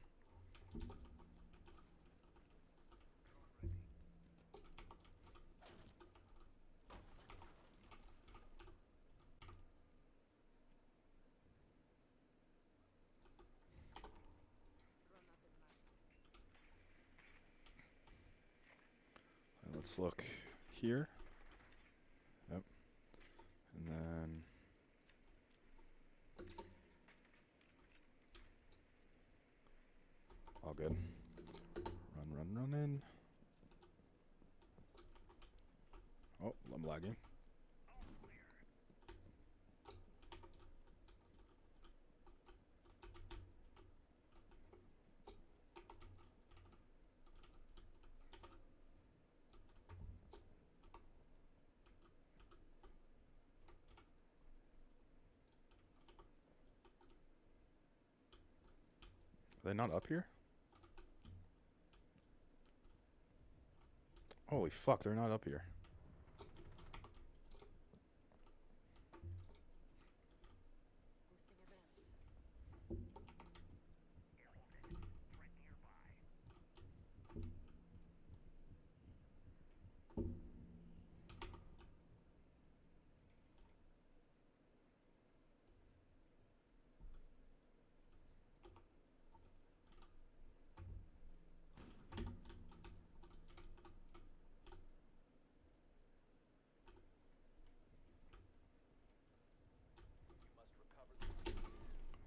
Let's look here. Yep. And then all good. Run in. Oh, I'm lagging. Are they not up here? Holy fuck, they're not up here.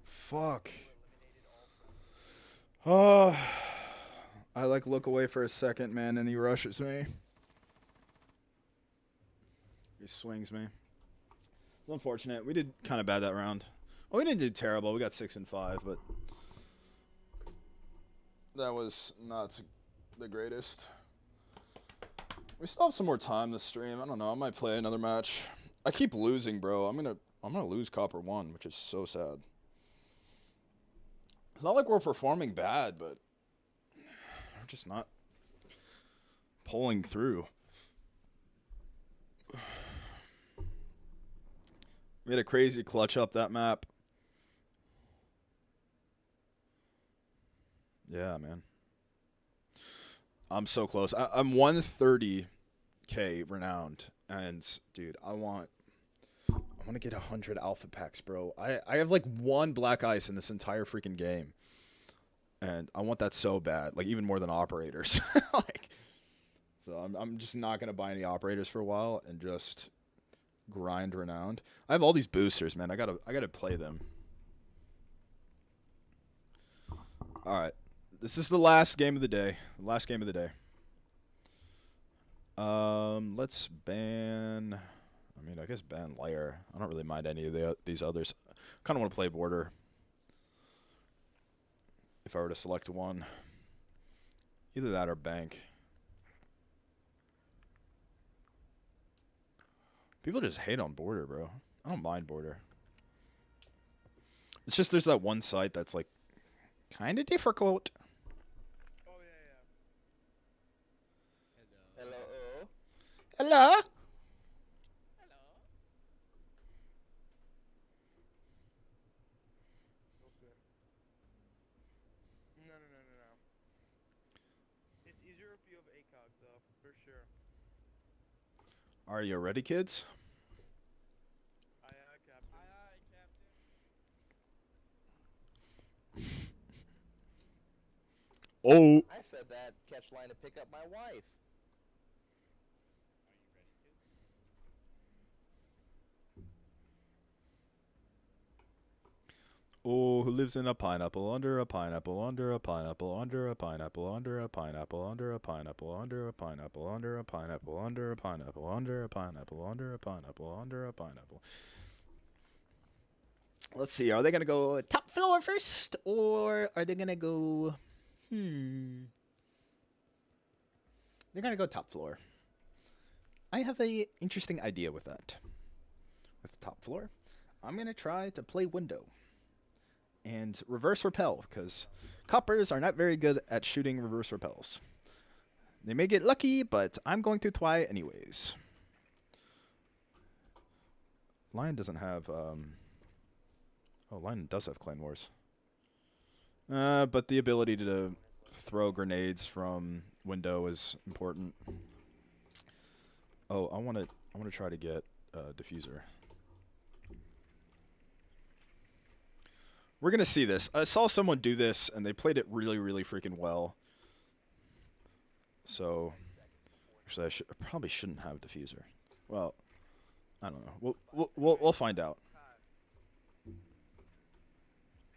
Fuck. Oh, I like look away for a second, man, and he rushes me. He swings me. It's unfortunate. We did kind of bad that round. Well, we didn't do terrible. We got 6 and 5, but that was not the greatest. We still have some more time this stream. I don't know. I might play another match. I keep losing, bro. I'm gonna lose Copper 1, which is so sad. It's not like we're performing bad, but we're just not pulling through. We had a crazy clutch up that map. Yeah, man. I'm so close. I'm 130k renowned, and dude, I want to get 100 alpha packs, bro. I have like 1 black ice in this entire freaking game, and I want that so bad, like even more than operators. Like, so I'm just not gonna buy any operators for a while and just grind renowned. I have all these boosters, man. I gotta play them. All right, this is the last game of the day. Last game of the day. Let's ban. I mean, I guess ban Lair. I don't really mind any of these others. Kind of want to play border. If I were to select one, either that or bank. People just hate on border, bro. I don't mind border. It's just there's that one site that's like kind of difficult. Oh yeah. Hello. Hello. Okay. No. It's easier if you have ACOG though, for sure. Are you ready, kids? Aye, Captain. Aye, Captain. Oh. I said that catch line to pick up my wife. Oh, who lives in a pineapple, under a pineapple, under a pineapple, under a pineapple, under a pineapple, under a pineapple, under a pineapple, under a pineapple, under a pineapple, under a pineapple, under a pineapple, under a pineapple. Let's see. Are they gonna go top floor first, or are they gonna go? They're gonna go top floor. I have a interesting idea with that. With top floor, I'm gonna try to play window and reverse repel because coppers are not very good at shooting reverse repels. They may get lucky, but I'm going to try anyways. Lion doesn't have. Oh, Lion does have Clan Wars. But the ability to throw grenades from window is important. Oh, I want to try to get diffuser. We're gonna see this. I saw someone do this, and they played it really, really freaking well. So, actually, I probably shouldn't have diffuser. Well, I don't know. We'll find out.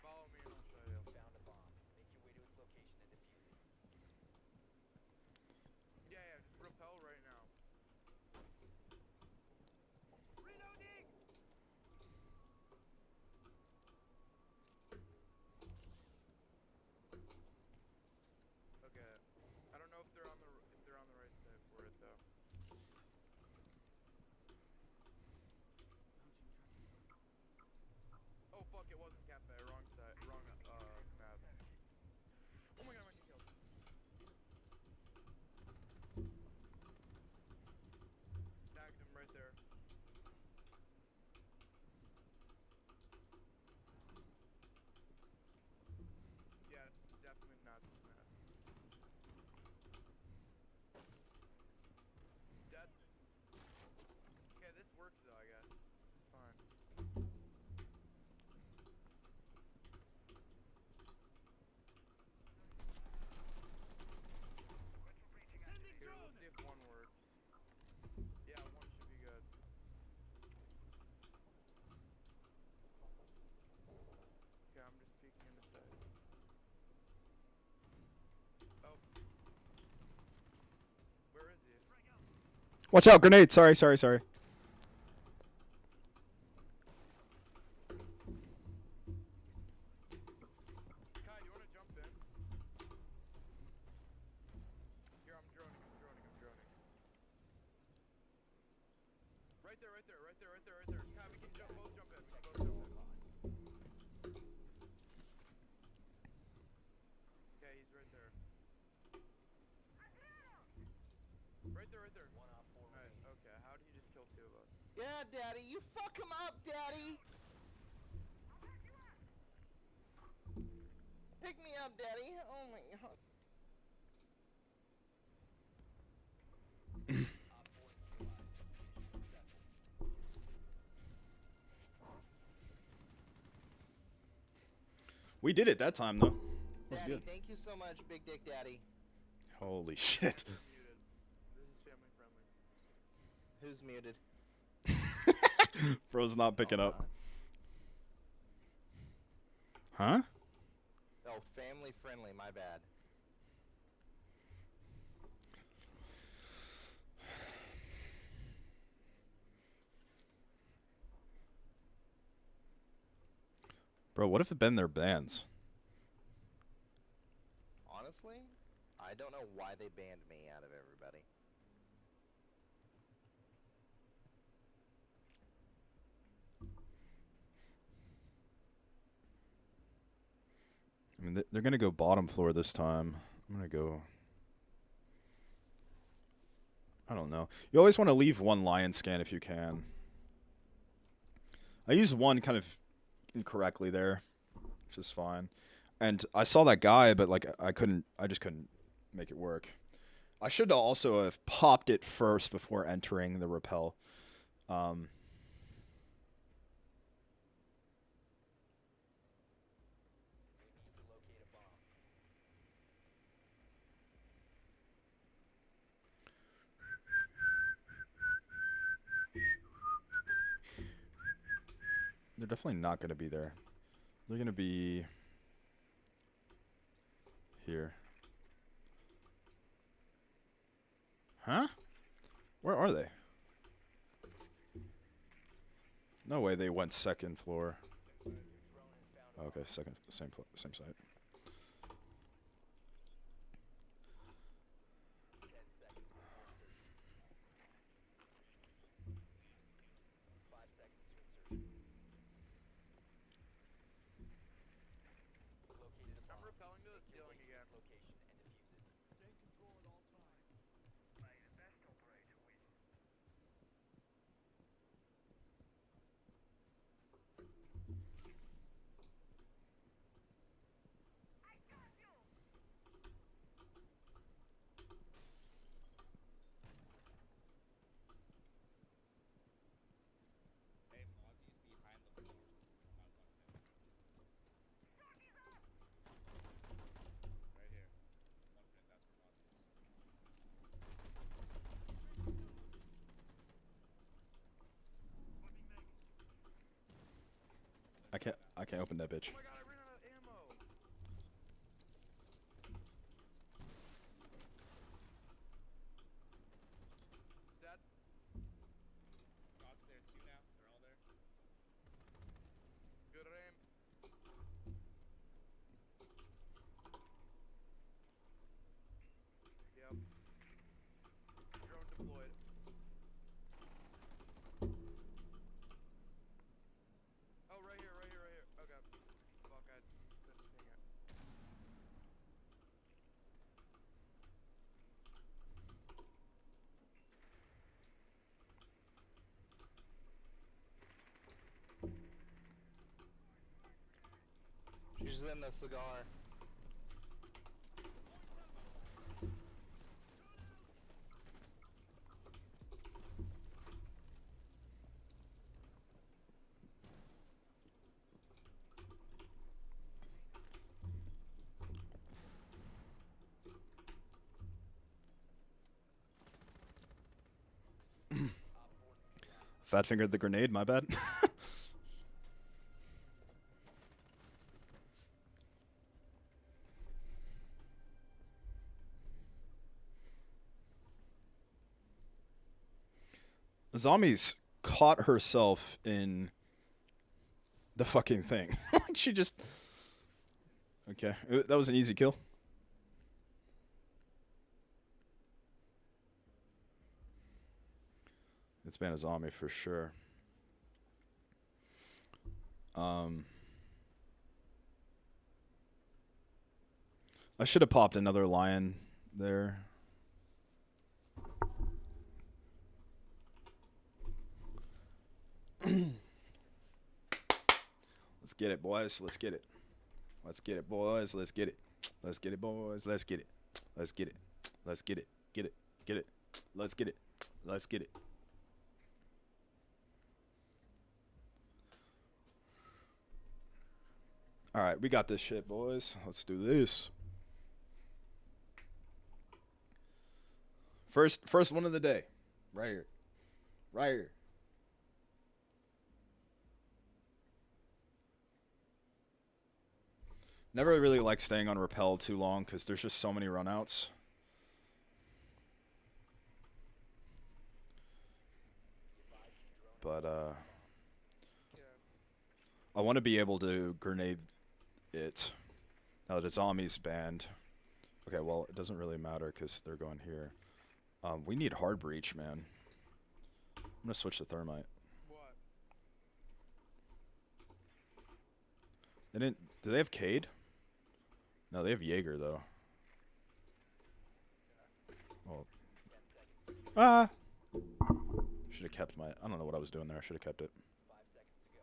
Follow me and I'll show you. Found a bomb. Make your way to its location and defuse it. Yeah, yeah, just repel right now. Reloading! Okay. I don't know if they're on the right side for it though. Oh fuck! It wasn't cafe. Wrong side. Wrong map. Oh my god! I'm getting killed. Tagged him right there. Yeah, it's definitely not this map. Dead. Okay, this works though, I guess. This is fine. Here, let's see if one works. Yeah, one should be good. Okay, I'm just peeking in the side. Oh. Where is he? Watch out! Grenade! Sorry, sorry, sorry. Kai, you wanna jump in? Here, I'm droning. Right there. Kai, we can both jump in. Okay, he's right there. Right there. One op 4 Nice, okay. How did he just kill two of us? Yeah, Daddy, you fuck him up, Daddy. Pick me up, Daddy. Oh my god. Op 4 neutralized. Mission successful. We did it that time though. That was Daddy, good. thank you so much, Big Dick Daddy. Holy shit. Muted. This is family friendly. Who's muted? Bro's not picking Oh, up. Huh? Oh, family friendly, my bad. Bro, what if it been their bands? Honestly, I don't know why they banned me out of everybody. I mean, they're gonna go bottom floor this time. I'm gonna go. I don't know. You always want to leave one lion scan if you can. I used one kind of incorrectly there, which is fine. And I saw that guy, but like I just couldn't make it work. I should also have popped it first before entering the rappel. We need to locate a bomb. They're definitely not going to be there. They're going to be here. Huh? Where are they? No way they went second floor. Same side. Okay, same site. 10 seconds before insertion. 5 seconds to insertion. You've located a I'm bomb. repelling to the Make your ceiling way to again. its location and defuse it. Hey, Mozzie's behind the floor. I'm not fucking him. Right here. One pin, that's where Mozzie is. I can't open that bitch. Oh my god, I ran out of ammo. Dead. God's there too now. They're all there. Good aim. Yep. Drone deployed. Oh, right here, right here, right here. Okay. Fuck, I didn't ping it. She's in the cigar. Fat fingered the grenade. My bad. Zombies caught herself in the fucking thing. Like she just. Okay, that was an easy kill. It's been a zombie for sure. I should have popped another lion there. Let's get it, boys. Let's get it. Let's get it, boys. Let's get it. Let's get it, boys. Let's get it. Let's get it. Let's get it. Get it. Get it. Let's get it. Let's get it. All right, we got this shit, boys. Let's do this. First one of the day. Right here. Right here. Never really like staying on rappel too long because there's just so many runouts. But Yeah. I want to be able to grenade it now that it's zombies banned. Okay, well it doesn't really matter because they're going here. We need hard breach, man. I'm gonna switch to thermite. What? They didn't. Do they have Cade? No, they have Jaeger though. Well. Ah. Should have kept my. I don't know what I was doing there. I should have kept it. 5 seconds to go.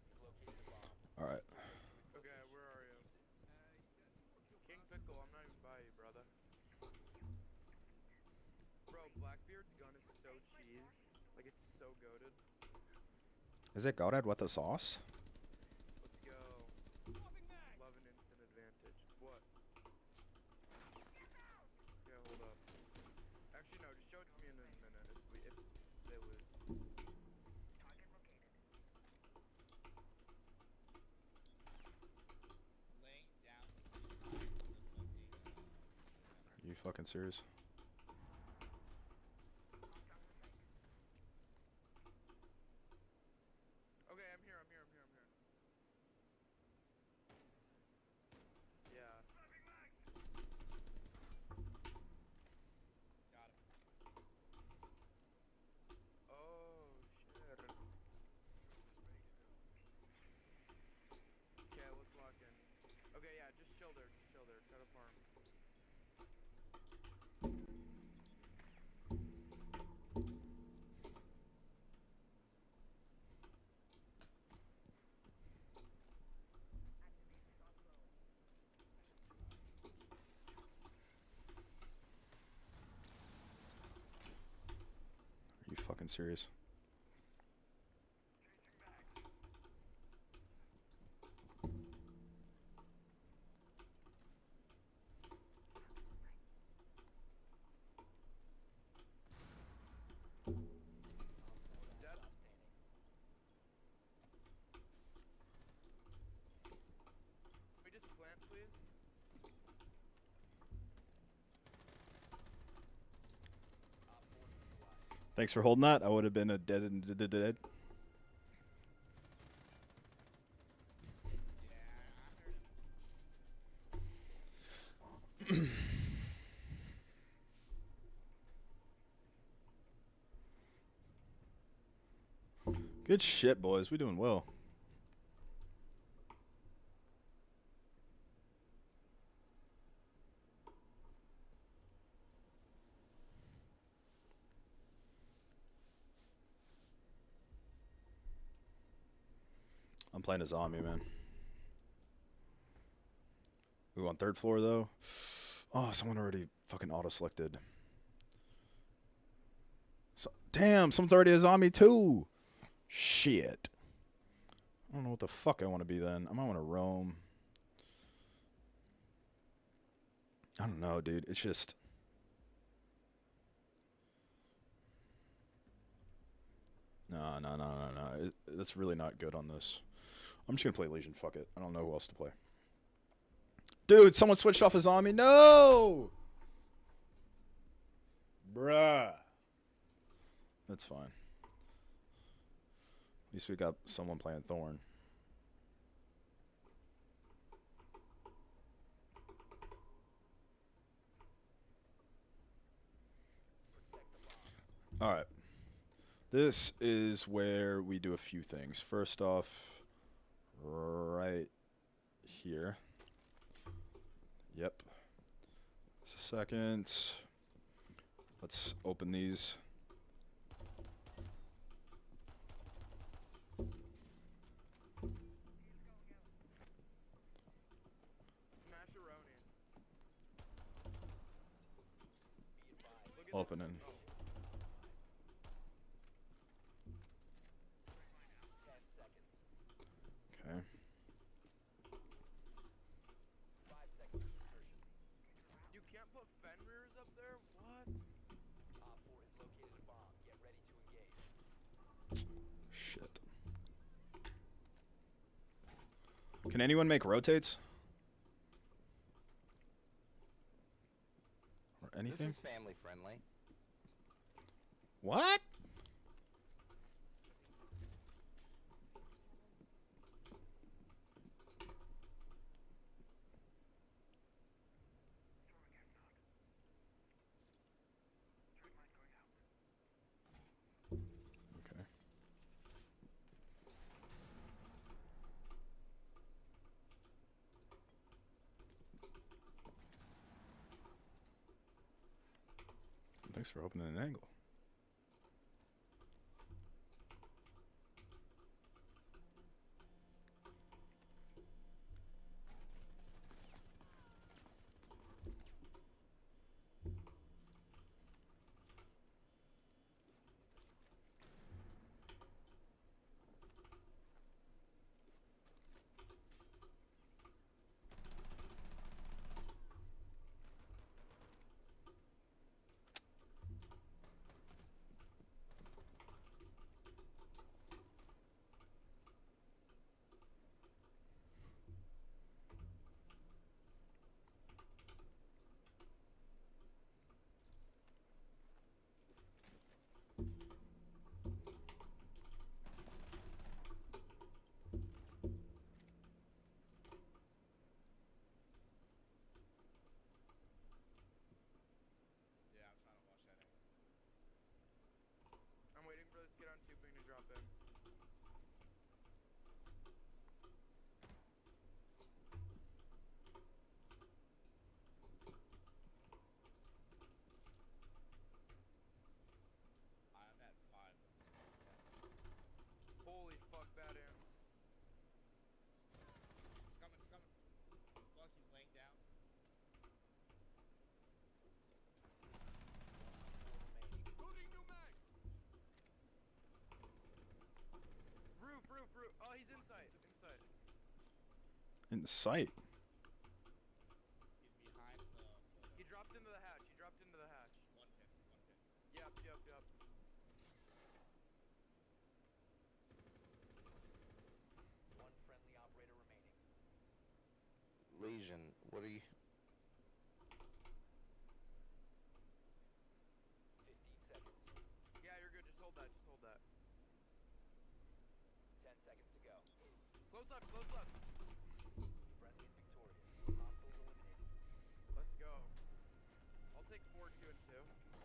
You've located a bomb. All right. Okay, where are you? King Pickle, I'm not even by you, brother. Bro, Blackbeard's gun is so cheese. Like, it's so goated. Is it Godad with the sauce? Let's go. Love an instant advantage. What? Yeah, hold up. Actually, no, just show it to me in a minute if they lose. Laying down. You fucking serious? chill there. Just chill there. Try to farm. Are you fucking serious? Dead. Can we just plant, please? Thanks for holding that. I would have been a dead and dead. Good shit, boys. We doing well. I'm playing a zombie, man. Ooh, on third floor, though. Oh, someone already fucking auto-selected. Damn, someone's already a zombie, too. Shit. I don't know what the fuck I want to be then. I might want to roam. I don't know, dude. It's just... No. That's really not good on this. I'm just going to play Legion. Fuck it. I don't know who else to play. Dude, someone switched off a zombie. No! Bruh. That's fine. At least we got someone playing Thorn. Alright. This is where we do a few things. First off, right here. Yep. Second, let's open these. Smash-a-roni. Look at Opening. this. Oh. Okay. You can't put Fenrir's up there? What? Op 4 has located a bomb. Get ready to engage. Shit. Can anyone make rotates? Or anything? This is family friendly. What? Okay. Thanks for opening an angle. In sight. He's behind the He dropped into the hatch. He dropped into the hatch. one pin. Yep, yep, yep. One friendly operator remaining. Legion, what are you? 15 seconds. Yeah, you're good. Just hold that. Just hold that. 10 seconds to go. Close left. Close left. Friendly is victorious. Hostiles eliminated. Let's go. I'll take 4, 2, and 2.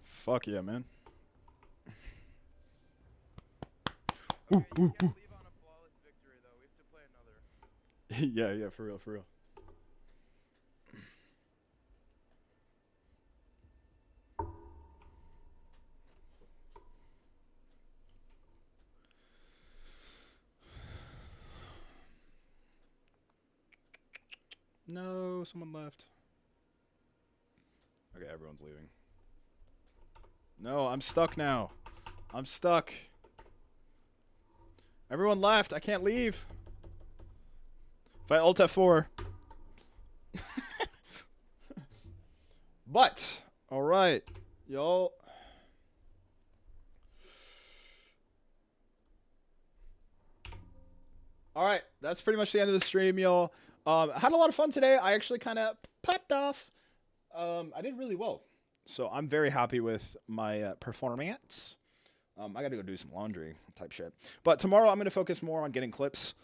Fuck yeah, man. Okay, you can't leave on a flawless victory though. We have to play another. Yeah, for real, for real. No, someone left. Okay, everyone's leaving. No, I'm stuck now. I'm stuck. Everyone left. I can't leave. If I ult F4. But, alright. Y'all. Alright, that's pretty much the end of the stream, y'all. I had a lot of fun today. I actually kind of popped off. I did really well. So I'm very happy with my performance. I got to go do some laundry type shit. But tomorrow I'm going to focus more on getting clips.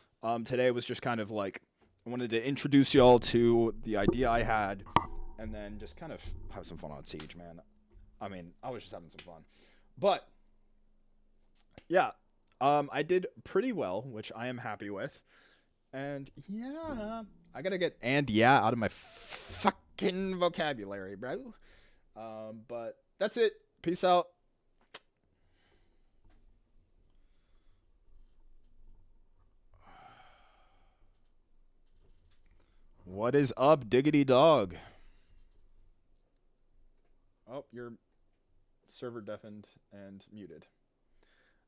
Today was just kind of like, I wanted to introduce y'all to the idea I had and then just kind of have some fun on Siege, man. I mean, I was just having some fun. But, yeah, I did pretty well, which I am happy with. And, yeah, I got to get "and yeah" out of my fucking vocabulary, bro. But that's it. Peace out. What is up, diggity dog? Oh, you're server deafened and muted.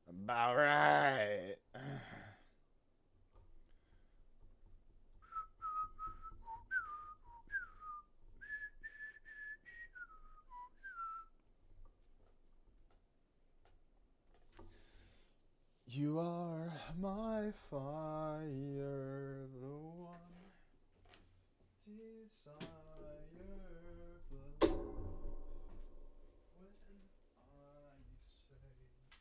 About right. You are my fire, the one desire below. When I say I want it that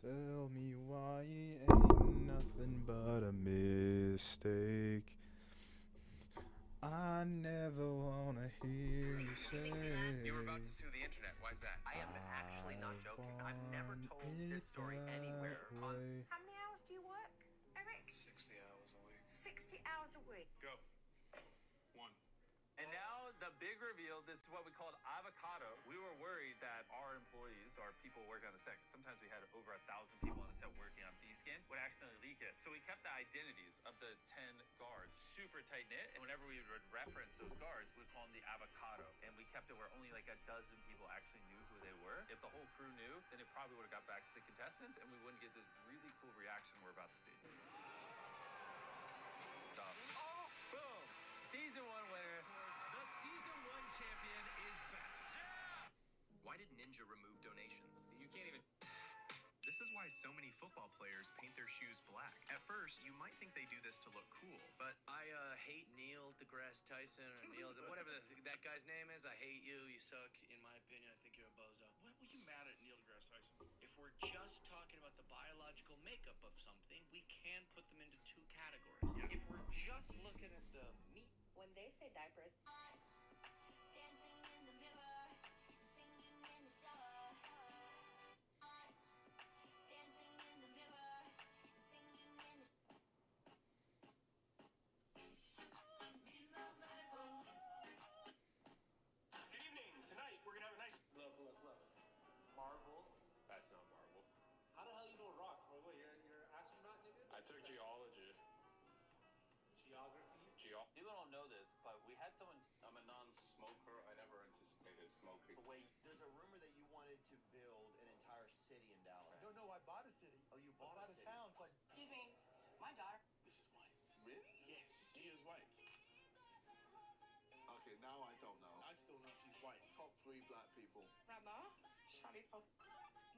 tell me why it ain't nothing but a mistake. I never wanna hear you say You were about to sue the internet. Why is that? I am actually not joking. I've never told this story anywhere on... How many hours do you work, Eric? 60 hours a week. 60 hours a week. Go. One. And now the big reveal, this is what we called avocado. We were worried that our employees, or people working on the set, 'cause sometimes we had over 1,000 people on the set working on these games, would accidentally leak it. So we kept the identities of the 10 guards super tight knit, and whenever we would reference those guards, we'd call them the avocado. And we kept it where only like a dozen people actually knew who they were. If the whole crew knew, then it probably would have got back to the contestants, and we wouldn't get this really cool reaction we're about to see. Stop. Oh, boom. See, did Ninja remove donations? You can't even. This is why so many football players paint their shoes black. At first, you might think they do this to look cool, but I hate Neil deGrasse Tyson or Neil, whatever that guy's name is. I hate you. You suck. In my opinion, I think you're a bozo. What were you mad at Neil deGrasse Tyson? If we're just talking about the biological makeup of something, we can put them into two categories. Yeah. If we're just looking at the meat, When they say diapers, Good evening. Tonight we're gonna have a nice. Look. Marvel. That's not Marvel. How the hell you doing rocks, bro? What, you're an astronaut, nigga? I took geology. Geography? People don't know this, but we had someone. I'm a non-smoker. I never anticipated smoking. Wait, there's a rumor that you wanted to build an entire city in Dallas. No, I bought a city. Oh, you I bought bought a a city. town. It's like, excuse me, my daughter. This is white. Really? Yes, she is white. Okay, now I don't know. I still know she's white. Top 3 black people. Grandma, Charlie,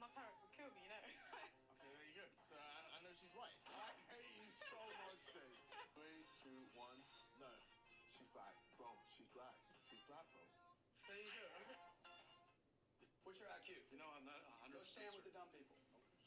my parents would kill me, you know. Okay, there you go. So I know she's white. I hate you so much, Dave. 3, 2, 1. No, she's black. Bro, she's black. She's black, bro. there you go. What's your IQ? You know, I'm not 100%. Go stand with the dumb people.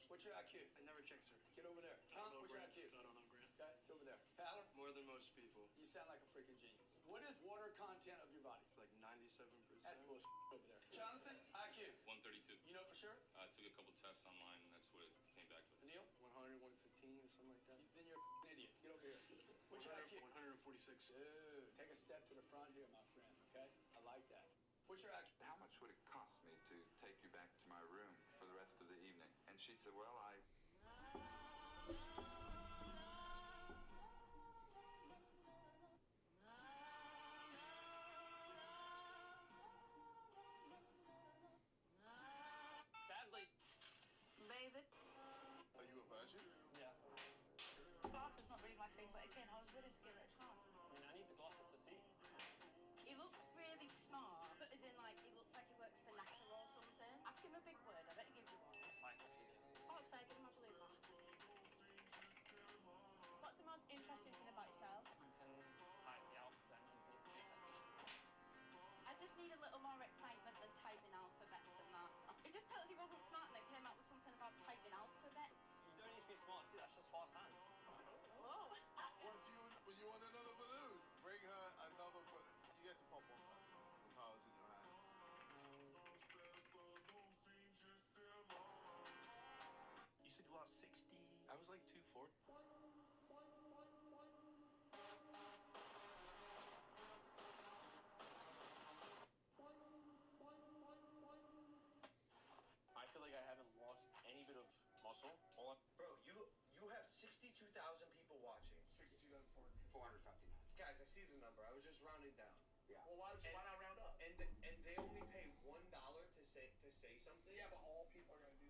What's your IQ? I never check, sir. Get over there. Tom, what's your IQ? I don't know, Grant. Okay, get over there. Tyler, More than most people. you sound like a freaking genius. What is water content of your body? It's like 97%. That's bullshit over there. Jonathan, IQ. 132. You know for sure? I took a couple tests online, and that's what it came back with. Neil? 100, 115 or something like that. Then you're an idiot. Get over here. What's your IQ? 146. Dude, take a step to the front here, my friend, okay? I like that. What's your IQ? How much would it cost me to take you back to my room for the rest of the evening? And she said, well, Sadly. David. Are you a virgin? Yeah. Glass is not really my thing, but again, I was willing to give it a chance. I mean, I need the glasses to see. He looks really smart, but as in, like, he looks like he works for NASA or something. Ask him a big word, I bet he gives you one. Encyclopedia. Oh, it's fair, give him a blue one. What's the most interesting thing about yourself? You can type me out then underneath the sentence. I just need a little more excitement than typing alphabets and that. He just tells us he wasn't smart and then came out with something about typing alphabets. You don't need to be smart. See, that's just fast hands. Whoa. What, you want another balloon? Bring her another balloon. You get to pop one person. The power's in your hands. You said you lost 60. I was like 240. I feel like I haven't lost any bit of muscle. Bro, you have 62,000 people watching. 459. Guys, I see the number. I was just rounding down. Yeah. Well, why not round up? And they only pay $1 to say something. Yeah, but all people are gonna do